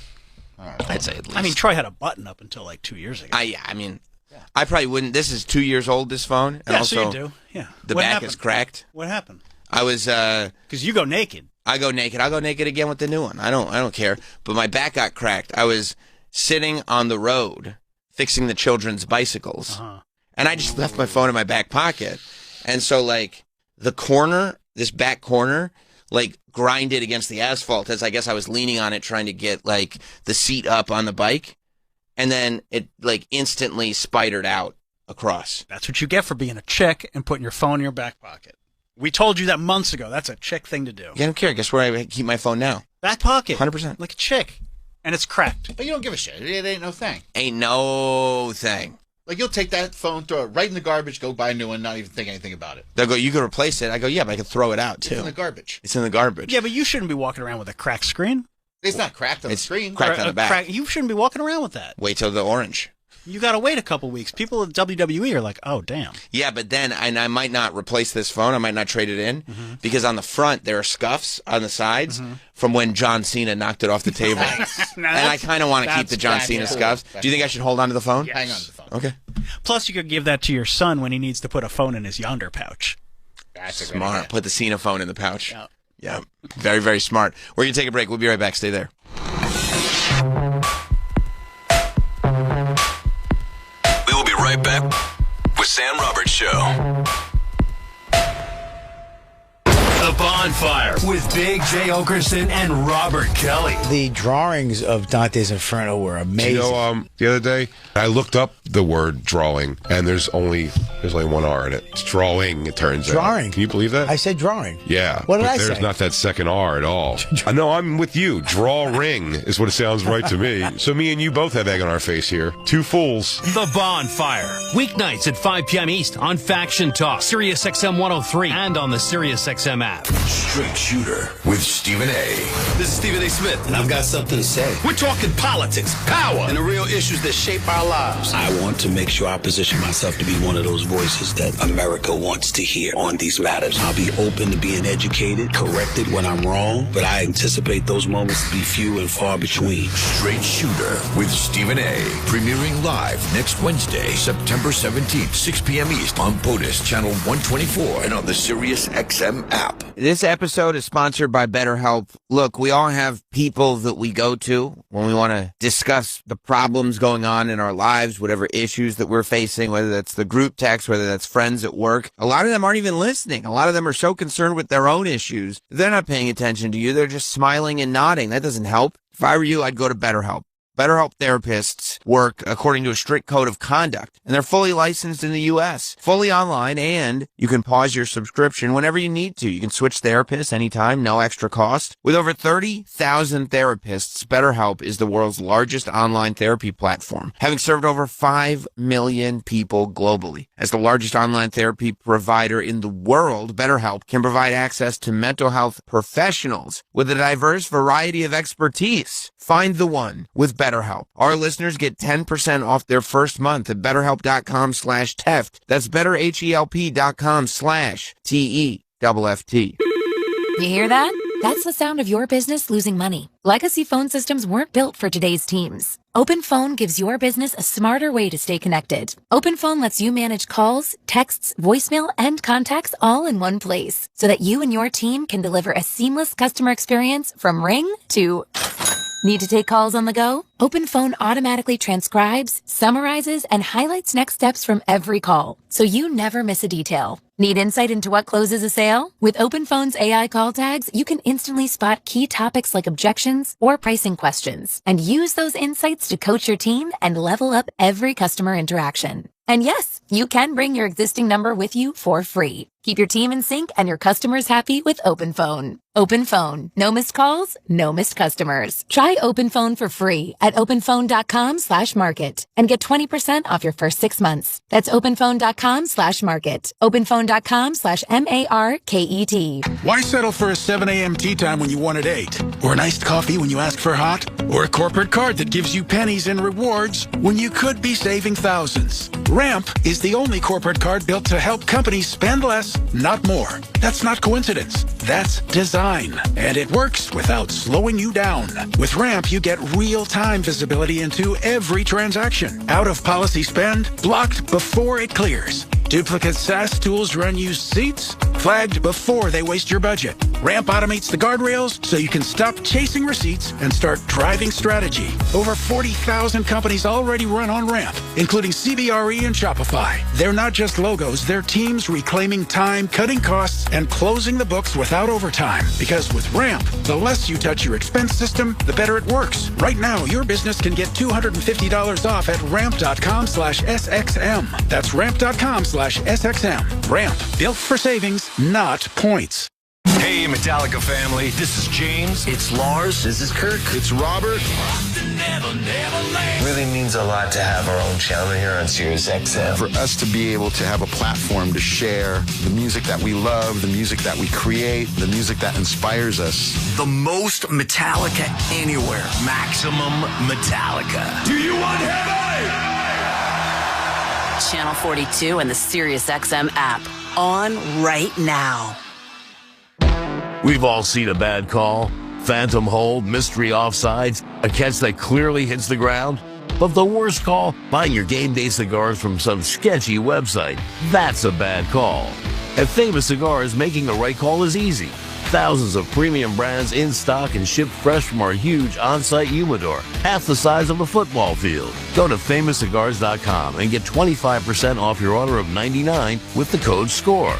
All right. I'd say at least. I mean, Troy had a button up until like 2 years ago. I probably wouldn't. This is 2 years old, this phone. And Yeah, also, so you do. Yeah. The What back happened? is cracked. What happened? I was because you go naked. I go naked. I'll go naked again with the new one. I don't care. But my back got cracked. I was sitting on the road fixing the children's bicycles, and I just left my phone in my back pocket. And so, like, the corner, this back corner, like, grinded against the asphalt as I guess I was leaning on it trying to get, like, the seat up on the bike. And then it, like, instantly spidered out across. That's what you get for being a chick and putting your phone in your back pocket. We told you that months ago. That's a chick thing to do. Yeah, I don't care. Guess where I keep my phone now? Back pocket. 100%. Like a chick. And it's cracked. But you don't give a shit. It ain't no thing. Ain't no thing. Like, you'll take that phone, throw it right in the garbage, go buy a new one, not even think anything about it. They'll go, you can replace it. I go, yeah, but I can throw it out, too. It's in the garbage. It's in the garbage. Yeah, but you shouldn't be walking around with a cracked screen. It's not cracked on the screen. Cracked on the back. You shouldn't be walking around with that. Wait till the orange. You got to wait a couple weeks. People at WWE are like, oh, damn. Yeah, but then and I might not replace this phone. I might not trade it in because on the front there are scuffs on the sides from when John Cena knocked it off the table. And I kind of want to keep the John Cena scuffs. Do you think I should hold on to the phone? Hang on to the phone. Okay. Plus, you could give that to your son when he needs to put a phone in his yonder pouch. That's a good Smart. idea. Put the Cena phone in the pouch. Yeah. Very, very smart. We're going to take a break. We'll be right back. Stay there. We will be right back with Sam Roberts Show. The Bonfire with Big J. Okerson and Robert Kelly. The drawings of Dante's Inferno were amazing. You know, the other day I looked up the word drawing, and there's only one R in it. It's drawing. It turns out. Drawing. Can you believe that? I said drawing. Yeah. What did but I there's say? not that second R at all. I know. I'm with you. Drawing is what it sounds right to me. So me and you both have egg on our face here. Two fools. The Bonfire. Weeknights at 5 p.m. East on Faction Talk, Sirius XM 103, and on the Sirius XM app. Straight Shooter with Stephen A. This is Stephen A. Smith, and I've got something to say. We're talking politics, power, and the real issues that shape our lives. I want to make sure I position myself to be one of those voices that America wants to hear on these matters. I'll be open to being educated, corrected when I'm wrong, but I anticipate those moments to be few and far between. Straight Shooter with Stephen A. Premiering live next Wednesday, September 17th, 6 p.m. East on POTUS Channel 124 and on the Sirius XM app. This episode is sponsored by BetterHelp. Look, we all have people that we go to when we want to discuss the problems going on in our lives, whatever issues that we're facing, whether that's the group text, whether that's friends at work. A lot of them aren't even listening. A lot of them are so concerned with their own issues. They're not paying attention to you. They're just smiling and nodding. That doesn't help. If I were you, I'd go to BetterHelp. BetterHelp therapists work according to a strict code of conduct, and they're fully licensed in the U.S., fully online, and you can pause your subscription whenever you need to. You can switch therapists anytime, no extra cost. With over 30,000 therapists, BetterHelp is the world's largest online therapy platform, having served over 5 million people globally. As the largest online therapy provider in the world, BetterHelp can provide access to mental health professionals with a diverse variety of expertise. Find the one with BetterHelp. Our listeners get 10% off their first month at BetterHelp.com/Teft. That's BetterHelp.com/TEFFT. You hear that? That's the sound of your business losing money. Legacy phone systems weren't built for today's teams. OpenPhone gives your business a smarter way to stay connected. OpenPhone lets you manage calls, texts, voicemail, and contacts all in one place so that you and your team can deliver a seamless customer experience from ring to... Need to take calls on the go? OpenPhone automatically transcribes, summarizes, and highlights next steps from every call, so you never miss a detail. Need insight into what closes a sale? With OpenPhone's AI call tags, you can instantly spot key topics like objections or pricing questions, and use those insights to coach your team and level up every customer interaction. And yes, you can bring your existing number with you for free. Keep your team in sync and your customers happy with OpenPhone. OpenPhone. No missed calls, no missed customers. Try OpenPhone for free at openphone.com/market and get 20% off your first 6 months. That's openphone.com/market. openphone.com/MARKET. Why settle for a 7 a.m. tea time when you want it 8? Or an iced coffee when you ask for hot? Or a corporate card that gives you pennies in rewards when you could be saving thousands? Ramp is the only corporate card built to help companies spend less, not more. That's not coincidence. That's design. And it works without slowing you down. With Ramp, you get real-time visibility into every transaction. Out-of-policy spend blocked before it clears. Duplicate SaaS tools run unused seats, flagged before they waste your budget. Ramp automates the guardrails so you can stop chasing receipts and start driving strategy. Over 40,000 companies already run on Ramp, including CBRE and Shopify. They're not just logos, they're teams reclaiming time, cutting costs, and closing the books without overtime. Because with Ramp, the less you touch your expense system, the better it works. Right now, your business can get $250 off at ramp.com/SXM. That's ramp.com/SXM. Ramp, built for savings, not points. Hey, Metallica family. This is James. It's Lars. This is Kirk. It's Robert. It really means a lot to have our own channel here on Sirius XM. For us to be able to have a platform to share the music that we love, the music that we create, the music that inspires us. The most Metallica anywhere. Maximum Metallica. Do you want heaven? Channel 42 and the Sirius XM app. On right now. We've all seen a bad call, phantom hold, mystery offsides, a catch that clearly hits the ground. But the worst call, buying your game day cigars from some sketchy website, that's a bad call. At Famous Cigars, making the right call is easy. Thousands of premium brands in stock and shipped fresh from our huge on-site humidor, half the size of a football field. Go to FamousCigars.com and get 25% off your order of $99 with the code SCORE.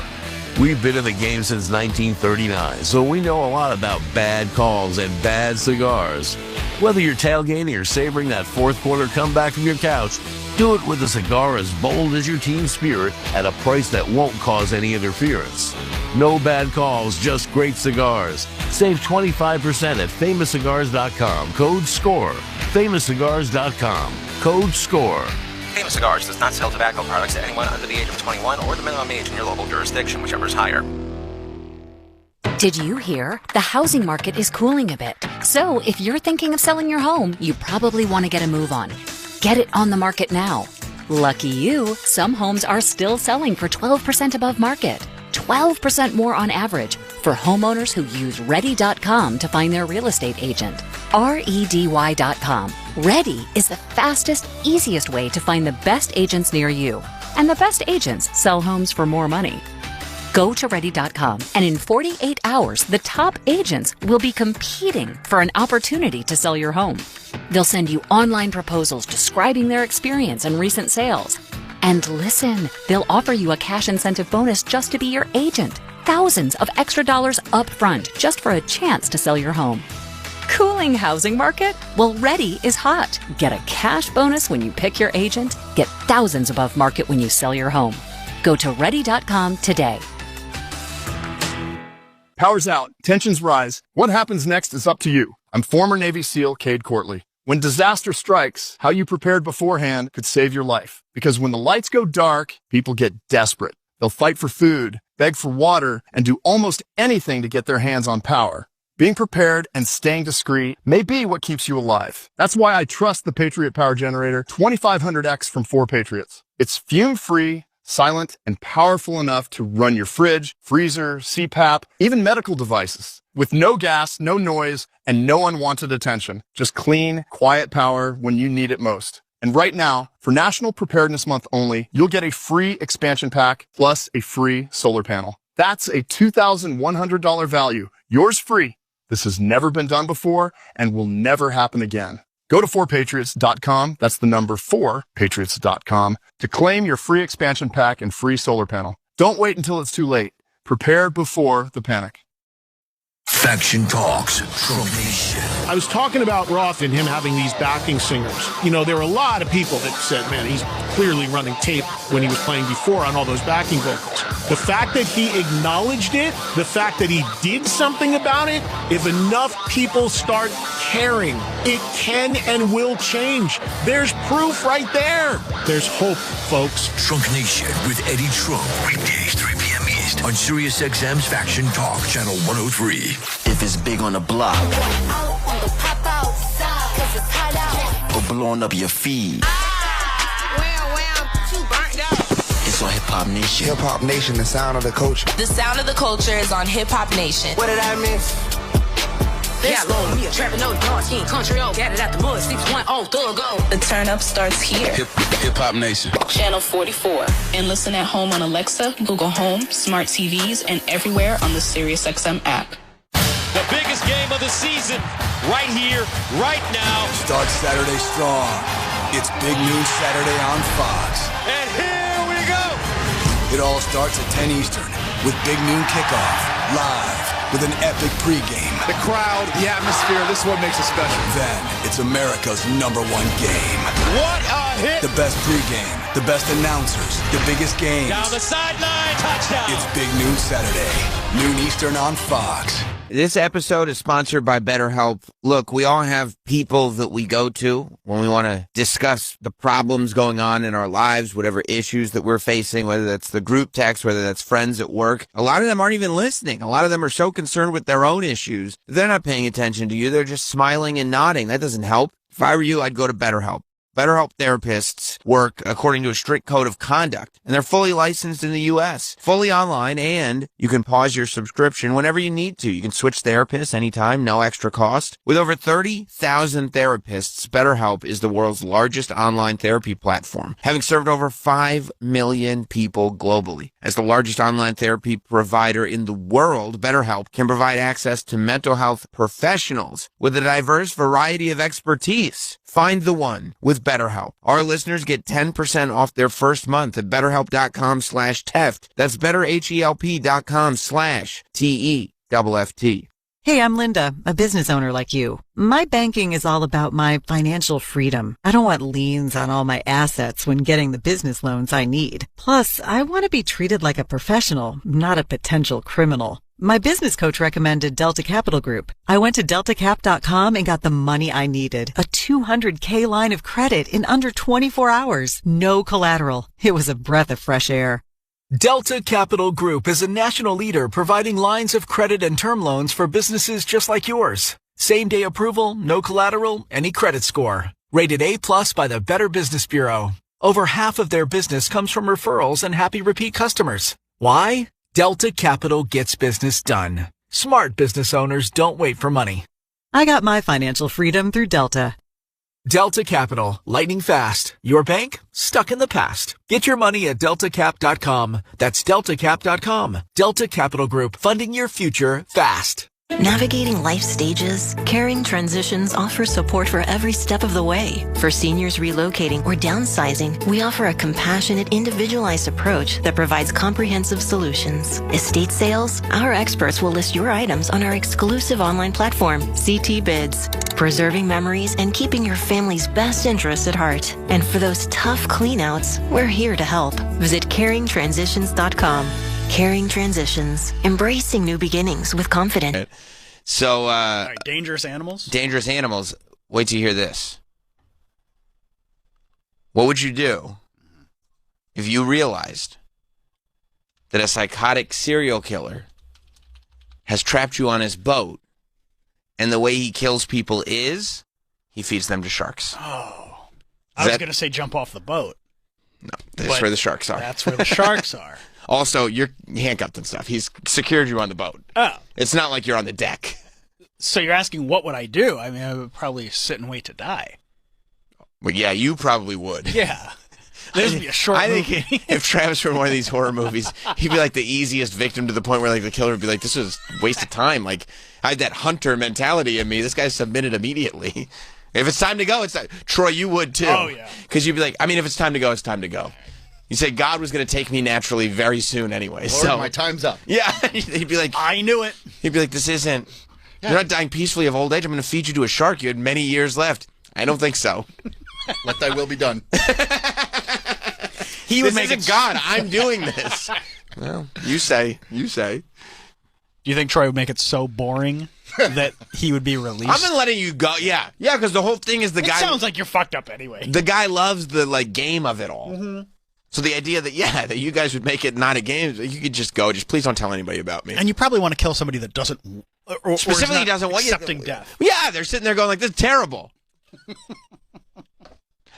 We've been in the game since 1939, so we know a lot about bad calls and bad cigars. Whether you're tailgating or savoring that fourth quarter comeback from your couch, do it with a cigar as bold as your team spirit at a price that won't cause any interference. No bad calls, just great cigars. Save 25% at FamousCigars.com. Code SCORE. FamousCigars.com. Code SCORE. Famous Cigars does not sell tobacco products to anyone under the age of 21 or the minimum age in your local jurisdiction, whichever is higher. Did you hear? The housing market is cooling a bit. So if you're thinking of selling your home, you probably want to get a move on. Get it on the market now. Lucky you, some homes are still selling for 12% above market. 12% more on average for homeowners who use Ready.com to find their real estate agent. REDY.com. Ready is the fastest, easiest way to find the best agents near you. And the best agents sell homes for more money. Go to ready.com, and in 48 hours, the top agents will be competing for an opportunity to sell your home. They'll send you online proposals describing their experience and recent sales. And listen, they'll offer you a cash incentive bonus just to be your agent. Thousands of extra dollars up front just for a chance to sell your home. Cooling housing market? Well, Ready is hot. Get a cash bonus when you pick your agent. Get thousands above market when you sell your home. Go to ready.com today. Power's out. Tensions rise. What happens next is up to you. I'm former Navy SEAL Cade Courtley. When disaster strikes, how you prepared beforehand could save your life. Because when the lights go dark, people get desperate. They'll fight for food, beg for water, and do almost anything to get their hands on power. Being prepared and staying discreet may be what keeps you alive. That's why I trust the Patriot Power Generator 2500X from 4Patriots. It's fume-free, silent, and powerful enough to run your fridge, freezer, CPAP, even medical devices. With no gas, no noise, and no unwanted attention. Just clean, quiet power when you need it most. And right now, for National Preparedness Month only, you'll get a free expansion pack plus a free solar panel. That's a $2,100 value. Yours free. This has never been done before and will never happen again. Go to 4patriots.com, that's the number 4patriots.com, to claim your free expansion pack and free solar panel. Don't wait until it's too late. Prepare before the panic. Faction Talks, Trump Nation. I was talking about Roth and him having these backing singers. You know, there were a lot of people that said, man, he's clearly running tape when he was playing before on all those backing vocals. The fact that he acknowledged it, the fact that he did something about it, if enough people start caring, it can and will change. There's proof right there. There's hope, folks. Trump Nation with Eddie Trump. Weekdays, 3 p.m. East on SiriusXM's Faction Talk, Channel 103. If it's big on the block or blowing up your feed, it's on Hip Hop Nation. Hip Hop Nation, the sound of the culture. The sound of the culture is on Hip Hop Nation. What did I miss? Yeah, Lord, me a trapping, no dark skin country, oh, got it out the mud, 610, thug, go. The turn up starts here. Hip Hop Nation. Channel 44. And listen at home on Alexa, Google Home, smart TVs, and everywhere on the SiriusXM app. The biggest game of the season, right here, right now. Starts Saturday strong. It's Big Noon Saturday on Fox. And here we go. It all starts at 10 Eastern with Big Noon Kickoff, live with an epic pregame. The crowd, the atmosphere, this is what makes it special. Then, it's America's #1 game. What a hit. The best pregame, the best announcers, the biggest games. Down the sideline, touchdown. It's Big Noon Saturday, noon Eastern on Fox. This episode is sponsored by BetterHelp. Look, we all have people that we go to when we want to discuss the problems going on in our lives, whatever issues that we're facing, whether that's the group text, whether that's friends at work. A lot of them aren't even listening. A lot of them are so concerned with their own issues. They're not paying attention to you. They're just smiling and nodding. That doesn't help. If I were you, I'd go to BetterHelp. BetterHelp therapists work according to a strict code of conduct, and they're fully licensed in the U.S., fully online, and you can pause your subscription whenever you need to. You can switch therapists anytime, no extra cost. With over 30,000 therapists, BetterHelp is the world's largest online therapy platform, having served over 5 million people globally. As the largest online therapy provider in the world, BetterHelp can provide access to mental health professionals with a diverse variety of expertise. Find the one with BetterHelp. Our listeners get 10% off their first month at BetterHelp.com/Teft. That's BetterHelp.com/TEFFT. Hey, I'm Linda, a business owner like you. My banking is all about my financial freedom. I don't want liens on all my assets when getting the business loans I need. Plus, I want to be treated like a professional, not a potential criminal. My business coach recommended Delta Capital Group. I went to deltacap.com and got the money I needed. A $200K line of credit in under 24 hours. No collateral. It was a breath of fresh air. Delta Capital Group is a national leader providing lines of credit and term loans for businesses just like yours. Same-day approval, no collateral, any credit score. Rated A+ by the Better Business Bureau. Over half of their business comes from referrals and happy repeat customers. Why? Delta Capital gets business done. Smart business owners don't wait for money. I got my financial freedom through Delta. Delta Capital, lightning fast. Your bank, stuck in the past. Get your money at deltacap.com. That's deltacap.com. Delta Capital Group, funding your future fast. Navigating life stages, Caring Transitions offers support for every step of the way. For seniors relocating or downsizing, we offer a compassionate, individualized approach that provides comprehensive solutions. Estate sales, our experts will list your items on our exclusive online platform, CT Bids, preserving memories and keeping your family's best interests at heart. And for those tough cleanouts, we're here to help. Visit caringtransitions.com. Caring Transitions, embracing new beginnings with confidence. So, All right, dangerous animals? Dangerous animals. Wait till you hear this. What would you do if you realized that a psychotic serial killer has trapped you on his boat, and the way he kills people is he feeds them to sharks? Oh. I was going to say jump off the boat. No, that's where the sharks are. That's where the sharks are. Also, you're handcuffed and stuff. He's secured you on the boat. Oh. It's not like you're on the deck. So you're asking what would I do? I mean, I would probably sit and wait to die. Well, yeah, you probably would. Yeah. This would be a short I movie. think if Travis were in one of these horror movies, he'd be like the easiest victim to the point where like the killer would be like, this is a waste of time. Like, I had that hunter mentality in me. This guy submitted immediately. If it's time to go, it's time. Troy, you would too. Oh, yeah. Because you'd be like, I mean, if it's time to go, it's time to go. You said God was going to take me naturally very soon anyway. Lord, so my time's up. Yeah. He'd be like, I knew it. He'd be like, this isn't. You're not dying peacefully of old age. I'm going to feed you to a shark. You had many years left. I don't think so. Let thy will be done. He would make it God. I'm doing this. Well, you say. You say. Do you think Troy would make it so boring that he would be released? I've been letting you go. Yeah. Yeah, because the whole thing is the guy. It sounds like you're fucked up anyway. The guy loves the like game of it all. Mm-hmm. So the idea that, that you guys would make it not a game, you could just go. Just please don't tell anybody about me. And you probably want to kill somebody that doesn't, or specifically is not doesn't want you accepting death. Yeah, they're sitting there going like, this is terrible.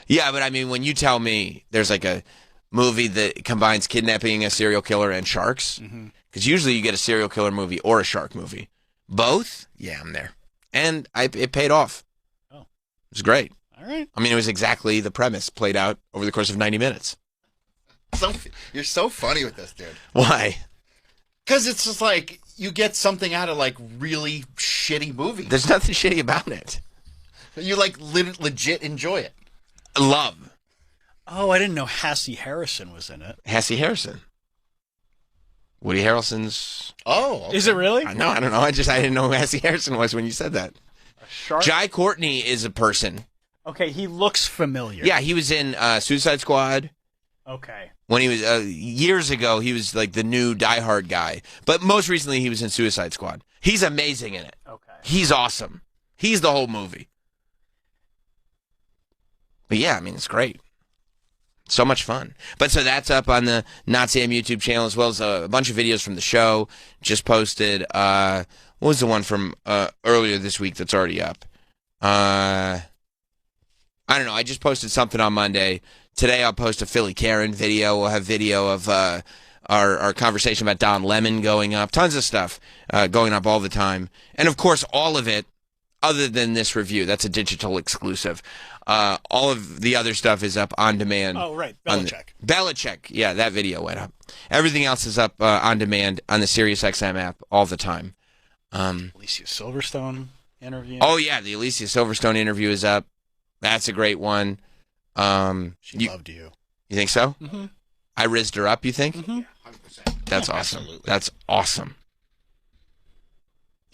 Yeah, but I mean, when you tell me there's like a movie that combines kidnapping a serial killer and sharks, because usually you get a serial killer movie or a shark movie. Both? Yeah, I'm there. And it paid off. Oh. It was great. All right. I mean, it was exactly the premise played out over the course of 90 minutes. You're so funny with this, dude. Why? Because it's just like you get something out of like really shitty movies. There's nothing shitty about it. You like legit enjoy it. Love. Oh, I didn't know Hassie Harrison was in it. Hassie Harrison. Woody Harrelson's. Oh, okay. Is it really? No, I don't know. I didn't know who Hassie Harrison was when you said that. A shark? Jai Courtney is a person. Okay, he looks familiar. Yeah, he was in Suicide Squad. Okay. When he was years ago, he was like the new Die Hard guy. But most recently, he was in Suicide Squad. He's amazing in it. Okay. He's awesome. He's the whole movie. But yeah, I mean, it's great. So much fun. But so that's up on the Not Sam YouTube channel, as well as a bunch of videos from the show. Just posted. What was the one from earlier this week that's already up? I don't know. I just posted something on Monday. Today I'll post a Philly Karen video. We'll have video of our conversation about Don Lemon going up. Tons of stuff going up all the time. And of course, all of it, other than this review, that's a digital exclusive. All of the other stuff is up on demand. Oh, right. Belichick. Belichick. Yeah, that video went up. Everything else is up on demand on the SiriusXM app all the time. Alicia Silverstone interview. Oh, yeah. The Alicia Silverstone interview is up. That's a great one. She loved you. You think so? Mm-hmm. I rizzed her up, you think? Mm-hmm. 100%. That's awesome. Absolutely. That's awesome.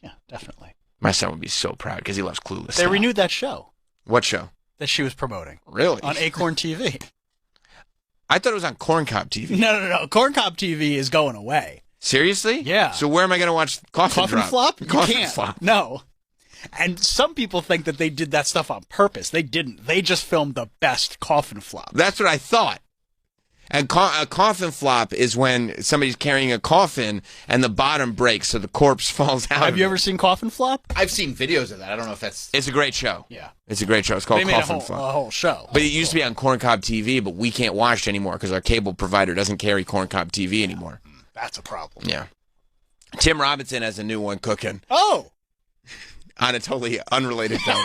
Yeah, definitely. My son would be so proud because he loves Clueless. They renewed that show. What show? That she was promoting. Really? On Acorn TV. I thought it was on Corncob TV. No. Corncob TV is going away. Seriously? Yeah. So where am I going to watch Coffin Drop? Flop? You Coffin can't. Flop. No. And some people think that they did that stuff on purpose. They didn't. They just filmed the best Coffin Flop. That's what I thought. And a coffin flop is when somebody's carrying a coffin and the bottom breaks so the corpse falls out. Have you ever seen Coffin Flop? I've seen videos of that. I don't know if that's... It's a great show. Yeah. It's a great show. It's called They made Coffin Flop. a whole show. But it used to be on Corncob TV, but we can't watch it anymore because our cable provider doesn't carry Corncob TV anymore. That's a problem. Yeah. Tim Robinson has a new one cooking. Oh! on a totally unrelated note,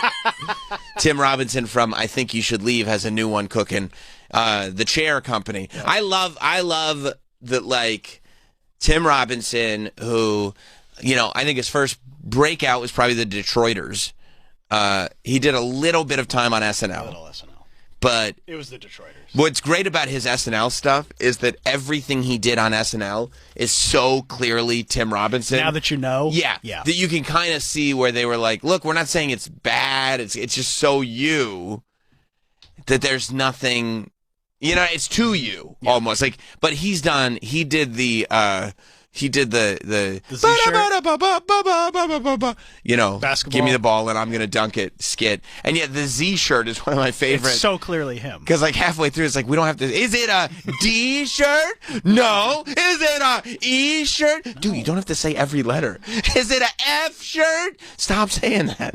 Tim Robinson from I Think You Should Leave has a new one cooking. The Chair Company. Yeah. I love that, like, Tim Robinson, who, you know, I think his first breakout was probably the Detroiters. He did a little bit of time on SNL. But it was the Detroiters. What's great about his SNL stuff is that everything he did on SNL is so clearly Tim Robinson. Now that you know? Yeah. That you can kind of see where they were like, look, we're not saying it's bad. It's just so you that there's nothing, you know, it's to you almost. Like, but he did the you know, basketball. Give me the ball and I'm going to dunk it skit. And yet the Z shirt is one of my favorites. It's so clearly him. Because like halfway through, it's like, we don't have to, is it a D shirt? No. Is it a E shirt? No. Dude, you don't have to say every letter. Is it a F shirt? Stop saying that.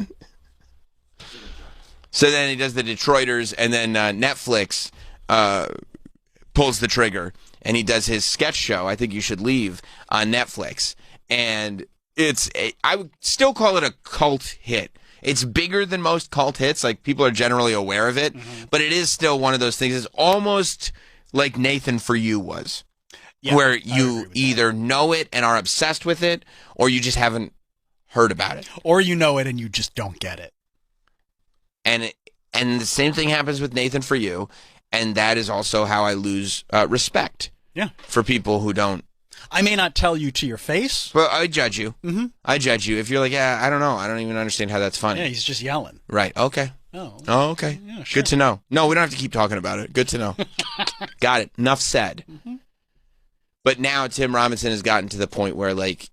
So then he does the Detroiters, and then Netflix pulls the trigger. And he does his sketch show, I Think You Should Leave, on Netflix. And I would still call it a cult hit. It's bigger than most cult hits. Like, people are generally aware of it. Mm-hmm. But it is still one of those things. It's almost like Nathan For You was. Yeah, where you either know it and are obsessed with it, or you just haven't heard about it. Or you know it and you just don't get it. And the same thing happens with Nathan For You. And that is also how I lose respect. Yeah. For people who don't. I may not tell you to your face. Well, I judge you. Mm-hmm. I judge you. If you're like, yeah, I don't know. I don't even understand how that's funny. Yeah, he's just yelling. Right. Okay. Oh, okay. Yeah, sure. Good to know. No, we don't have to keep talking about it. Good to know. Got it. Enough said. Mm-hmm. But now Tim Robinson has gotten to the point where, like,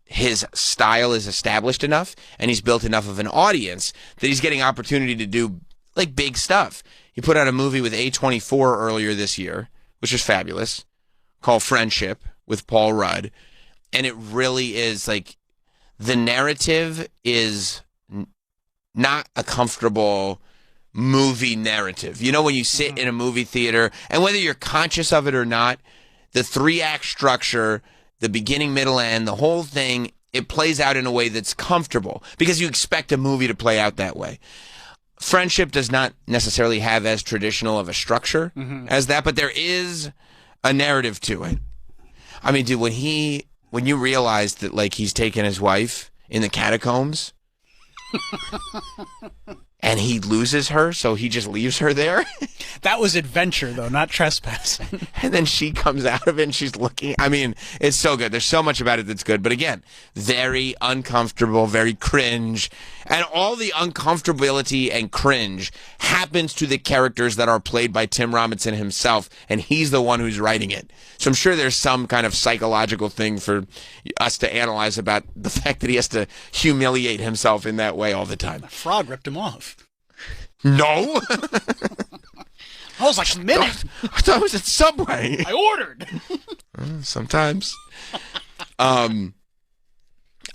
his style is established enough and he's built enough of an audience that he's getting opportunity to do, like, big stuff. He put out a movie with A24 earlier this year, which was fabulous, called Friendship with Paul Rudd. And it really is, like, the narrative is not a comfortable movie narrative. You know, when you sit in a movie theater, and whether you're conscious of it or not, the 3-act structure, the beginning, middle, end, the whole thing, it plays out in a way that's comfortable because you expect a movie to play out that way. Friendship does not necessarily have as traditional of a structure as that, but there is a narrative to it. I mean, dude, when you realize that, like, he's taken his wife in the catacombs and he loses her, so he just leaves her there. That was adventure, though, not trespassing. And then she comes out of it and she's looking. I mean, it's so good. There's so much about it that's good. But again, very uncomfortable, very cringe. And all the uncomfortability and cringe happens to the characters that are played by Tim Robinson himself. And he's the one who's writing it. So I'm sure there's some kind of psychological thing for us to analyze about the fact that he has to humiliate himself in that way all the time. The frog ripped him off. No. I was like, a minute. I thought it was at Subway. I ordered. Sometimes. I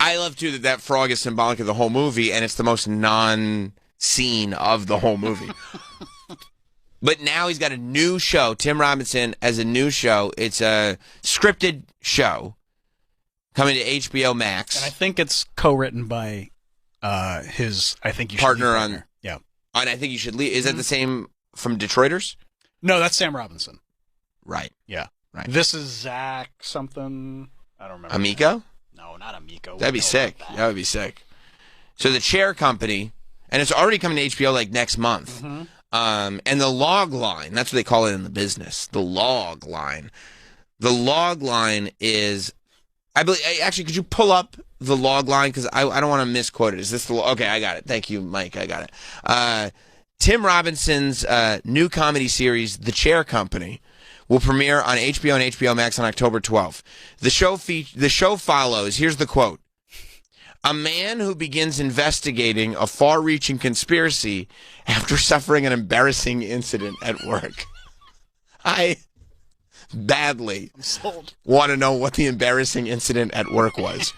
love, too, that frog is symbolic of the whole movie, and it's the most non-scene of the whole movie. But now he's got a new show. Tim Robinson has a new show. It's a scripted show coming to HBO Max. And I think it's co-written by his, I Think You Should partner Leave on. partner. Yeah. And I Think You Should Leave. Is that the same from Detroiters? No, that's Sam Robinson. Right. Yeah. Right. This is Zach something. I don't remember. Amico? No, not Amico. That'd be sick. That would be sick. So the Chair Company, and it's already coming to HBO like next month. Mm-hmm. And the log line, that's what they call it in the business. The log line. The log line is, I believe, actually, could you pull up the log line? Because I don't want to misquote it. Is this the, okay, I got it. Thank you, Mike. I got it. Tim Robinson's new comedy series, The Chair Company, will premiere on HBO and HBO Max on October 12th. The show follows, here's the quote, a man who begins investigating a far-reaching conspiracy after suffering an embarrassing incident at work. I badly want to know what the embarrassing incident at work was.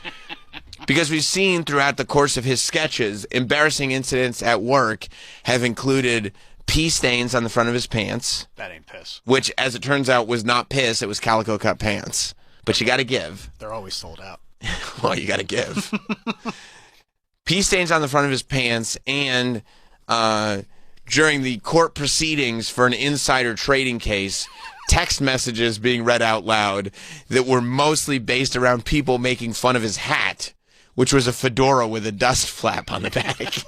Because we've seen throughout the course of his sketches, embarrassing incidents at work have included pee stains on the front of his pants. That ain't piss. Which, as it turns out, was not piss. It was calico cut pants. But you got to give. They're always sold out. Well, you got to give. pee stains on the front of his pants, and during the court proceedings for an insider trading case, text messages being read out loud that were mostly based around people making fun of his hat, which was a fedora with a dust flap on the back.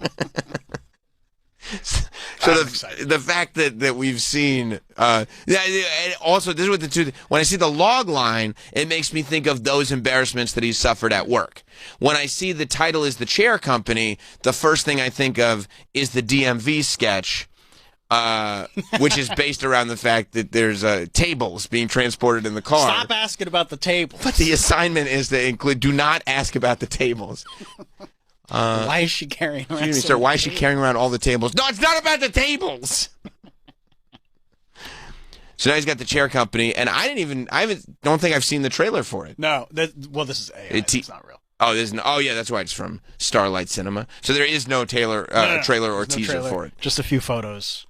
So the fact that we've seen, also this is what the two. When I see the log line, it makes me think of those embarrassments that he suffered at work. When I see the title is The Chair Company, the first thing I think of is the DMV sketch, which is based around the fact that there's tables being transported in the car. Stop asking about the tables. But the assignment is to include: do not ask about the tables. Why is she carrying around? Why is she carrying around all the tables? No, it's not about the tables. So now he's got The Chair Company, and don't think I've seen the trailer for it. No, this is AI. It's not real. Oh, yeah, that's why it's from Starlight Cinema. So there is no trailer or teaser for it. Just a few photos.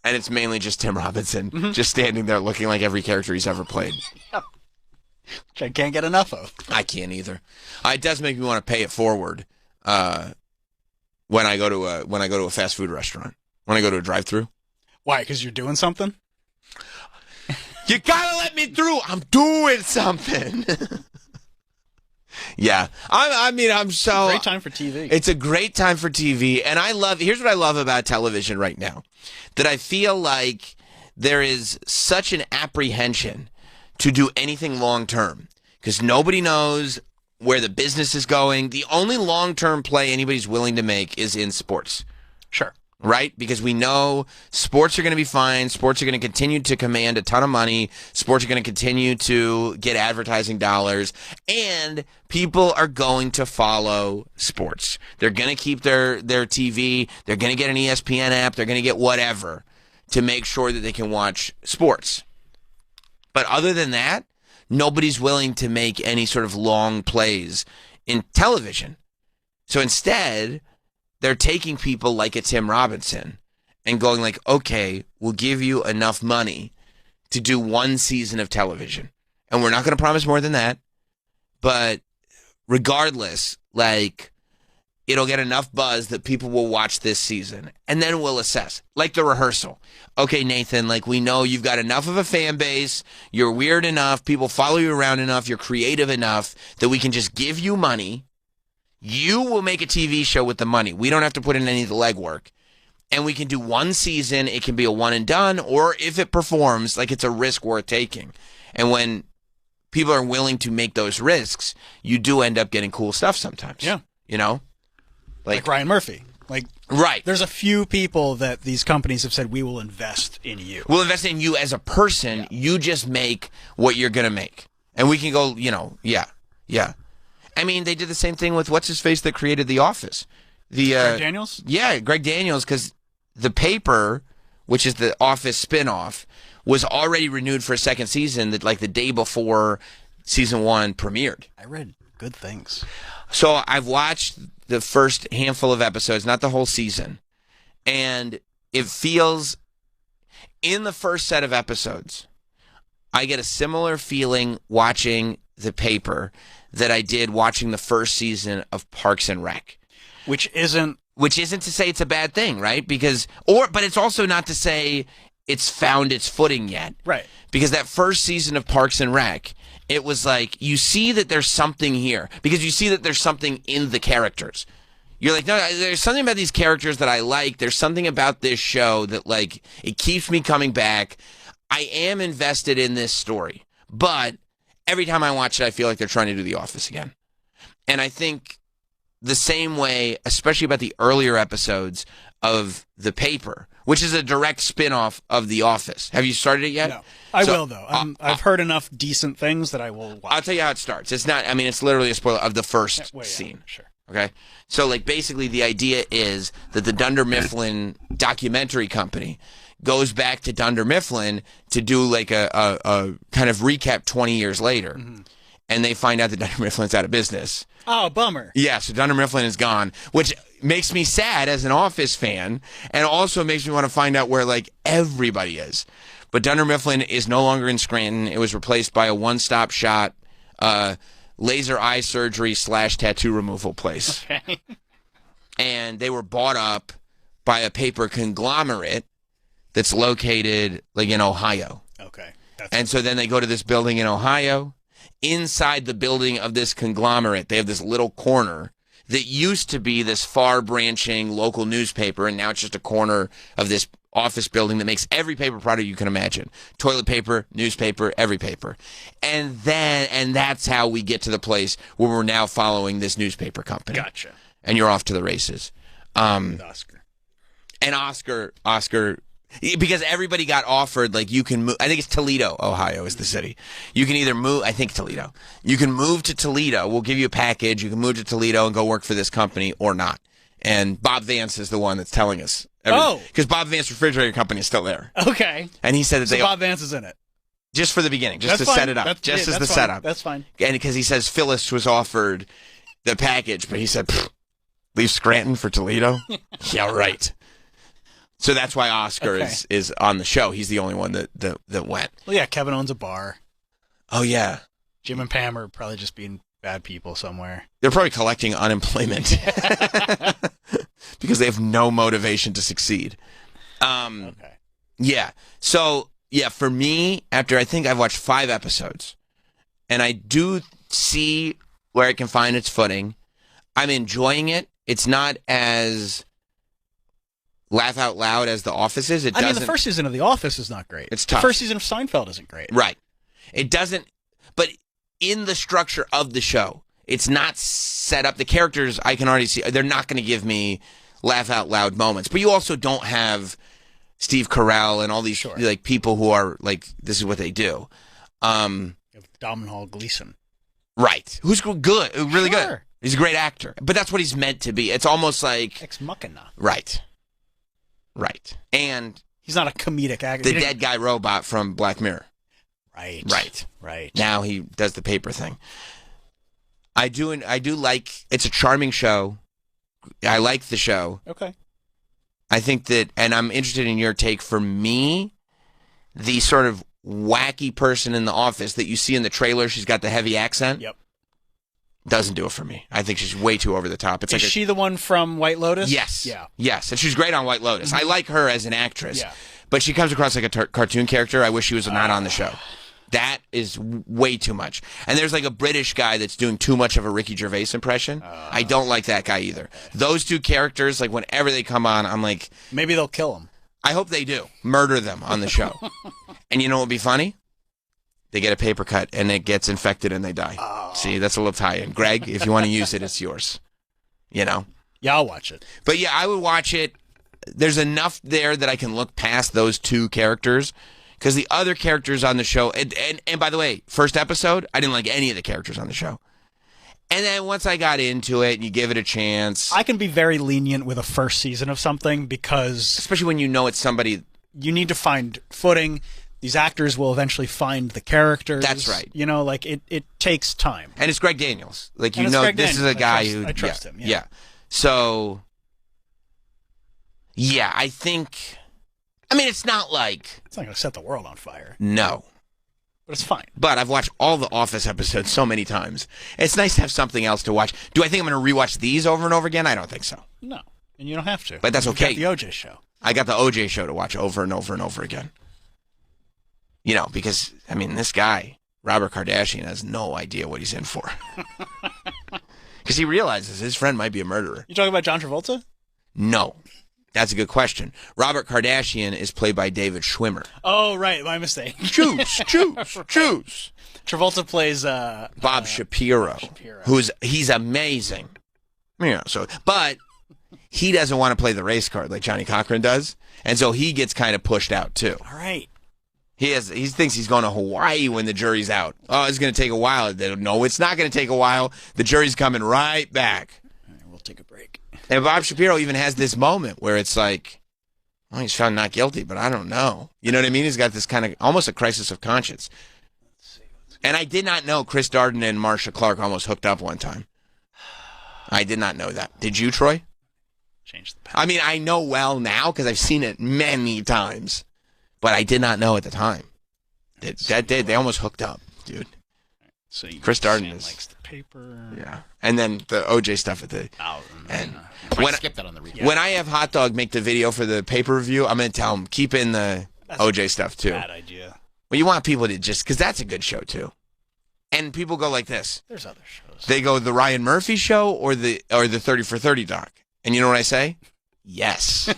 And it's mainly just Tim Robinson, just standing there looking like every character he's ever played. Which I can't get enough of. I can't either. It does make me want to pay it forward. When I go to a fast food restaurant, when I go to a drive-thru. Why? Because you're doing something? You gotta let me through. I'm doing something. Yeah, I'm so. It's a great time for TV. It's a great time for TV, and here's what I love about television right now, that I feel like there is such an apprehension to do anything long term because nobody knows where the business is going. The only long-term play anybody's willing to make is in sports. Sure. Right? Because we know sports are going to be fine. Sports are going to continue to command a ton of money. Sports are going to continue to get advertising dollars. And people are going to follow sports. They're going to keep their TV. They're going to get an ESPN app. They're going to get whatever to make sure that they can watch sports. But other than that, nobody's willing to make any sort of long plays in television. So instead, they're taking people like a Tim Robinson and going like, okay, we'll give you enough money to do one season of television. And we're not going to promise more than that. But regardless, like, it'll get enough buzz that people will watch this season. And then we'll assess. Like The Rehearsal. Okay, Nathan, like, we know you've got enough of a fan base. You're weird enough. People follow you around enough. You're creative enough that we can just give you money. You will make a TV show with the money. We don't have to put in any of the legwork. And we can do one season. It can be a one and done. Or if it performs, like, it's a risk worth taking. And when people are willing to make those risks, you do end up getting cool stuff sometimes. Yeah. You know? Like Ryan Murphy. Like, right. There's a few people that these companies have said, we will invest in you. We'll invest in you as a person. Yeah. You just make what you're going to make. And we can go, yeah. I mean, they did the same thing with what's-his-face that created The Office. Greg Daniels? Yeah, Greg Daniels, because The Paper, which is the Office spinoff, was already renewed for a second season that, like, the day before season 1 premiered. I read good things. So I've watched the first handful of episodes, not the whole season, and it feels, in the first set of episodes, I get a similar feeling watching The Paper that I did watching the first season of Parks and Rec. Which isn't to say it's a bad thing, right? But it's also not to say it's found its footing yet. Right. Because that first season of Parks and Rec, it was like, you see that there's something here. Because you see that there's something in the characters. You're like, no, there's something about these characters that I like. There's something about this show that, like, it keeps me coming back. I am invested in this story. But every time I watch it, I feel like they're trying to do The Office again. And I think the same way, especially about the earlier episodes of The Paper, which is a direct spin-off of The Office. Have you started it yet? No. I will, though. I've heard enough decent things that I will watch. I'll tell you how it starts. It's literally a spoiler of the first scene. Sure. Okay? So, like, basically the idea is that the Dunder Mifflin documentary company goes back to Dunder Mifflin to do, like, a kind of recap 20 years later. Mm-hmm. And they find out that Dunder Mifflin's out of business. Oh, bummer. Yeah, so Dunder Mifflin is gone, which makes me sad as an Office fan, and also makes me want to find out where, like, everybody is. But Dunder Mifflin is no longer in Scranton. It was replaced by a one-stop shop, laser eye surgery / tattoo removal place. Okay. and they were bought up by a paper conglomerate that's located like in Ohio. Okay. And so then they go to this building in Ohio. Inside the building of this conglomerate, they have this little corner that used to be this far-branching local newspaper, and now it's just a corner of this office building that makes every paper product you can imagine. Toilet paper, newspaper, every paper. And that's how we get to the place where we're now following this newspaper company. Gotcha. And you're off to the races. Oscar. And Oscar, because everybody got offered, like, you can move. I think it's Toledo, Ohio is the city. You can either move, I think Toledo. You can move to Toledo. We'll give you a package. You can move to Toledo and go work for this company or not. And Bob Vance is the one that's telling us. Because Bob Vance Refrigerator Company is still there. Okay. And he said that so Bob Vance is in it. Just for the beginning, just that's to fine. set it up. That's, just yeah, as the fine. setup. That's fine. And because he says Phyllis was offered the package, but he said, leave Scranton for Toledo? Yeah, right. So that's why Oscar is on the show. He's the only one that went. Well, yeah, Kevin owns a bar. Oh, yeah. Jim and Pam are probably just being bad people somewhere. They're probably collecting unemployment because they have no motivation to succeed. Okay. Yeah. So, yeah, for me, after I think I've watched 5 episodes, and I do see where it can find its footing, I'm enjoying it. It's not as laugh out loud as The Office is. I mean, the first season of The Office is not great. It's tough. The first season of Seinfeld isn't great. Right. It doesn't, but in the structure of the show, it's not set up. The characters, I can already see, they're not going to give me laugh out loud moments. But you also don't have Steve Carell and all these like people who are like, this is what they do. You have Domhnall Gleeson. Right. Who's good, really good. He's a great actor. But that's what he's meant to be. It's almost like Ex Machina. Right. Right. And he's not a comedic actor. The dead guy robot from Black Mirror. Right. Right. Now he does the paper thing. I do like, it's a charming show. I like the show. Okay. I think that, and I'm interested in your take. For me, the sort of wacky person in The Office that you see in the trailer, she's got the heavy accent. Yep. Doesn't do it for me. I think she's way too over the top. It's Is she the one from White Lotus? Yes. Yeah. Yes, and she's great on White Lotus. I like her as an actress. Yeah. But she comes across like a cartoon character. I wish she was not on the show. That is way too much. And there's like a British guy that's doing too much of a Ricky Gervais impression. I don't like that guy either. Those two characters, like whenever they come on, I'm like... Maybe they'll kill him. I hope they do. Murder them on the show. And you know what would be funny? They get a paper cut and it gets infected and they die. See, that's a little tie-in. Greg, if you want to use it, it's yours. You know? Yeah, I'll watch it. But yeah, I would watch it. There's enough there that I can look past those two characters. Because the other characters on the show, and by the way, first episode, I didn't like any of the characters on the show. And then once I got into it and you give it a chance. I can be very lenient with a first season of something because... Especially when you know it's somebody... You need to find footing. These actors will eventually find the characters. That's right. You know, like it takes time. And it's Greg Daniels. Like, you And it's know, Greg this Daniels. is a guy I trust him. Yeah. So, yeah, I think... I mean, it's not like... It's not going to set the world on fire. No. But it's fine. But I've watched all the Office episodes so many times. It's nice to have something else to watch. Do I think I'm going to rewatch these over and over again? I don't think so. No. And you don't have to. But that's okay. You got the OJ show. I got the OJ show to watch over and over and over again. You know, because, I mean, this guy, Robert Kardashian, has no idea what he's in for. Because he realizes his friend might be a murderer. You talking about John Travolta? No. That's a good question. Robert Kardashian is played by David Schwimmer. Oh, right. My mistake. Choose. Travolta plays Bob Shapiro. He's amazing. Yeah. So, but he doesn't want to play the race card like Johnny Cochran does, and so he gets kind of pushed out too. All right. He thinks he's going to Hawaii when the jury's out. Oh, it's going to take a while. No, it's not going to take a while. The jury's coming right back. All right, we'll take a break. And Bob Shapiro even has this moment where it's like, oh, he's found not guilty, but I don't know. You know what I mean? He's got this kind of almost a crisis of conscience. And I did not know Chris Darden and Marcia Clark almost hooked up one time. I did not know that. Did you, Troy? Change the I mean, I know well now because I've seen it many times, but I did not know at the time. They almost hooked up, dude. So Chris Darden likes the paper. Yeah, and then the OJ stuff at the. And I skip that on the recap. when I have Hot Dog make the video for the pay per view, I'm gonna tell him keep in the OJ stuff too. Bad idea. Well, you want people to just because that's a good show too, and people go like this. There's other shows. They go the Ryan Murphy show or the 30 for 30 doc, and you know what I say? Yes.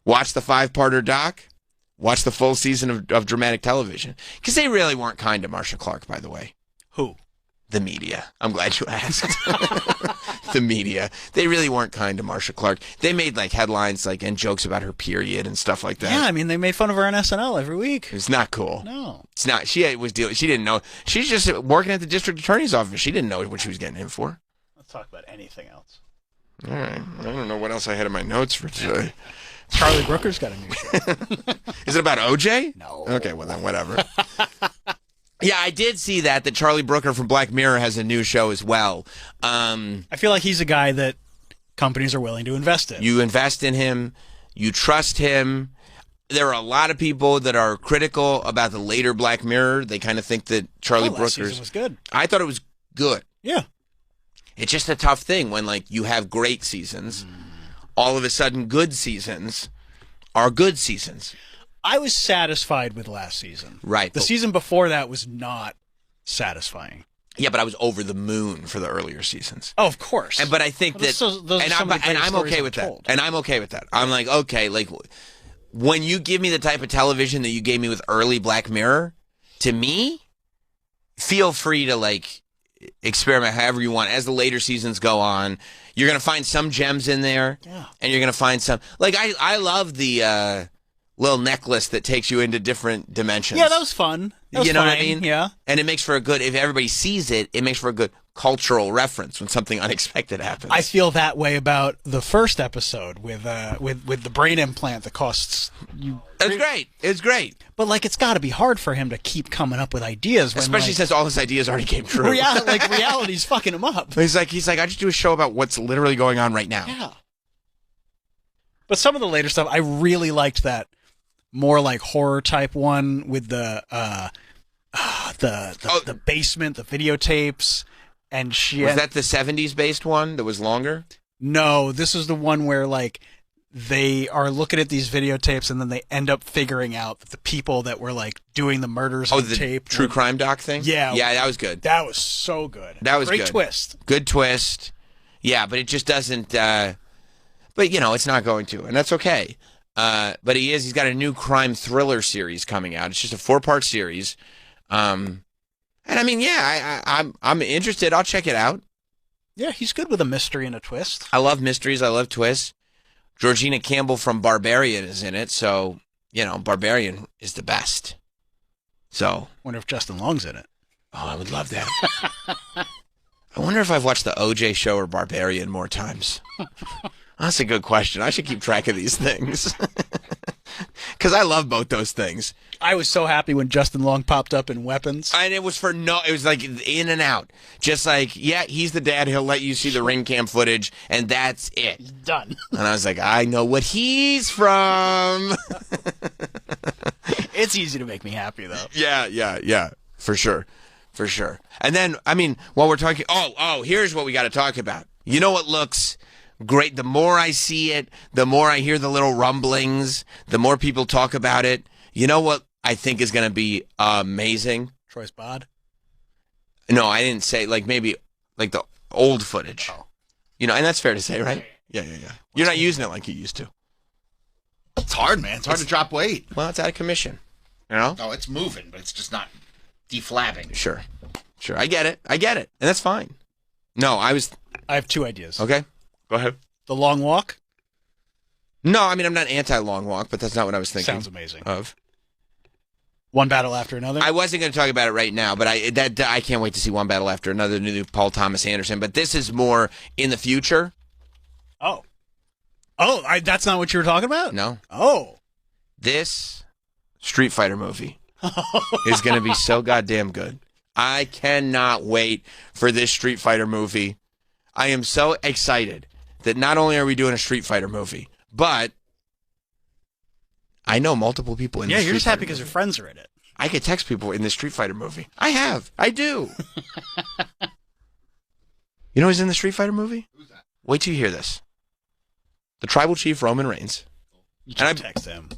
Watch the 5-parter doc. Watch the full season of dramatic television. Because they really weren't kind to Marsha Clark, by the way. Who? The media. I'm glad you asked. The media. They really weren't kind to Marsha Clark. They made like headlines and jokes about her period and stuff like that. Yeah, I mean, they made fun of her on SNL every week. It's not cool. No. It's not. She didn't know. She's just working at the district attorney's office. She didn't know what she was getting in for. Let's talk about anything else. All right. I don't know what else I had in my notes for today. Charlie Brooker's got a new show. Is it about OJ? No. Okay, well then, whatever. Yeah, I did see that Charlie Brooker from Black Mirror has a new show as well. I feel like he's a guy that companies are willing to invest in. You invest in him. You trust him. There are a lot of people that are critical about the later Black Mirror. They kind of think that Charlie last season Brooker's was good. I thought it was good. Yeah. It's just a tough thing when you have great seasons. All of a sudden, good seasons are good seasons. I was satisfied with last season. Right. The season before that was not satisfying. Yeah, but I was over the moon for the earlier seasons. Oh, of course. But I think those are some of the greatest I'm stories okay ever with that. told. And I'm okay with that. I'm like, okay, when you give me the type of television that you gave me with early Black Mirror, to me, feel free to experiment however you want. As the later seasons go on, you're gonna find some gems in there, and you're gonna find some. I love the little necklace that takes you into different dimensions. Yeah, that was fun. That was you know what I fine, mean? Yeah. And it makes for a good. If everybody sees it, it makes for a good cultural reference when something unexpected happens. I feel that way about the first episode with the brain implant that costs you. It's great. It's great. But it's got to be hard for him to keep coming up with ideas, when, especially since all his ideas already came true. Reality's fucking him up. He's like, I just do a show about what's literally going on right now. Yeah. But some of the later stuff, I really liked that more horror type one with the basement, the videotapes, and shit. Was that the 70s based one that was longer? No, this is the one where they are looking at these videotapes and then they end up figuring out that the people that were doing the murders on the tape true crime doc thing? Yeah. Yeah, that was good. That was so good. That was great good. twist. Good twist. Yeah, but it just doesn't but it's not going to, and that's okay. But he's got a new crime thriller series coming out. It's just a 4-part series. And I mean, I'm interested. I'll check it out. Yeah, he's good with a mystery and a twist. I love mysteries. I love twists. Georgina Campbell from Barbarian is in it, so Barbarian is the best. So, wonder if Justin Long's in it. Oh, I would love that. I wonder if I've watched the OJ show or Barbarian more times. That's a good question. I should keep track of these things. Because I love both those things. I was so happy when Justin Long popped up in Weapons. And it was it was in and out. Just he's the dad. He'll let you see the ring cam footage, and that's it. Done. And I was like, I know what he's from. It's easy to make me happy, though. Yeah. For sure. And then, I mean, while we're talking, here's what we got to talk about. You know what looks great? The more I see it, the more I hear the little rumblings, the more people talk about it. You know what I think is going to be amazing? Troy's bod? No, I didn't say, maybe the old footage. Oh. And that's fair to say, right? Yeah. You're not using it like you used to. It's hard, man. It's hard to drop weight. Well, it's out of commission. No, it's moving, but it's just not deflabbing. Sure. I get it. And that's fine. No, I have 2 ideas. Okay. Go ahead. The long walk? No, I mean, I'm not anti-long walk, but that's not what I was thinking. Sounds amazing. Of. One Battle After Another? I wasn't going to talk about it right now, but I can't wait to see One Battle After Another, the new Paul Thomas Anderson. But this is more in the future. Oh, that's not what you were talking about? No. Oh. This Street Fighter movie is going to be so goddamn good. I cannot wait for this Street Fighter movie. I am so excited that not only are we doing a Street Fighter movie, but I know multiple people in the Street Street you're just Fighter happy because movie. your friends are in it. I could text people in the Street Fighter movie. I have. I do. You know who's in the Street Fighter movie? Who's that? Wait till you hear this. The Tribal Chief, Roman Reigns. You can't text him.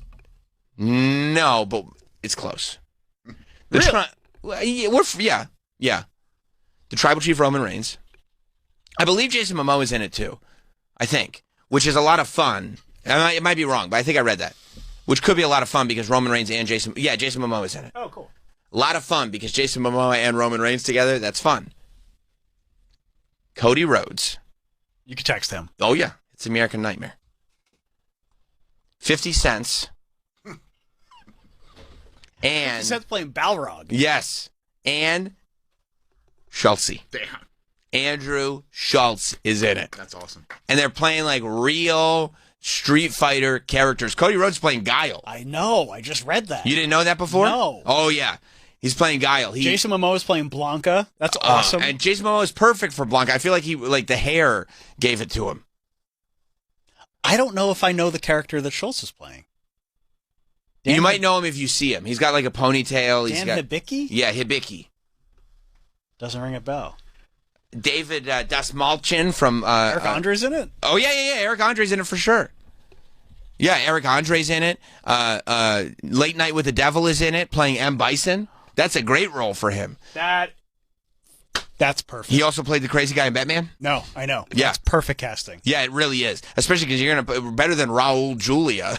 No, but it's close. Really? Yeah. The Tribal Chief, Roman Reigns. I believe Jason Momoa is in it too. I think, which is a lot of fun. It might be wrong, but I think I read that. Which could be a lot of fun because Roman Reigns and Jason Momoa is in it. Oh, cool. A lot of fun because Jason Momoa and Roman Reigns together, that's fun. Cody Rhodes. You can text him. Oh, yeah. It's American Nightmare. 50 Cent. And 50 Cent's playing Balrog. Yes. And Schultz. Damn. Andrew Schultz is in it. That's awesome. And they're playing like real Street Fighter characters. Cody Rhodes playing Guile. I know. I just read that. You didn't know that before? No. Oh, yeah. He's playing Guile. Jason Momoa is playing Blanca. That's awesome. And Jason Momoa is perfect for Blanca. I feel like the hair gave it to him. I don't know if I know the character that Schultz is playing. You might know him if you see him. He's got like a ponytail. Hibiki? Yeah, Hibiki. Doesn't ring a bell. David Dasmalchin from... Eric Andre's in it? Oh, yeah. Eric Andre's in it for sure. Yeah, Eric Andre's in it. Late Night with the Devil is in it, playing M. Bison. That's a great role for him. That's perfect. He also played the crazy guy in Batman? No, I know. Yeah. That's perfect casting. Yeah, it really is. Especially because you're going to... Better than Raul Julia.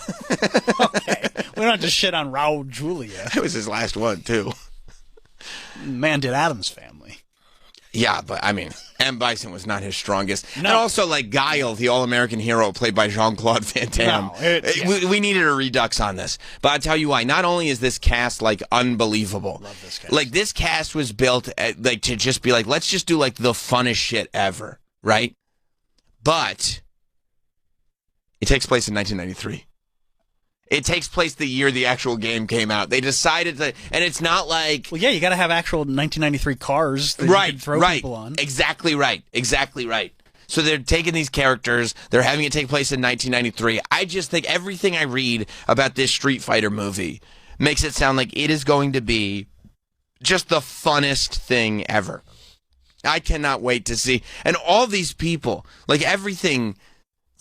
Okay. We don't have to shit on Raul Julia. That was his last one, too. Man did Addams Family. Yeah, but I mean, M. Bison was not his strongest. No. And also, like, Guile, the all-American hero played by Jean-Claude Van Damme. No, we needed a redux on this. But I'll tell you why. Not only is this cast, like, unbelievable. Love this cast. Like, this cast was built, to just be like, let's just do, like, the funnest shit ever, right? But it takes place in 1993. It takes place the year the actual game came out. They decided to, and it's not like... Well, yeah, you got to have actual 1993 cars that you can throw people on. Exactly right. So they're taking these characters, they're having it take place in 1993. I just think everything I read about this Street Fighter movie makes it sound like it is going to be just the funnest thing ever. I cannot wait to see. And all these people, like everything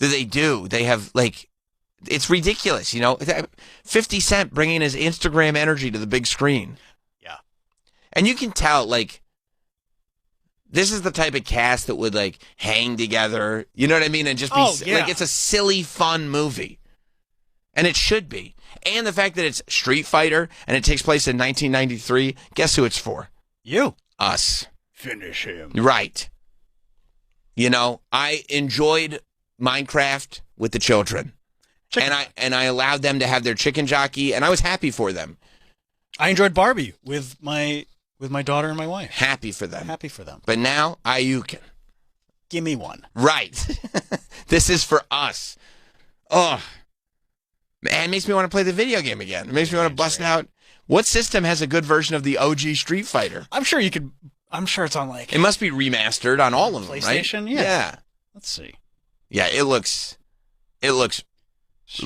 that they do, they have like... It's ridiculous, 50 Cent bringing his Instagram energy to the big screen. Yeah. And you can tell, like, this is the type of cast that would, like, hang together, you know what I mean? And just be, like, it's a silly, fun movie. And it should be. And the fact that it's Street Fighter and it takes place in 1993, guess who it's for? You. Us. Finish him. Right. I enjoyed Minecraft with the children. And I allowed them to have their chicken jockey, and I was happy for them. I enjoyed Barbie with my daughter and my wife. Happy for them. Happy for them. But now, Ayukin. Give me one. Right. This is for us. Oh. Man, it makes me want to play the video game again. It makes me want to bust out. What system has a good version of the OG Street Fighter? I'm sure it's on like... It must be remastered on all of them, right? PlayStation? Yeah. Let's see. Yeah, it looks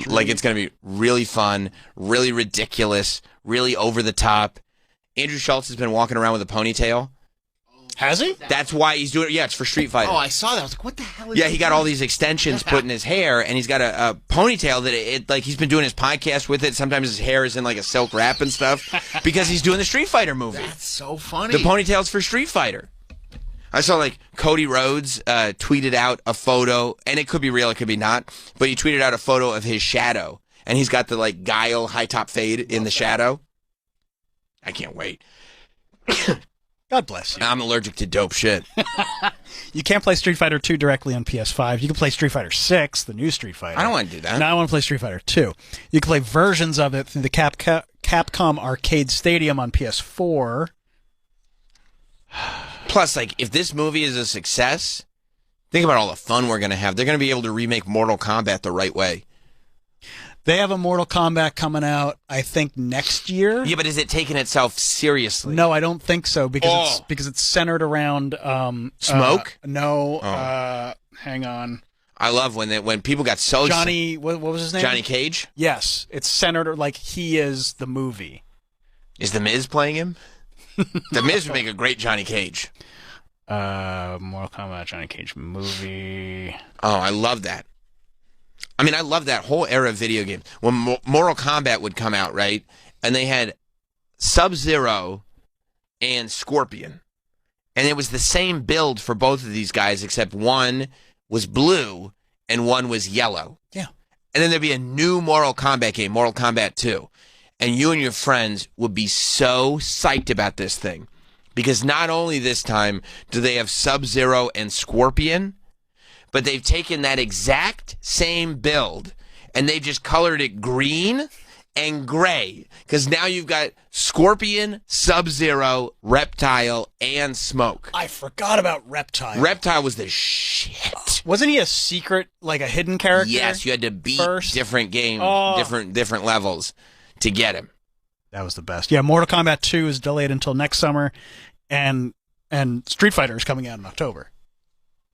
like it's going to be really fun, really ridiculous, really over the top. Andrew Schultz has been walking around with a ponytail. Has he? That's why he's doing it. Yeah, it's for Street Fighter. Oh, I saw that. I was like, what the hell is Yeah, he got all these extensions put in his hair, and he's got a ponytail that like he's been doing his podcast with it. Sometimes his hair is in like a silk wrap and stuff because he's doing the Street Fighter movie. That's so funny. The ponytail's for Street Fighter. I saw like Cody Rhodes tweeted out a photo, and it could be real, it could be not, but he tweeted out a photo of his shadow, and he's got the like Guile high top fade in the shadow. I can't wait. God bless you. I'm allergic to dope shit. You can't play Street Fighter 2 directly on PS5. You can play Street Fighter 6, the new Street Fighter. I don't want to do that. No, I want to play Street Fighter 2. You can play versions of it through the Capcom Arcade Stadium on PS4. Plus, like, if this movie is a success, think about all the fun we're going to have. They're going to be able to remake Mortal Kombat the right way. They have a Mortal Kombat coming out, I think, next year. Yeah, but is it taking itself seriously? No, I don't think so because it's centered around Smoke. Hang on. I love when people got so Johnny. What was his name? Johnny Cage. Yes, it's centered like he is the movie. Is The Miz playing him? The Miz would make a great Johnny Cage. Mortal Kombat Johnny Cage movie. Oh, I love that. I mean, I love that whole era of video games. When Mortal Kombat would come out, right? And they had Sub-Zero and Scorpion. And it was the same build for both of these guys, except one was blue and one was yellow. Yeah. And then there'd be a new Mortal Kombat game, Mortal Kombat 2. And you and your friends would be so psyched about this thing. Because not only this time do they have Sub-Zero and Scorpion, but they've taken that exact same build and they've just colored it green and gray. Because now you've got Scorpion, Sub-Zero, Reptile, and Smoke. I forgot about Reptile. Reptile was the shit. Wasn't he a secret, like a hidden character? Yes, you had to beat different games, Oh. different levels to get him. That was the best. Yeah, Mortal Kombat 2 is delayed until next summer, and Street Fighter is coming out in October.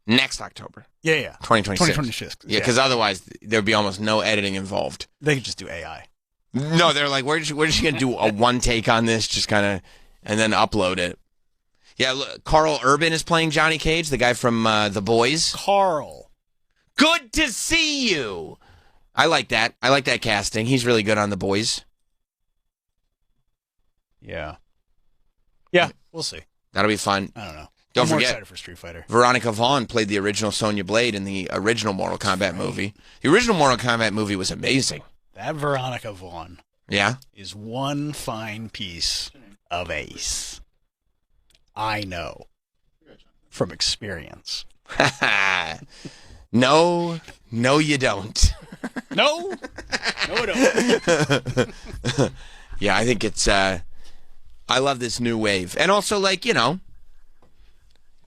Next October. Yeah. 2026. 2026. Yeah, because otherwise there'd be almost no editing involved. They could just do AI. No, they're like, we're just going to do a one take on this, just kind of, and then upload it. Yeah, look, Carl Urban is playing Johnny Cage, the guy from The Boys. Carl. Good to see you. I like that. I like that casting. He's really good on The Boys. Yeah. Yeah, we'll see. That'll be fun. I don't know. Don't I'm more forget, excited for Street Fighter. Veronica Vaughn played the original Sonya Blade in the original Mortal Kombat movie. The original Mortal Kombat movie was amazing. That Veronica Vaughn Yeah? is one fine piece of ace. I know. From experience. No, you don't. No? No, I don't. Yeah, I think it's, I love this new wave. And also, like, you know,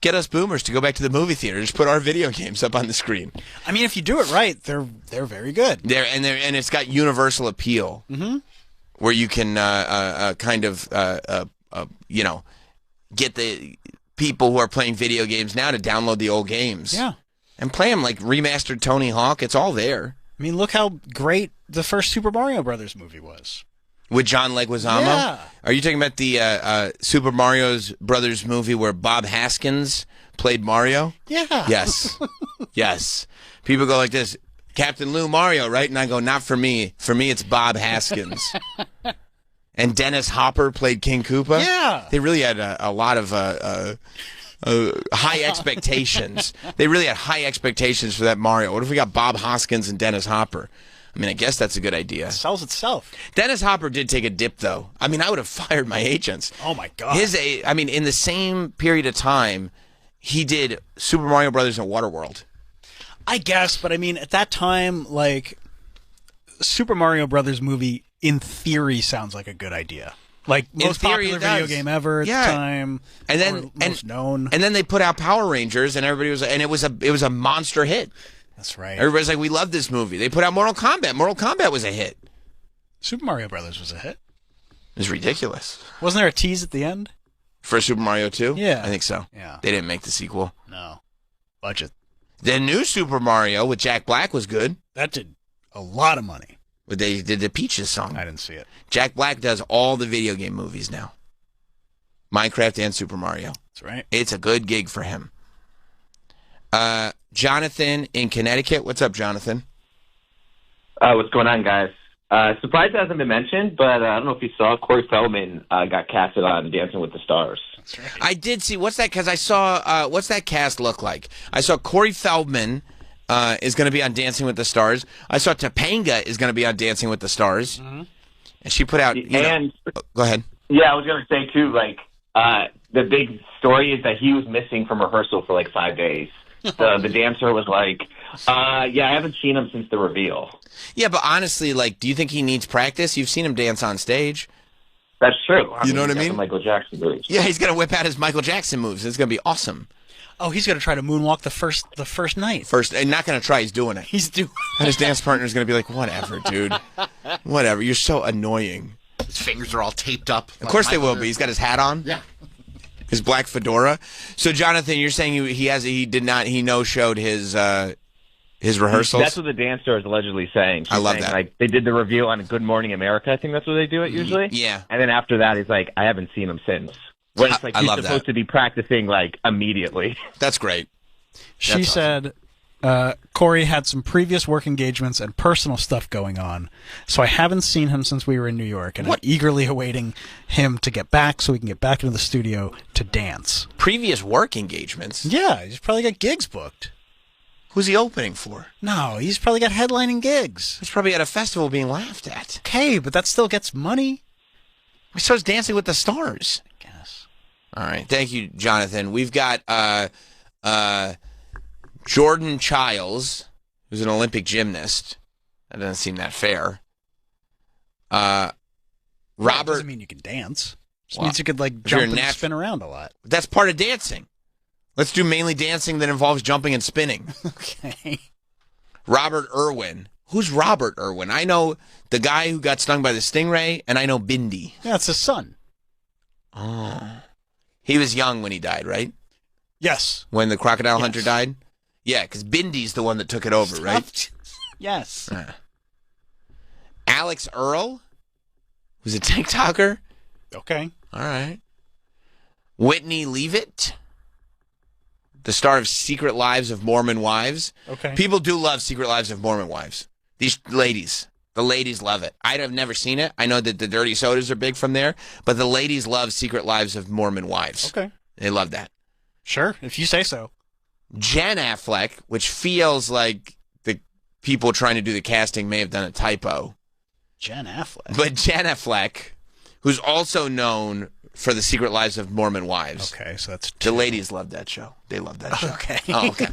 get us boomers to go back to the movie theater. Just put our video games up on the screen. I mean, if you do it right, they're very good. And it's got universal appeal, where you can you know, get the people who are playing video games now to download the old games. Yeah. And play them like remastered Tony Hawk. It's all there. I mean, look how great the first Super Mario Brothers movie was. With John Leguizamo? Yeah. Are you talking about the Super Mario Brothers movie where Bob Haskins played Mario? Yeah. Yes. Yes. People go like this, Captain Lou Mario, right? And I go, not for me. For me, it's Bob Haskins. And Dennis Hopper played King Koopa? Yeah. They really had a lot of high expectations. They really had high expectations for that Mario. What if we got Bob Hoskins and Dennis Hopper? I mean, I guess that's a good idea. It sells itself. Dennis Hopper did take a dip, though. I mean, I would have fired my agents. Oh, my God. In the same period of time, he did Super Mario Brothers and Waterworld. I guess, but I mean, at that time, like, Super Mario Brothers movie, in theory, sounds like a good idea. Like, most popular video game ever at the time. And then most known. And then they put out Power Rangers, and everybody was, and it was a monster hit. That's right. Everybody's like, we love this movie. They put out Mortal Kombat. Mortal Kombat was a hit. Super Mario Brothers was a hit. It was ridiculous. Wasn't there a tease at the end? For Super Mario 2? Yeah. I think so. Yeah. They didn't make the sequel. No. Budget. The new Super Mario with Jack Black was good. That did a lot of money. But they did the Peaches song. I didn't see it. Jack Black does all the video game movies now. Minecraft and Super Mario. That's right. It's a good gig for him. Jonathan in Connecticut. What's up, Jonathan? What's going on, guys? Surprised it hasn't been mentioned, but I don't know if you saw Corey Feldman got casted on Dancing with the Stars. That's right. I did see. What's that? Because I saw. What's that cast look like? I saw Corey Feldman is going to be on Dancing with the Stars. I saw Topanga is going to be on Dancing with the Stars. Mm-hmm. And she put out. Go ahead. Yeah, I was going to say, too, like, the big story is that he was missing from rehearsal for like 5 days. The dancer was like, yeah, I haven't seen him since the reveal. Yeah, but honestly, like, do you think he needs practice? You've seen him dance on stage. That's true. You know what I mean? Michael Jackson moves. Yeah, he's going to whip out his Michael Jackson moves. It's going to be awesome. Oh, he's going to try to moonwalk the first night. And not going to try. He's doing it. He's doing And his dance partner's going to be like, whatever, dude. Whatever. You're so annoying. His fingers are all taped up. Of course they will be. He's got his hat on. Yeah. His black fedora. So, Jonathan, you're saying he no-showed his His rehearsals? That's what the dance star is allegedly saying. She's I love saying, that. Like, they did the review on Good Morning America. I think that's what they do it usually. Yeah. And then after that, he's like, I haven't seen him since. When it's like I he's love supposed that. to be practicing like immediately. That's great. She said, Corey had some previous work engagements and personal stuff going on, so I haven't seen him since we were in New York, and I'm eagerly awaiting him to get back so we can get back into the studio to dance. Previous work engagements? Yeah, he's probably got gigs booked. Who's he opening for? No, he's probably got headlining gigs. He's probably at a festival being laughed at. Okay, but that still gets money. So is Dancing with the Stars. I guess. All right. Thank you, Jonathan. We've got Jordan Childs, who's an Olympic gymnast. That doesn't seem that fair. Robert. Doesn't mean you can dance. Just means you could like jump and spin around a lot. That's part of dancing. Let's do mainly dancing that involves jumping and spinning. Okay. Robert Irwin. Who's Robert Irwin? I know the guy who got stung by the stingray, and I know Bindi. Yeah, it's his son. Oh. He was young when he died, right? Yes. When the crocodile hunter died? Yeah, because Bindi's the one that took it over, right? Yes. Alex Earl, who's a TikToker. Okay. All right. Whitney Leavitt, the star of Secret Lives of Mormon Wives. Okay. People do love Secret Lives of Mormon Wives. These ladies. The ladies love it. I've never seen it. I know that the Dirty Sodas are big from there, but the ladies love Secret Lives of Mormon Wives. Okay. They love that. Sure, if you say so. Jen Affleck, which feels like the people trying to do the casting may have done a typo. Jen Affleck. But Jen Affleck, who's also known for the Secret Lives of Mormon Wives. Okay, so that's the ladies love that show. They love that show. Okay. Oh, okay.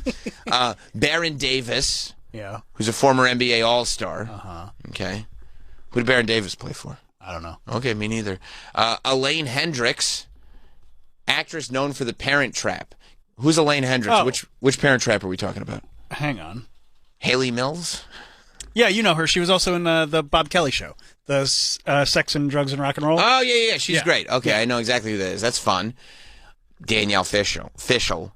Baron Davis. Yeah. Who's a former NBA All-Star. Uh-huh. Okay. Who did Baron Davis play for? I don't know. Okay, me neither. Elaine Hendricks, actress known for The Parent Trap. Who's Elaine Hendricks? Oh. Which Parent Trap are we talking about? Hang on. Haley Mills? Yeah, you know her. She was also in the Bob Kelly show, the Sex and Drugs and Rock and Roll. Oh, yeah. She's great. Okay, I know exactly who that is. That's fun. Danielle Fishel,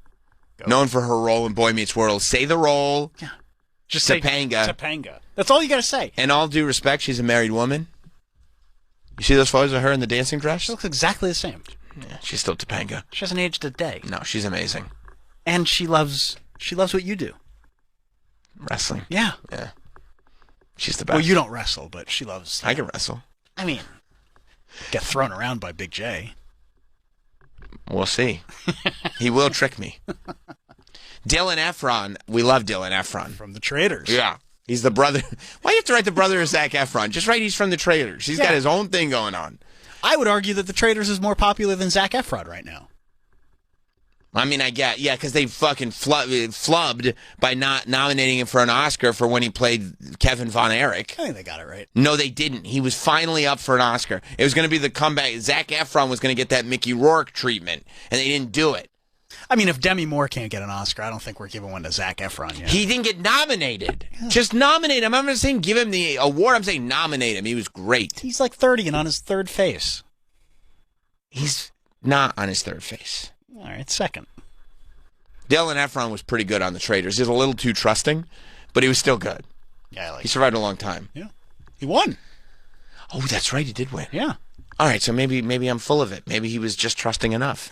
known for her role in Boy Meets World. Say the role. Yeah. Just say Topanga. Topanga. That's all you got to say. In all due respect, she's a married woman. You see those photos of her in the dancing dress? She looks exactly the same. Yeah, she's still Topanga. She hasn't aged a day. No, she's amazing. And she loves what you do. Wrestling. Yeah. Yeah. She's the best. Well, you don't wrestle, but she loves. I can wrestle. I mean, get thrown around by Big J. We'll see. He will trick me. Dylan Efron. We love Dylan Efron. From the Traitors. Yeah. He's the brother. Why do you have to write the brother of Zac Efron? Just write he's from the Traitors. He's got his own thing going on. I would argue that the Traitors is more popular than Zac Efron right now. I mean, I get, because they fucking flubbed by not nominating him for an Oscar for when he played Kevin Von Erich. I think they got it right. No, they didn't. He was finally up for an Oscar. It was going to be the comeback. Zac Efron was going to get that Mickey Rourke treatment, and they didn't do it. I mean, if Demi Moore can't get an Oscar, I don't think we're giving one to Zac Efron yet. He didn't get nominated. Yeah. Just nominate him. I'm not saying give him the award. I'm saying nominate him. He was great. He's like 30 and on his third face. He's not on his third face. All right, second. Dylan Efron was pretty good on the Traitors. He was a little too trusting, but he was still good. Yeah, I like he survived a long time. Yeah. He won. Oh, that's right. He did win. Yeah. All right, so maybe I'm full of it. Maybe he was just trusting enough.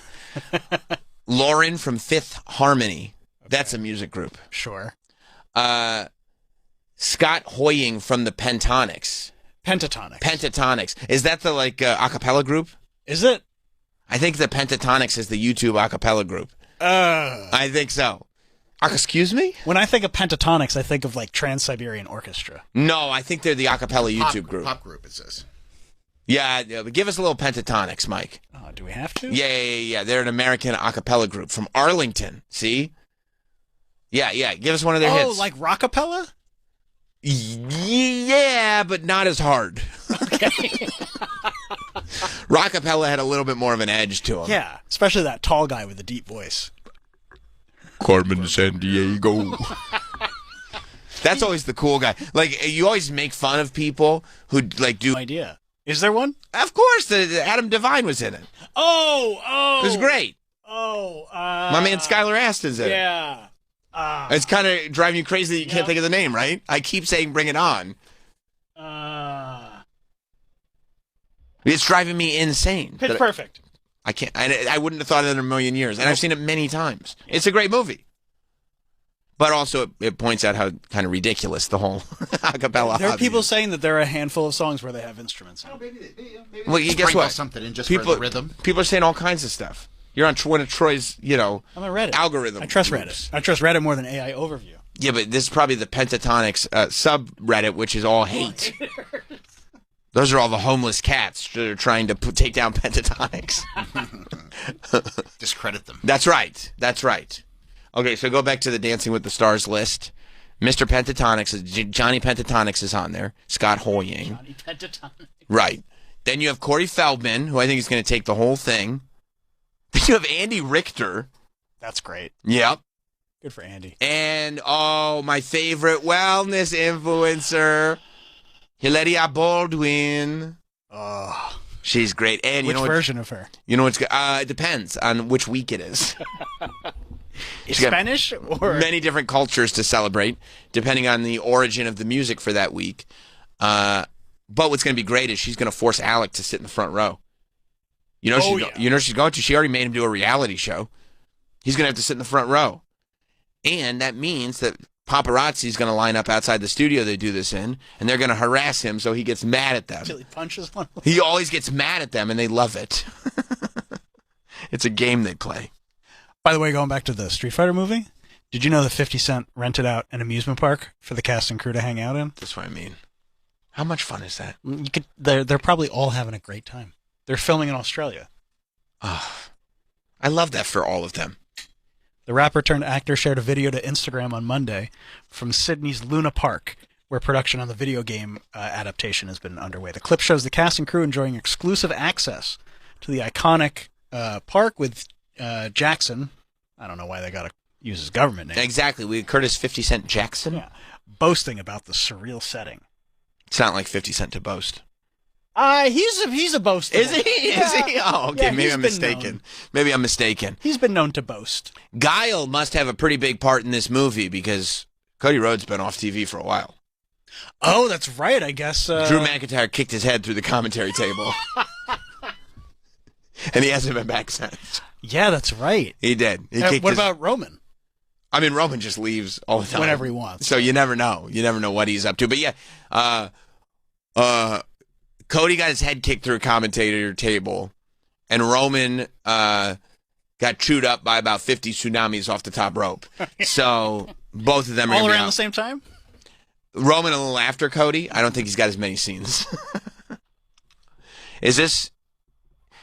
Lauren from Fifth Harmony. Okay. That's a music group. Sure. Scott Hoying from the Pentatonics. Pentatonics. Is that the a cappella group? Is it? I think the Pentatonics is the YouTube a cappella group. I think so. Excuse me? When I think of Pentatonics, I think of Trans-Siberian Orchestra. No, I think they're the a cappella YouTube group. Pop group, it says. Yeah, but give us a little Pentatonics, Mike. Oh, do we have to? Yeah. They're an American a cappella group from Arlington. See? Yeah. Give us one of their hits. Oh, like rockapella? Yeah, but not as hard. Okay. Rockapella had a little bit more of an edge to him. Yeah, especially that tall guy with the deep voice. Carmen Sandiego. That's always the cool guy. You always make fun of people who do. No idea. Is there one? Of course, Adam Devine was in it. Oh. It was great. Oh. My man Skylar Astin's in it. Yeah. It's kind of driving you crazy that you can't think of the name, right? I keep saying Bring It On. It's driving me insane. Pitch Perfect. I can't. I wouldn't have thought of it in a million years, and I've seen it many times. It's a great movie, but also it points out how kind of ridiculous the whole acapella. There are hobby people is. saying that there are a handful of songs where they have instruments. Well, you guess what? Something in just people, for the rhythm. People are saying all kinds of stuff. You're on one of Troy's, I'm on Reddit. algorithm. I trust groups. Reddit. I trust Reddit more than AI Overview. Yeah, but this is probably the Pentatonics subreddit, which is all hate. Those are all the homeless cats that are trying to take down Pentatonics. Discredit them. That's right. That's right. Okay, so go back to the Dancing with the Stars list. Mr. Pentatonics, Johnny Pentatonics is on there. Scott Hoying. Johnny Pentatonics. Right. Then you have Corey Feldman, who I think is going to take the whole thing. Then you have Andy Richter. That's great. Yep. Good for Andy. And, my favorite wellness influencer, Hilaria Baldwin. Oh. She's great. And Which version of her? You know what's good? It depends on which week it is. Is Spanish or many different cultures to celebrate, depending on the origin of the music for that week. But what's going to be great is she's going to force Alec to sit in the front row. You know, she's going to. She already made him do a reality show. He's going to have to sit in the front row, and that means that paparazzi's going to line up outside the studio they do this in, and they're going to harass him so he gets mad at them. Until he punches one. He always gets mad at them, and they love it. It's a game they play. By the way, going back to the Street Fighter movie, did you know that 50 Cent rented out an amusement park for the cast and crew to hang out in? That's what I mean. How much fun is that? They're probably all having a great time. They're filming in Australia. Oh, I love that for all of them. The rapper turned actor shared a video to Instagram on Monday from Sydney's Luna Park, where production on the video game adaptation has been underway. The clip shows the cast and crew enjoying exclusive access to the iconic park with Jackson. I don't know why they got to use his government name. Exactly. Curtis 50 Cent Jackson. Yeah. Boasting about the surreal setting. It's not like 50 Cent to boast. He's a boaster. Is he? Is he? Oh, okay. Yeah, Maybe I'm mistaken. Maybe I'm mistaken. He's been known to boast. Guile must have a pretty big part in this movie because Cody Rhodes been off TV for a while. Oh, that's right. I guess Drew McIntyre kicked his head through the commentary table, and he hasn't been back since. Yeah, that's right. He did. What about Roman? I mean, Roman just leaves all the time. Whenever he wants. So you never know. You never know what he's up to. But yeah, Cody got his head kicked through a commentator table, and Roman got chewed up by about 50 tsunamis off the top rope. So both of them are all gonna be around out. the same time? Roman a little after Cody. I don't think he's got as many scenes. Is this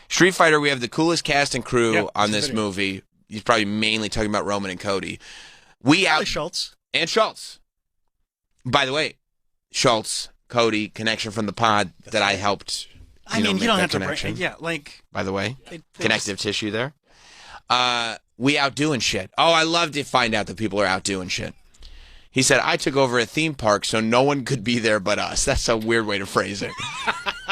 Street Fighter? We have the coolest cast and crew on this movie. He's probably mainly talking about Roman and Cody. Schultz. And Schultz. By the way, Schultz, Cody, connection from the pod that I helped. You don't have to connection. By the way, They connective tissue there. We outdoing shit. Oh, I love to find out that people are outdoing shit. He said, I took over a theme park so no one could be there but us. That's a weird way to phrase it.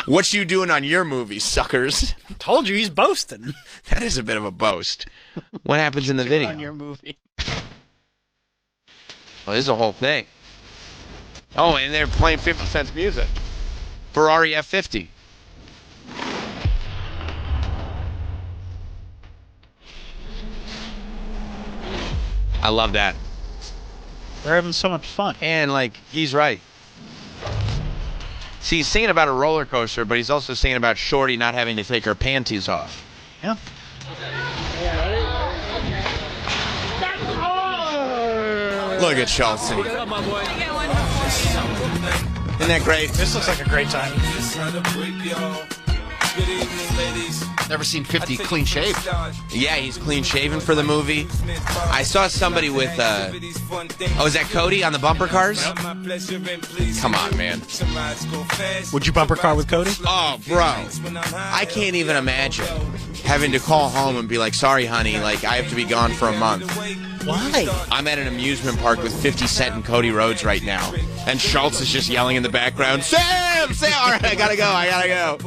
What you doing on your movie, suckers? Told you he's boasting. That is a bit of a boast. What happens in the video? On your movie. Well, this is a whole thing. Oh, and they're playing 50 Cent's music. Ferrari F50. I love that. They're having so much fun. And, he's right. See, he's singing about a roller coaster, but he's also singing about Shorty not having to take her panties off. Yeah. Look at Schultz. Isn't that great? This looks like a great time. Never seen 50 clean shaved. Yeah, he's clean shaven for the movie. I saw somebody with, is that Cody on the bumper cars? Come on, man. Would you bumper car with Cody? Oh, bro. I can't even imagine having to call home and be like, sorry, honey, I have to be gone for a month. Why? I'm at an amusement park with 50 Cent and Cody Rhodes right now. And Schultz is just yelling in the background, Sam! All right, I gotta go.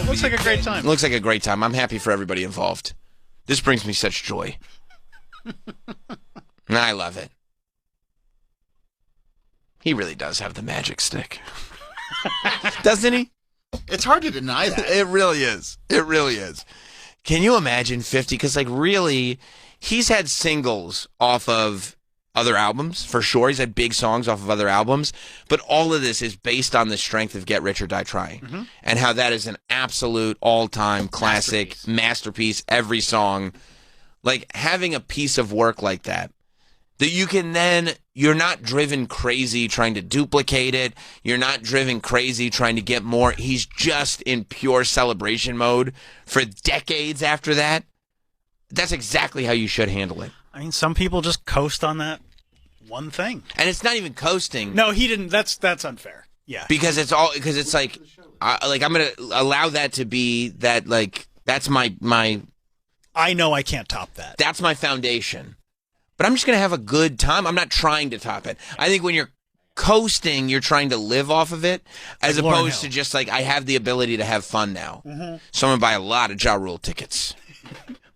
Looks like a great time. Looks like a great time. I'm happy for everybody involved. This brings me such joy. I love it. He really does have the magic stick. Doesn't he? It's hard to deny that. It really is. It really is. Can you imagine 50? Because, like, really, he's had singles off of other albums, for sure. He's had big songs off of other albums. But all of this is based on the strength of Get Rich or Die Trying. And how that is an absolute all-time classic masterpiece. Every song. Like, having a piece of work like that you can then, you're not driven crazy trying to duplicate it. You're not driven crazy trying to get more. He's just in pure celebration mode for decades after that. That's exactly how you should handle it. I mean, some people just coast on that one thing. And it's not even coasting. No, he didn't. That's unfair. Yeah. Because it's like I'm going to allow that to be that, like, that's my I know I can't top that. That's my foundation. But I'm just going to have a good time. I'm not trying to top it. I think when you're coasting, you're trying to live off of it, as like opposed to just like, I have the ability to have fun now. So I'm going to buy a lot of Ja Rule tickets.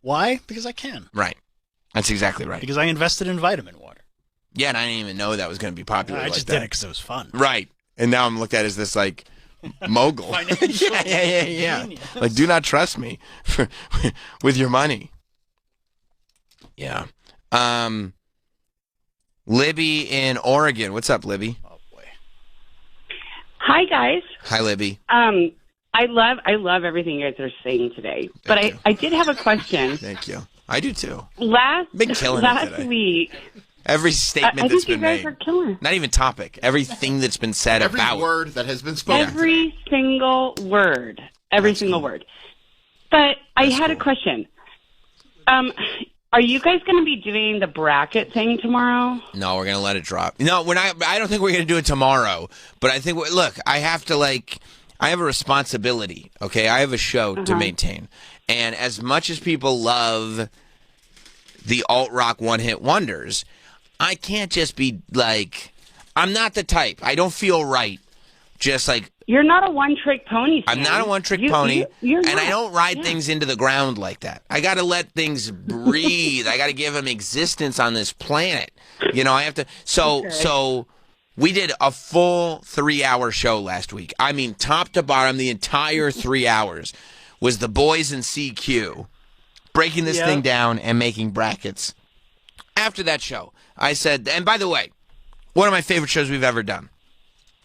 Why? Because I can. Right. That's exactly right. Because I invested in vitamin water. Yeah, and I didn't even know that was going to be popular. I just did it because it was fun. Right. And now I'm looked at as this, like, mogul. Yeah. Like, do not trust me with your money. Yeah. Libby in Oregon. What's up, Libby? Oh boy. Hi guys. Hi, Libby. I love everything you guys are saying today. But I did have a question. Thank you. I do too. Last last week. Every statement I that's think you been guys made. are killing. Not even topic. Everything that's been said Every about word that has been spoken. Every single word. Every single word. But I had a question. Are you guys going to be doing the bracket thing tomorrow? No, we're going to let it drop. No, we're not. I don't think we're going to do it tomorrow. But I think, look, I have to, like, I have a responsibility, okay? I have a show to maintain. And as much as people love the alt-rock one-hit wonders, I can't just be, like, I'm not the type. I don't feel right. Just, like, you're not a one-trick pony, Sam. I'm not a one-trick pony, you're and not. I don't ride things into the ground like that. I got to let things breathe. I got to give them existence on this planet. You know, I have to. So we did a full 3-hour show last week. I mean, top to bottom, the entire 3 hours was the boys in CQ breaking this thing down and making brackets. After that show, I said, and by the way, one of my favorite shows we've ever done.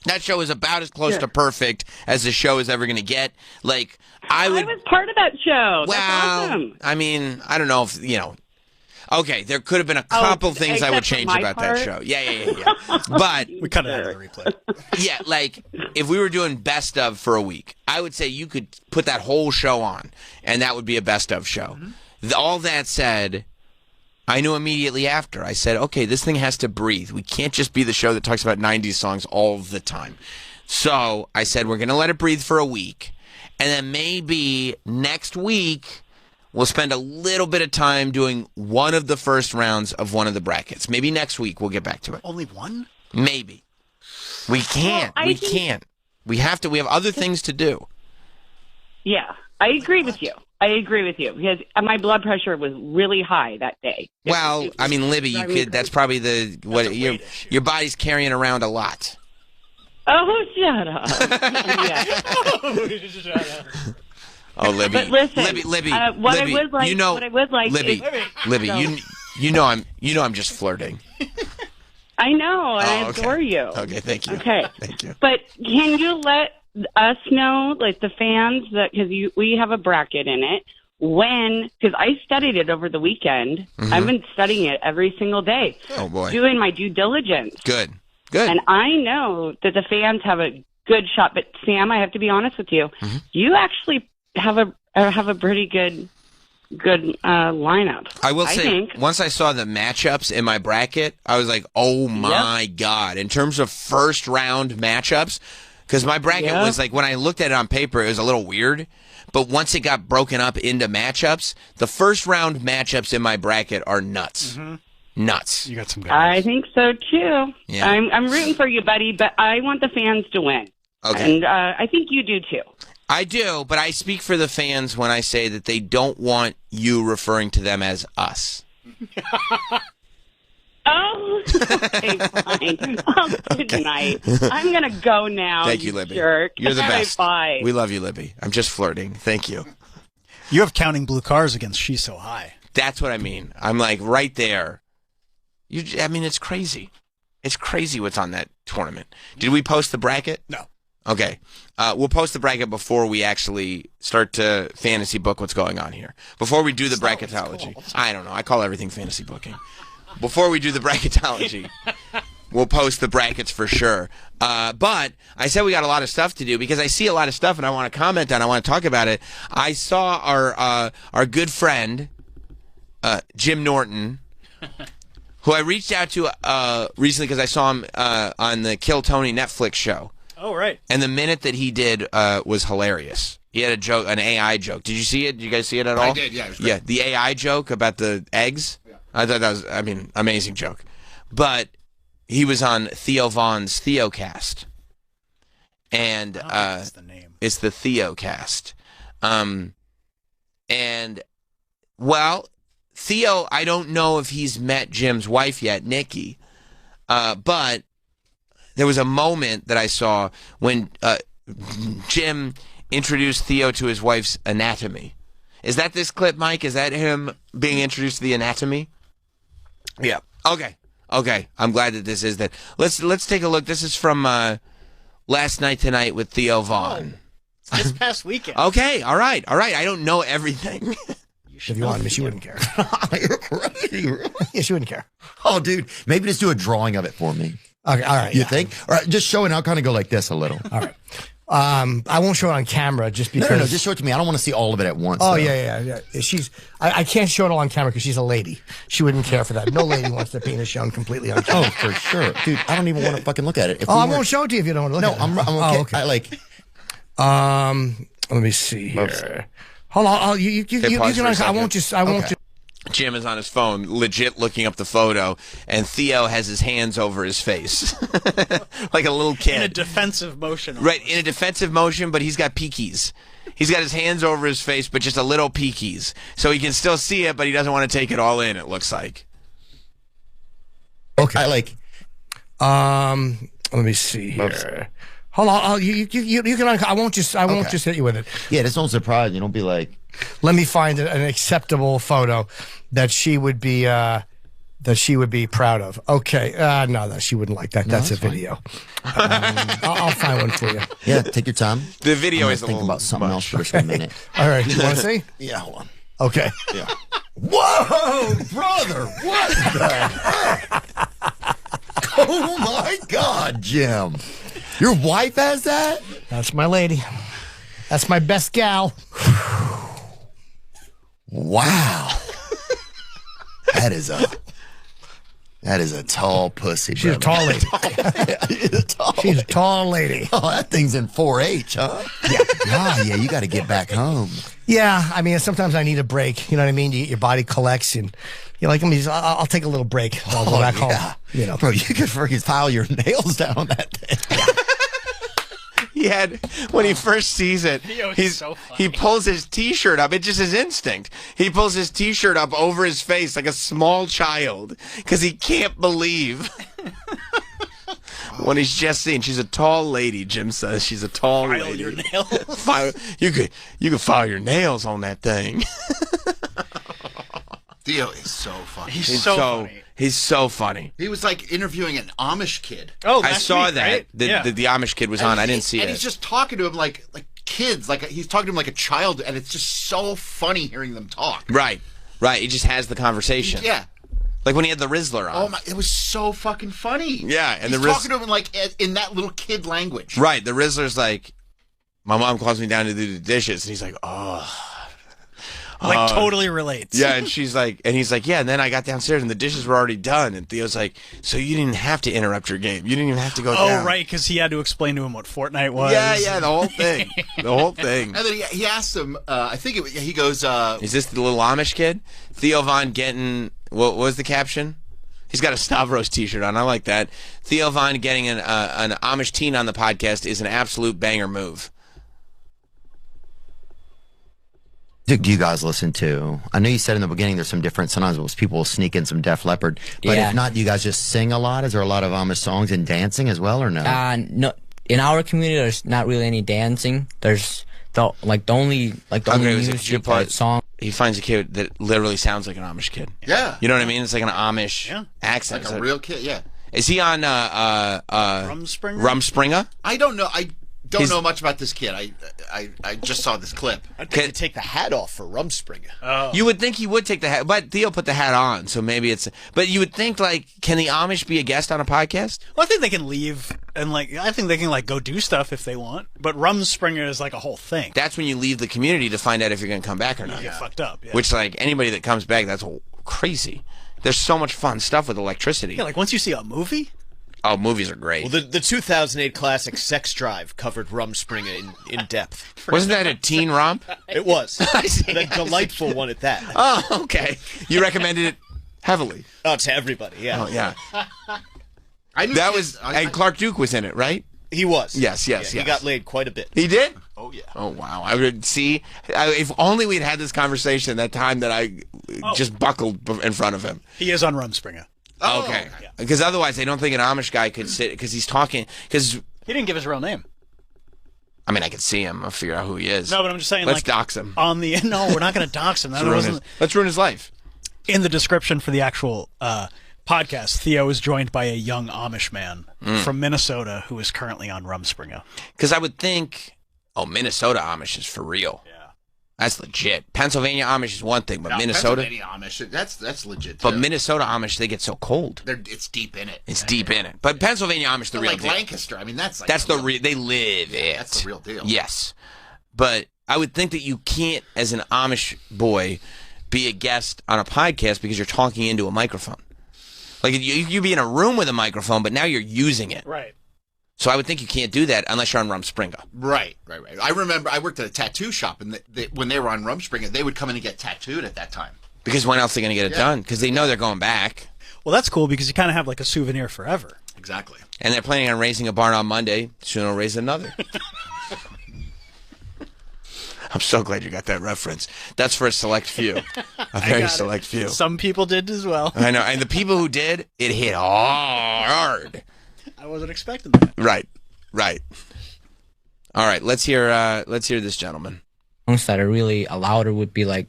That show is about as close to perfect as the show is ever going to get. Like, I was part of that show. Well, that's awesome. I mean, I don't know if, you know. Okay, there could have been a couple things I would change about that show. Yeah. But we cut it out of the replay. Yeah, like, if we were doing best of for a week, I would say you could put that whole show on, and that would be a best of show. All that said, I knew immediately after. I said, okay, this thing has to breathe. We can't just be the show that talks about 90s songs all the time. So I said, we're going to let it breathe for a week. And then maybe next week, we'll spend a little bit of time doing one of the first rounds of one of the brackets. Maybe next week we'll get back to it. Only one? Maybe. We can't. Well, we can't. We have to. We have other things to do. Yeah, I agree with you. Because my blood pressure was really high that day. Well, I mean, Libby, you could. That's probably your body's carrying around a lot. Oh, shut up. Oh, Libby. But listen, Libby, what I would like, you know, what I would like Libby, is, Libby, you know I'm just flirting. I know, and I okay. adore you. Okay, thank you. Okay, thank you. But can you let us know, like the fans, that because we have a bracket in it, because I studied it over the weekend. I've been studying it every single day. Oh boy, doing my due diligence. Good. And I know that the fans have a good shot. But Sam, I have to be honest with you. You actually have a pretty good lineup. I will I say, think. once I saw the matchups in my bracket, I was like, oh my God. In terms of first round matchups, because my bracket was like, when I looked at it on paper, it was a little weird. But once it got broken up into matchups, the first round matchups in my bracket are nuts. Nuts. You got some good I think so too. Yeah. I'm rooting for you, buddy, but I want the fans to win. Okay. And I think you do too. I do, but I speak for the fans when I say that they don't want you referring to them as us. Oh, okay, fine. Oh, good night. I'm going to go now. Thank you, Libby. Jerk. You're the Okay, best. bye. We love you, Libby. I'm just flirting. Thank you. You have Counting Blue Cars against She's So High. That's what I mean. I'm like right there. I mean, it's crazy. It's crazy what's on that tournament. Did we post the bracket? No. Okay. We'll post the bracket before we actually start to fantasy book what's going on here. Before we do the bracketology. I don't know. I call everything fantasy booking. Before we do the bracketology, we'll post the brackets for sure. But I said we got a lot of stuff to do because I see a lot of stuff and I want to comment on. I want to talk about it. I saw our good friend Jim Norton, who I reached out to recently because I saw him on the Kill Tony Netflix show. Oh, right. And the minute that he did was hilarious. He had a joke, an AI joke. Did you see it? Did you guys see it at all? I did, yeah. It was great. Yeah, the AI joke about the eggs. Yeah. I thought that was, amazing joke. But he was on Theo Vaughn's Theocast. And that's the name. It's the Theocast. And, well, Theo, I don't know if he's met Jim's wife yet, Nikki. But there was a moment that I saw when Jim introduced Theo to his wife's anatomy. Is that this clip, Mike? Is that him being introduced to the anatomy? Yeah. Okay. I'm glad that this is that. Let's take a look. This is from Last Night Tonight with Theo Vaughn. This past weekend. Okay. All right. I don't know everything. If you wanted me, she wouldn't care. You're crazy. Yeah, she wouldn't care. Oh, dude, maybe just do a drawing of it for me. Okay, all right. You think? All right, just show it. I'll kind of go like this a little. All right. I won't show it on camera just because. No, just show it to me. I don't want to see all of it at once. Oh, though. yeah. I can't show it all on camera because she's a lady. She wouldn't care for that. No lady wants their penis shown completely on camera. Oh, for sure. Dude, I don't even want to fucking look at it. I won't show it to you if you don't want to look at it. No, I'm okay. I let me see here. Hold on. You can. I won't just. Jim is on his phone, legit looking up the photo, and Theo has his hands over his face, like a little kid. In a defensive motion. Right, in a defensive motion, but he's got peekies. He's got his hands over his face, but just a little peekies. So he can still see it, but he doesn't want to take it all in, it looks like. Okay. Let me see here. Hold on. You can. I won't just hit you with it. Yeah, just don't surprise you. Don't be like. Let me find an acceptable photo that she would be proud of. Okay. No, she wouldn't like that. No, that's a video. I'll find one for you. Yeah, take your time. The video is a think little about something much. else for just a minute. All right. You want to see? Yeah, hold on. Okay. Yeah. Whoa, brother! What the? Oh my God, Jim! Your wife has that? That's my lady. That's my best gal. Wow. That is a tall pussy. She's a tall lady. She's a tall lady. Oh, that thing's in 4-H, huh? Yeah. Yeah, you got to get back home. Yeah, I mean, sometimes I need a break. You know what I mean? Your body collects, and you're like, I'll take a little break. I'll go back home. You know, bro, you could freaking file your nails down on that thing. He had, when he first sees it, he pulls his T-shirt up. It's just his instinct. He pulls his T-shirt up over his face like a small child because he can't believe when he's just seen. She's a tall lady, Jim says. She's a tall lady. Your nails. You could file your nails on that thing. Theo is so funny. He's so funny. He's so funny. He was like interviewing an Amish kid. Oh, I saw week, that. Right? The Amish kid was on. I didn't see it. And he's just talking to him like kids. Like he's talking to him like a child, and it's just so funny hearing them talk. Right. He just has the conversation. Yeah. Like when he had the Rizzler on. Oh my! It was so fucking funny. Yeah, and he's talking to him in that little kid language. Right. The Rizzler's like, my mom calls me down to do the dishes, and he's like, oh. Like totally relates. Yeah, and he's like, yeah, and then I got downstairs and the dishes were already done, and Theo's like, so you didn't have to interrupt your game. You didn't even have to go down. Oh, right, because he had to explain to him what Fortnite was. Yeah, the whole thing. The whole thing. And then he asked him, I think he goes, is this the little Amish kid? Theo Vaughn getting, what was the caption? He's got a Stavros t-shirt on. I like that. Theo Vaughn getting an Amish teen on the podcast is an absolute banger move. Do you guys listen to? I know you said in the beginning there's some different. Sometimes people will sneak in some Def Leppard, but Yeah. if not, do you guys just sing a lot? Is there a lot of Amish songs and dancing as well, or no? No, in our community, there's not really any dancing. There's the only music song. He finds a kid that literally sounds like an Amish kid. Yeah. You know what I mean? It's like an Amish accent. Like a real kid, yeah. Is he on Rumspringa? Rumspringa? I don't know. I don't know much about this kid. I just saw this clip. I think you take the hat off for Rumspringa. You would think he would take the hat, but Theo put the hat on, so maybe it's. But you would think, like, can the Amish be a guest on a podcast? Well, I think they can leave and I think they can go do stuff if they want. But Rumspringa is like a whole thing. That's when you leave the community to find out if you're going to come back or not. You get fucked up. Yeah. Which, like, anybody that comes back, that's crazy. There's so much fun stuff with electricity. Yeah, like once you see a movie. Oh, movies are great. Well, the 2008 classic Sex Drive covered Rumspringa in depth. Wasn't that a teen romp? It was. And a delightful one at that. Oh, okay. You recommended it heavily. Oh, to everybody, yeah. Oh, yeah. That was, and Clark Duke was in it, right? He was. Yes. He got laid quite a bit. He did? Oh, yeah. Oh, wow. I would see. If only we'd had this conversation that time that I just buckled in front of him. He is on Rumspringa. Oh, okay. Because otherwise, I don't think an Amish guy could sit, because he's talking, because... He didn't give his real name. I mean, I could see him. I'll figure out who he is. No, but I'm just saying, Let's dox him. No, we're not going to dox him. Let's ruin his life. In the description for the actual podcast, Theo is joined by a young Amish man from Minnesota who is currently on Rumspringa. Because I would think, Minnesota Amish is for real. Yeah. That's legit. Pennsylvania Amish is one thing, but Minnesota... Pennsylvania Amish, that's legit, too. But Minnesota Amish, they get so cold. It's deep in it. It's deep in it. But Pennsylvania Amish, the real like deal. Lancaster, I mean, that's like... That's the real... They live it. That's the real deal. Yes. But I would think that you can't, as an Amish boy, be a guest on a podcast because you're talking into a microphone. Like, you'd be in a room with a microphone, but now you're using it. Right. So I would think you can't do that unless you're on Rumspringa. Right. I remember I worked at a tattoo shop, and when they were on Rumspringa, they would come in and get tattooed at that time. Because when else are they going to get it done? Because they know they're going back. Well, that's cool because you kind of have like a souvenir forever. Exactly. And they're planning on raising a barn on Monday. Soon they'll raise another. I'm so glad you got that reference. That's for a select few. A very select few. Some people did as well. I know. And the people who did, it hit hard. I wasn't expecting that. Right. All right, let's hear this gentleman. Songs that are really louder would be like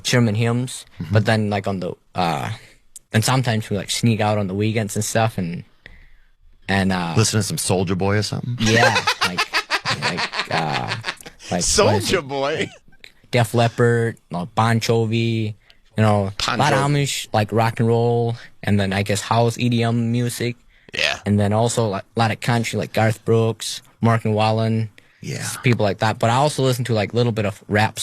German hymns, but then like on the and sometimes we like sneak out on the weekends and stuff and listen to some Soulja Boy or something. Yeah, like Soulja Boy, Def Leppard, Bon Jovi, a lot of Amish like rock and roll, and then I guess house EDM music. Yeah. And then also like, a lot of country like Garth Brooks, Mark and Wallen. Yeah. People like that. But I also listen to like a little bit of rap